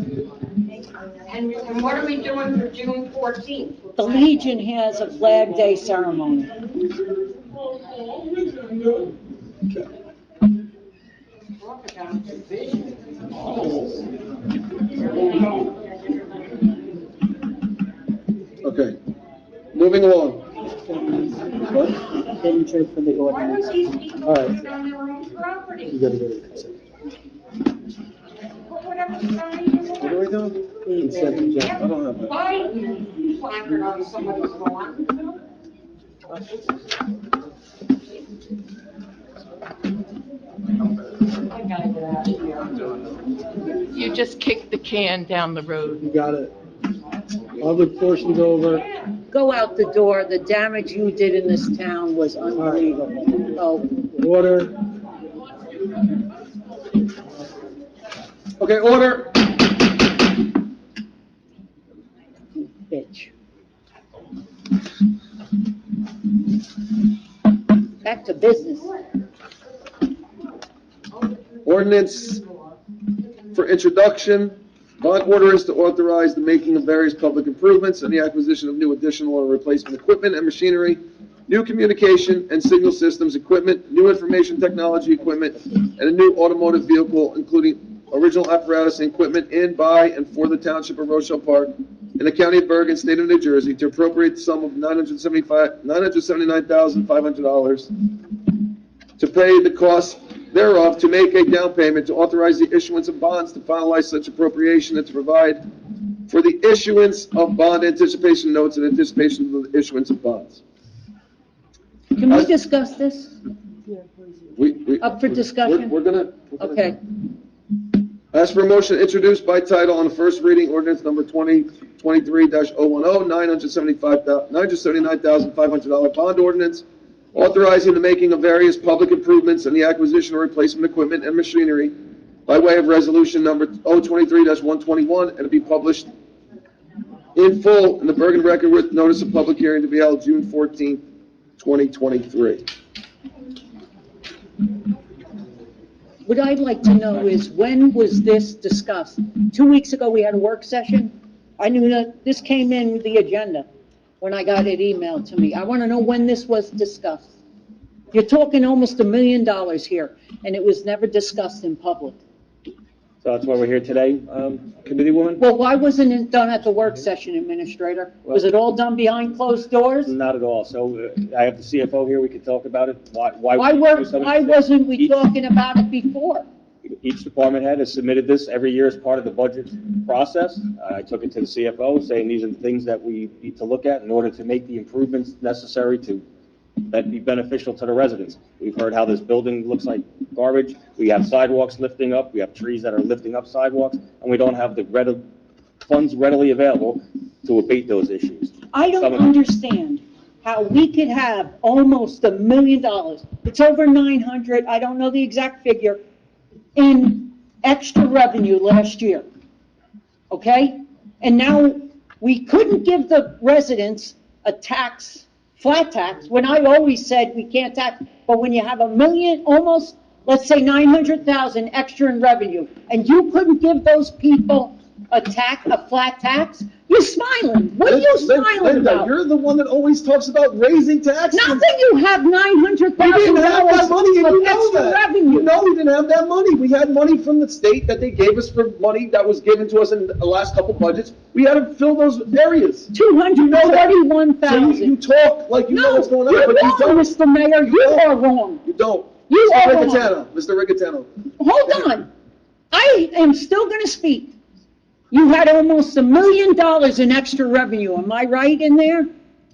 And what are we doing for June 14th? The Legion has a Flag Day ceremony. Talk about division. Okay. Moving along. Didn't trade for the Why would ordinance. these people All right. put it on their own property? You gotta go to the consent. Put whatever sign you want. What are we doing? Consent agenda. I don't have that. Biden placard on somebody's lawn. I gotta get out of here. You just kicked the can down the road. You got it. Public portion's over. Go out the door. The damage you did in this town was unbelievable. Oh, Order. Okay, order. bitch. Back to business. Ordinance for introduction. Bond order is to authorize the making of various public improvements and the acquisition of new additional or replacement equipment and machinery, new communication and signal systems equipment, new information technology equipment, and a new automotive vehicle, including original apparatus and equipment in, by, and for the Township of Rochelle Park in the County of Bergen, State of New Jersey, to appropriate the sum of $979,500 to pay the cost thereof, to make a down payment, to authorize the issuance of bonds, to finalize such appropriation, and to provide for the issuance of bond anticipation notes in anticipation of the issuance of bonds. Can we discuss this? Up for discussion? We're gonna. Okay. Ask for a motion introduced by title on the first reading, ordinance number 2023-010, $979,500 bond ordinance authorizing the making of various public improvements and the acquisition or replacement of equipment and machinery by way of resolution number 023-121, and to be published in full in the Bergen Record with notice of public hearing to be held June 14th, 2023. What I'd like to know is, when was this discussed? 2 weeks ago, we had a work session. I knew that this came in with the agenda when I got it emailed to me. I want to know when this was discussed. You're talking almost $1 million here, and it was never discussed in public. So that's why we're here today, Committee Woman? Well, why wasn't it done at the work session, Administrator? Was it all done behind closed doors? Not at all. So I have the CFO here, we can talk about it. Why Wasn't we talking about it before? Each department head has submitted this every year as part of the budget process. I took it to the CFO, saying these are the things that we need to look at in order to make the improvements necessary to that be beneficial to the residents. We've heard how this building looks like garbage. We have sidewalks lifting up. We have trees that are lifting up sidewalks, and we don't have the funds readily available to abate those issues. I don't understand how we could have almost $1 million. It's over 900, I don't know the exact figure, in extra revenue last year. Okay? And now we couldn't give the residents a tax, flat tax, when I always said we can't tax, but when you have $1 million, almost, let's say 900,000 extra in revenue, and you couldn't give those people a flat tax, you're smiling. What are you smiling Linda, about? you're the one that always talks about raising taxes. Now that you have $900,000 We didn't have that money, and you of know extra that. revenue. You know we didn't have that money. We had money from the state that they gave us for money that was given to us in the last couple budgets. We had to fill those areas. $241,000. So you talk like you know what's going on, You're but you wrong, don't. Mr. Mayor. You are wrong. You don't. You Mr. are wrong. Mr. Rigatano. Hold on. I am still going to speak. You had almost $1 million in extra revenue. Am I right in there?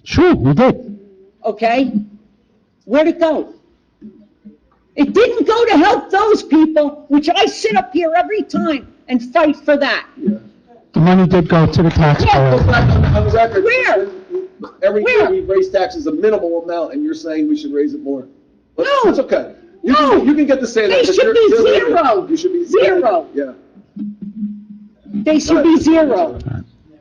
Sure, we did. Okay. Where'd it go? It didn't go to help those people, which I sit up here every time and fight for that. The money did go to the taxpayer. On the record, Where? every year we raise taxes a minimal amount, and you're saying we should raise it more. But No. That's okay. You No. can get to say that. They but should be you're leaving. zero. You should be Zero. Yeah. They should be zero.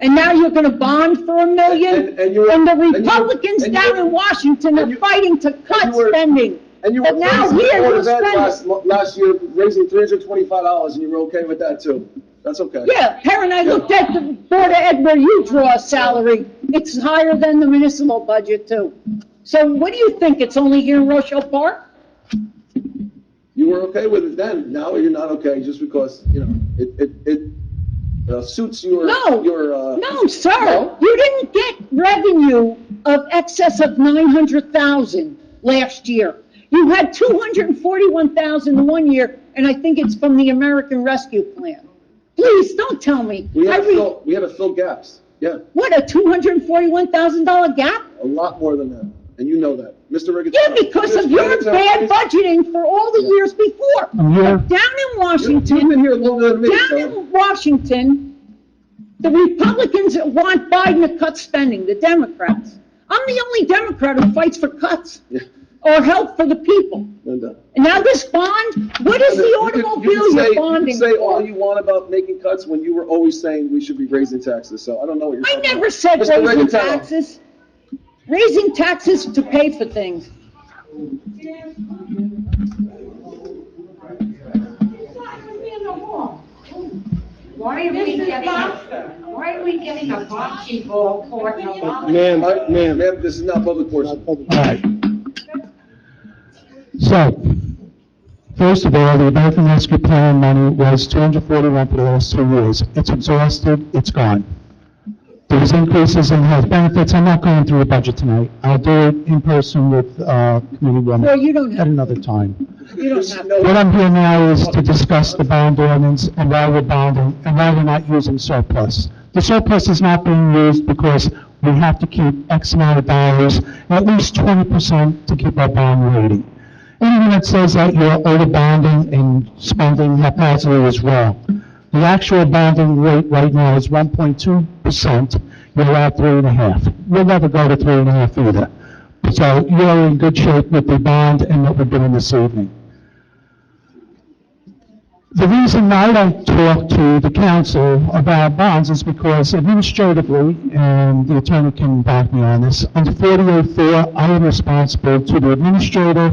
And now you're going to bond for $1 million? And the Republicans down in Washington are fighting to cut spending. And you were But now praising the here Board you're of Ed spending. last year, raising $325, and you were okay with that too. That's okay. Yeah, Karen, I looked at the Board of Ed where you draw a salary. It's higher than the municipal budget too. So what do you think? It's only here in Rochelle Park? You were okay with it then. Now you're not okay just because, you know, it suits your. No, sir. You didn't get revenue of excess of 900,000 last year. You had 241,000 one year, and I think it's from the American Rescue Plan. Please, don't tell me. We had to fill gaps. Yeah. What, a $241,000 gap? A lot more than that. And you know that. Mr. Rigatano. Yeah, because of your bad budgeting for all the years before. Yeah. But down in Washington, You've been here longer than me, down so. in Washington, the Republicans want Biden to cut spending, the Democrats. I'm the only Democrat who fights for cuts or help for the people. Linda. And now this bond, what is the automobile you're bonding You can say all for? you want about making cuts when you were always saying we should be raising taxes, so I don't know what you're I talking about. never said Mr. raising Rigatano. taxes. Raising taxes to pay for things. Why are we getting a bocce ball court and a volleyball? Ma'am, this is not public portion. All right. So, first of all, the American Rescue Plan money was $241 for the last 2 years. It's exhausted, it's gone. There's increases in health benefits. I'm not going through the budget tonight. I'll do it in person with committee women Well, you don't have at another time. You don't have to. What I'm here now is to discuss the bond ordinance and why we're bonding and why we're not using surplus. The surplus is not being used because we have to keep X amount of dollars, at least 20% to keep our bond rating. Anyone that says that you're over bonding and spending haphazardly is wrong. The actual bonding rate right now is 1.2%. You're at 3.5. We'll never go to 3.5 either. So you're in good shape with the bond and what we're doing this evening. The reason I don't talk to the council about bonds is because administratively, and the attorney can back me on this, under 48.4, I am responsible to the administrator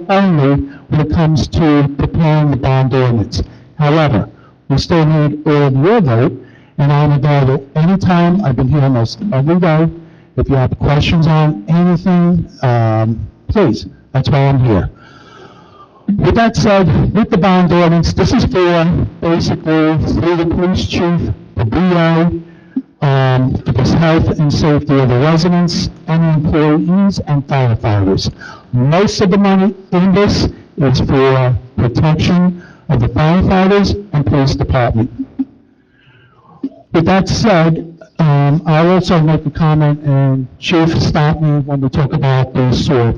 only when it comes to preparing the bond ordinance. However, we still need all of your vote, and I'm available anytime. I've been here almost every day. If you have questions on anything, please, that's why I'm here. With that said, with the bond ordinance, this is for basically through the police chief, the BO, for the health and safety of the residents and employees and firefighters. Most of the money in this is for protection of the firefighters and police department. With that said, I'll also make a comment, and Chief stopped me when we talk about the sewer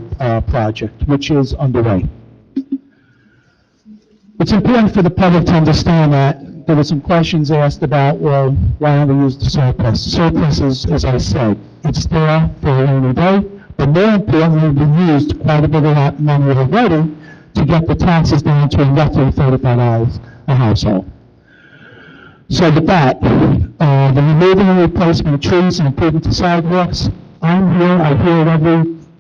project, which is underway. It's important for the public to understand that there were some questions asked about, well, why don't we use the surplus? Surplus is, as I said, it's there for a rainy day, but more importantly, we used quite a bit of that money already to get the taxes down to roughly $35 a household. So with that, the removing and replacement of trees and improving to sidewalks, I'm here, I hear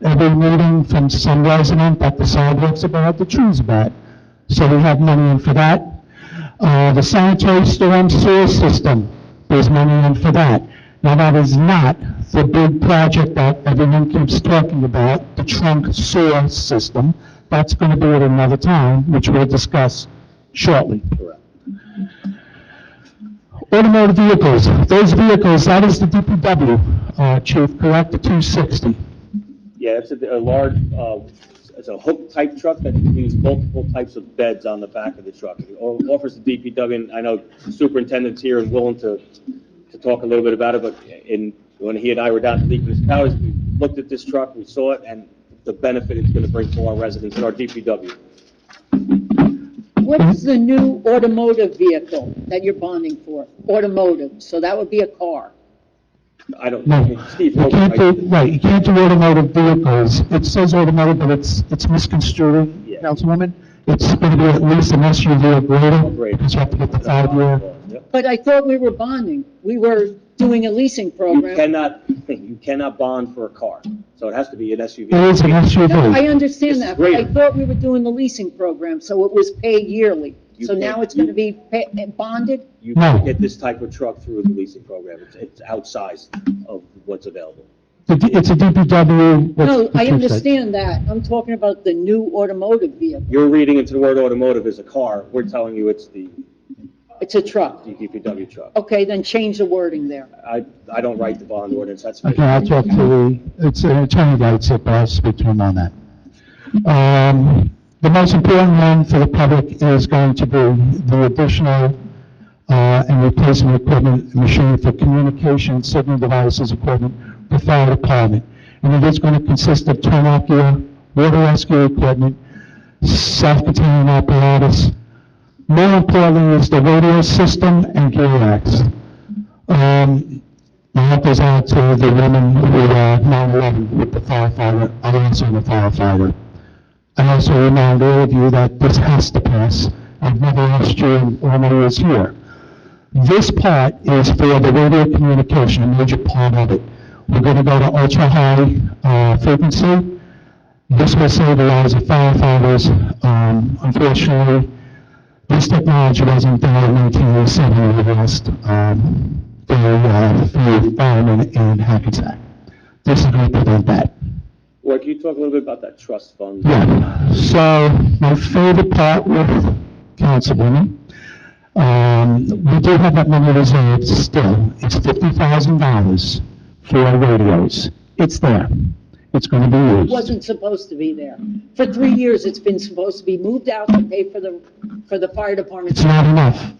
every meeting from some resident that the sidewalks are bad, the trees are bad. So we have money in for that. The sanitary storm sewer system, there's money in for that. Now that is not the big project that everyone keeps talking about, the trunk sewer system. That's going to be at another time, which we'll discuss shortly. Automotive vehicles, those vehicles, that is the DPW, Chief, correct, the 260. Yeah, it's a large, it's a hook type truck that contains multiple types of beds on the back of the truck. It offers the DPW, and I know the superintendent's here and willing to talk a little bit about it, but when he and I were down to Leakin' Towers, we looked at this truck, we saw it, and the benefit it's going to bring to our residents and our DPW. What is the new automotive vehicle that you're bonding for? Automotive, so that would be a car. I don't No, know. Steve, you can't do, right, you can't do automotive vehicles. It says automotive, but it's misconstrued, Councilwoman. It's going to be at least an SUV or greater, because you have to get the 5-year. But I thought we were bonding. We were doing a leasing program. You cannot bond for a car, so it has to be an SUV. It is an SUV. No, I understand that, but I greater. thought we were doing the leasing program, so it was paid yearly. You So can't- now it's going to be bonded? You can't get this type of truck through the leasing program. It's outsized of what's available. It's a DPW. No, I understand that. I'm talking about the new automotive vehicle. You're reading into the word automotive as a car. We're telling you it's the It's a truck. DPW truck. Okay, then change the wording there. I don't write the bond ordinance. That's. Okay, I'll talk to it's an attorney writes it, but I'll speak to him on that. The most important one for the public is going to be the additional and replacement equipment machine for communication and signal devices equipment for fire department. And it is going to consist of turnout gear, water rescue equipment, self-contained apparatus. More importantly is the radio system and gear racks. My heart goes out to the women who are 9/11 with the firefighter, I also am a firefighter. I also remind all of you that this has to pass. I've never asked you in all my years here. This part is for the radio communication, a major part of it. We're going to go to ultra-high frequency. This will save the lives of firefighters. Unfortunately, this technology wasn't there in 1987. We lost very few firemen in Hackensack. This is going to prevent that. Or can you talk a little bit about that trust fund? Yeah, so my favorite part with Councilwoman, we do have that money reserved still. It's $50,000 for radios. It's there. It's going to be It used. wasn't supposed to be there. For 3 years, it's been supposed to be moved out to pay for the fire department. It's not enough.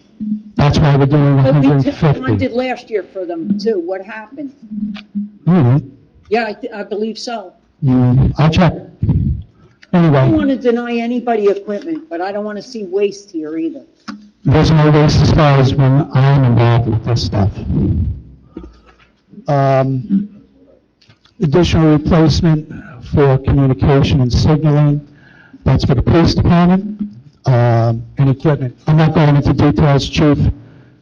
That's why we're doing But we 150. bonded last year for them too. What happened? Yeah, I believe so. I'll check. I don't Anyway, want to deny anybody equipment, but I don't want to see waste here either. there's no waste as far as when I'm involved with this stuff. additional replacement for communication and signaling. That's for the police department, and equipment. I'm not going into details, Chief.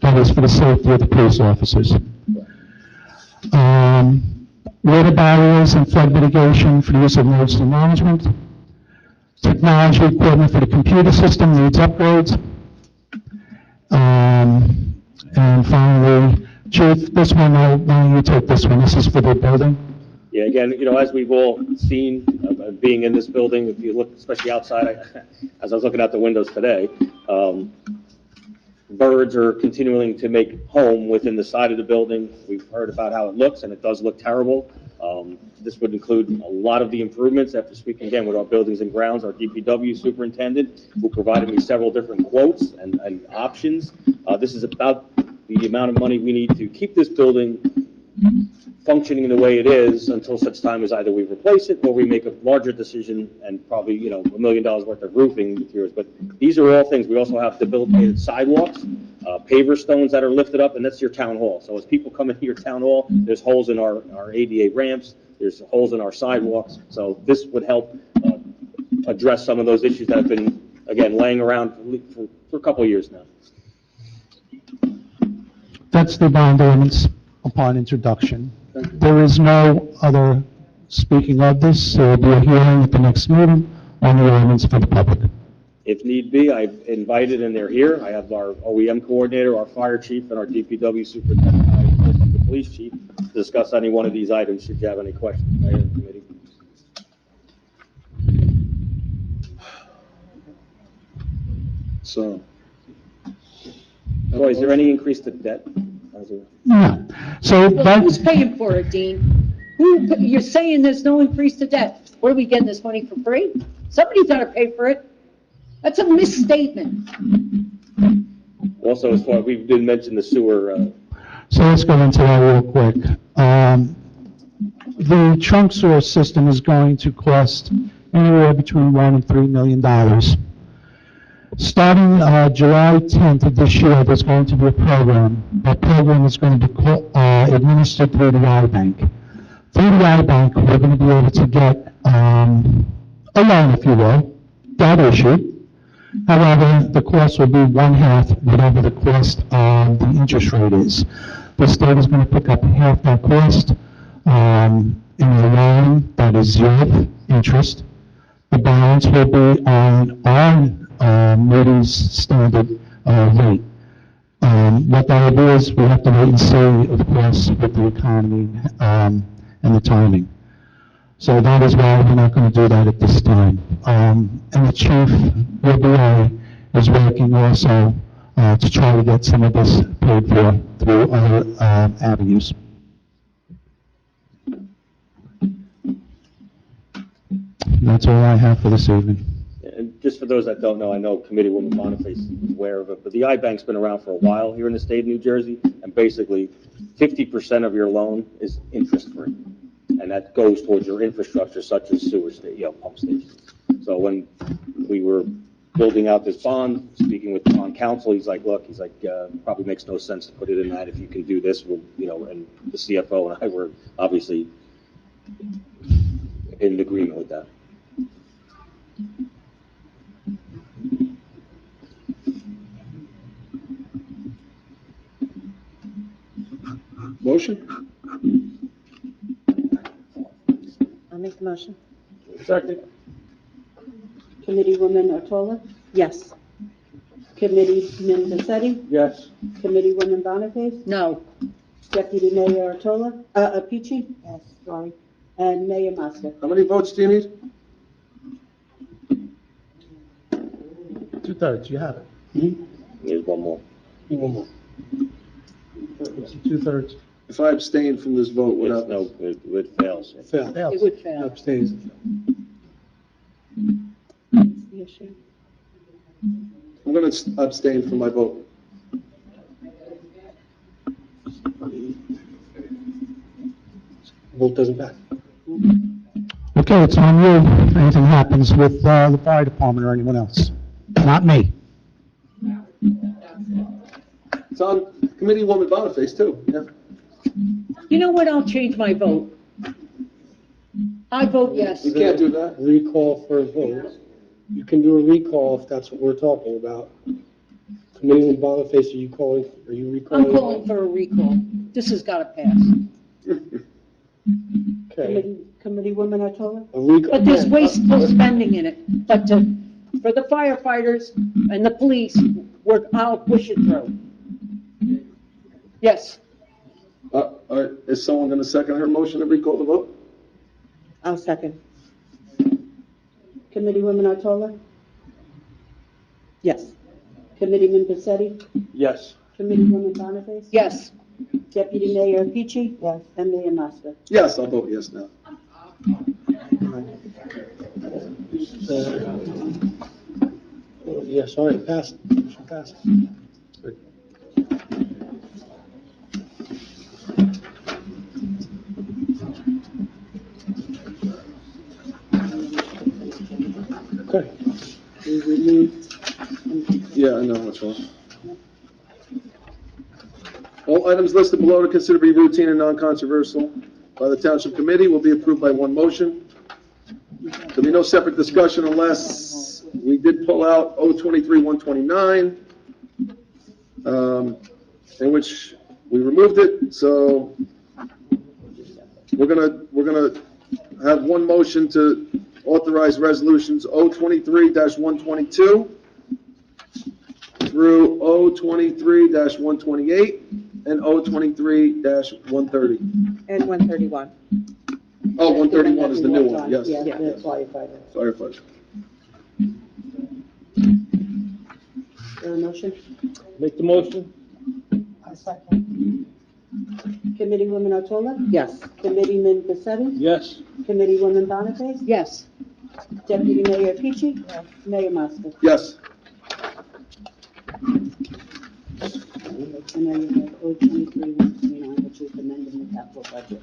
That is for the safety of the police officers. Water barriers and flood mitigation for the use of emergency management. Technology equipment for the computer system needs upgrades. And finally, Chief, this one, why don't you take this one? This is for the building. Yeah, again, as we've all seen, being in this building, if you look, especially outside, as I was looking out the windows today, birds are continuing to make home within the side of the building. We've heard about how it looks, and it does look terrible. This would include a lot of the improvements. After speaking again with our buildings and grounds, our DPW superintendent, who provided me several different quotes and options. This is about the amount of money we need to keep this building functioning the way it is until such time as either we replace it or we make a larger decision and probably, $1 million worth of roofing materials. But these are all things. We also have debilitated sidewalks, paver stones that are lifted up, and that's your town hall. So as people come into your town hall, there's holes in our ADA ramps, there's holes in our sidewalks. So this would help address some of those issues that have been, again, laying around for a couple of years now. That's the bond ordinance upon introduction. There is no other speaking of this, so there'll be a hearing at the next meeting on the ordinance for the public. If need be, I've invited, and they're here. I have our OEM coordinator, our fire chief, and our DPW superintendent, the police chief, to discuss any one of these items should you have any questions, Mayor and committee. So. Roy, is there any increase to debt? No. So Well, who's paying for it, Dean? You're saying there's no increase to debt. What, are we getting this money for free? Somebody's got to pay for it. That's a misstatement. Also, as far, we didn't mention the sewer, So let's go into that real quick. The trunk sewer system is going to cost anywhere between $1 and $3 million. Starting July 10th of this year, there's going to be a program. That program is going to be administered through the I-Bank. Through the I-Bank, we're going to be able to get a loan, if you will, debt issue. However, the cost will be one-half whatever the cost of the interest rate is. The state is going to pick up half that cost in a loan that is zero interest. The balance will be on our Moody's standard rate. What that will do is we have to wait and see, of course, with the economy and the timing. So that is why we're not going to do that at this time. And the chief, is working also to try to get some of this paid for through other avenues. And that's all I have for this evening. and just for those that don't know, I know Committeewoman Boniface is aware of it, but the I-Bank's been around for a while here in the state of New Jersey, and basically 50% of your loan is interest-free. And that goes towards your infrastructure such as sewer pump stations. So when we were building out this bond, speaking with bond counsel, he's like, probably makes no sense to put it in that. If you can do this, and the CFO and I were obviously in agreement with that. Motion? I'll make the motion. Second. Committeewoman Otola? Yes. Committeeman Vassetti? Yes. Committeewoman Boniface? No. Deputy Mayor Otola? Peachy? Yes, sorry. And Mayor Moska? How many votes do you need? 2/3, you have it. Here's one more. One more. It's 2/3. If I abstain from this vote, what It's happens? no, it fails. Failed. It would fail. Abstains. The issue. I'm going to abstain from my vote. Vote doesn't pass. Okay, it's on you. If anything happens with the fire department or anyone else. Not me. It's on Committeewoman Boniface, too. Yeah. You know what? I'll change my vote. I vote yes. You can't do that. Recall for a vote. You can do a recall if that's what we're talking about. Committeeman Boniface, are you recalling? I'm calling for a recall. This has got to pass. Okay. Committeewoman Otola? A recall. But there's wasteful spending in it. But for the firefighters and the police, I'll push it through. Yes. Is someone going to second her motion to recall the vote? I'll second. Committeewoman Otola? Yes. Committeeman Paccetti? Yes. Committeewoman Boniface? Yes. Deputy Mayor Pichi? Yes. And Mayor Mosca? Yes, I'll vote yes now. Yes, all right, passed. Passed. Okay. We removed. Yeah, I know what's wrong. All items listed below to consider to be routine and non-controversial by the Township Committee will be approved by one motion. There'll be no separate discussion unless we did pull out 023-129, in which we removed it, so we're gonna have one motion to authorize resolutions 023-122 through 023-128 and 023-130. And 131. Oh, 131 is the new one, yes. Yeah, the firefighter. Firefighter. Is there a motion? Make the motion. A second. Committeewoman Otola? Yes. Committeeman Paccetti? Yes. Committeewoman Boniface? Yes. Deputy Mayor Pichi? Yes. Mayor Mosca? Yes. And then you have 023-129, which is amending the capital budget.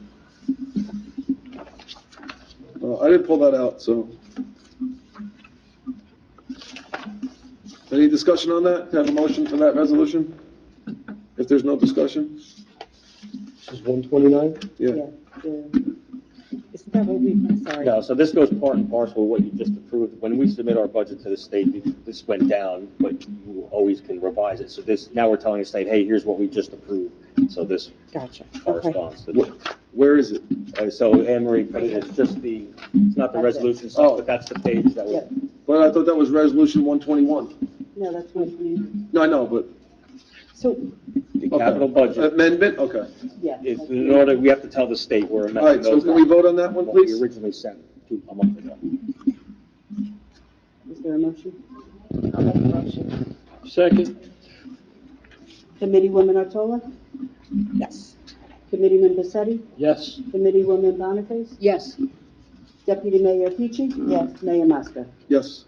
I didn't pull that out, so. Any discussion on that? Have a motion for that resolution? If there's no discussion? This is 129? Yeah. Isn't that what I'm sorry. No, so this goes part and parcel with what you just approved. When we submit our budget to the state, this went down, but you always can revise it. So now we're telling the state, hey, here's what we just approved. So this Gotcha. corresponds to this. Where is it? So Anne Marie, it's just it's not the resolution stuff, but that's the page that was. Well, I thought that was resolution 121. No, that's 129. No, I know, but. So, The capital budget. Amendment, okay. yeah. In order, we have to tell the state we're All amending right, so those. can we vote on that one, What we please? originally sent a month ago. Is there a motion? Second. Committeewoman Otola? Yes. Committeeman Paccetti? Yes. Committeewoman Boniface? Yes. Deputy Mayor Pichi? Yes. Mayor Mosca? Yes.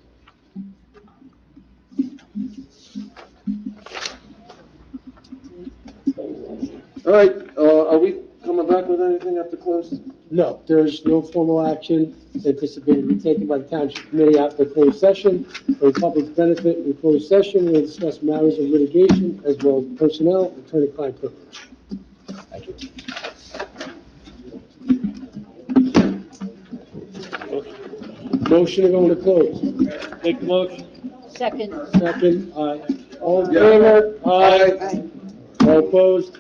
All right, are we coming back with anything after close? No, there's no formal action anticipated to be taken by the Township Committee after closed session. For the public's benefit, in closed session, we'll discuss matters of litigation as well as personnel, attorney-client privilege. Thank you. Motion to go into close. Make the motion. Second. Second, aye. All in Yeah. favor? Aye. All opposed?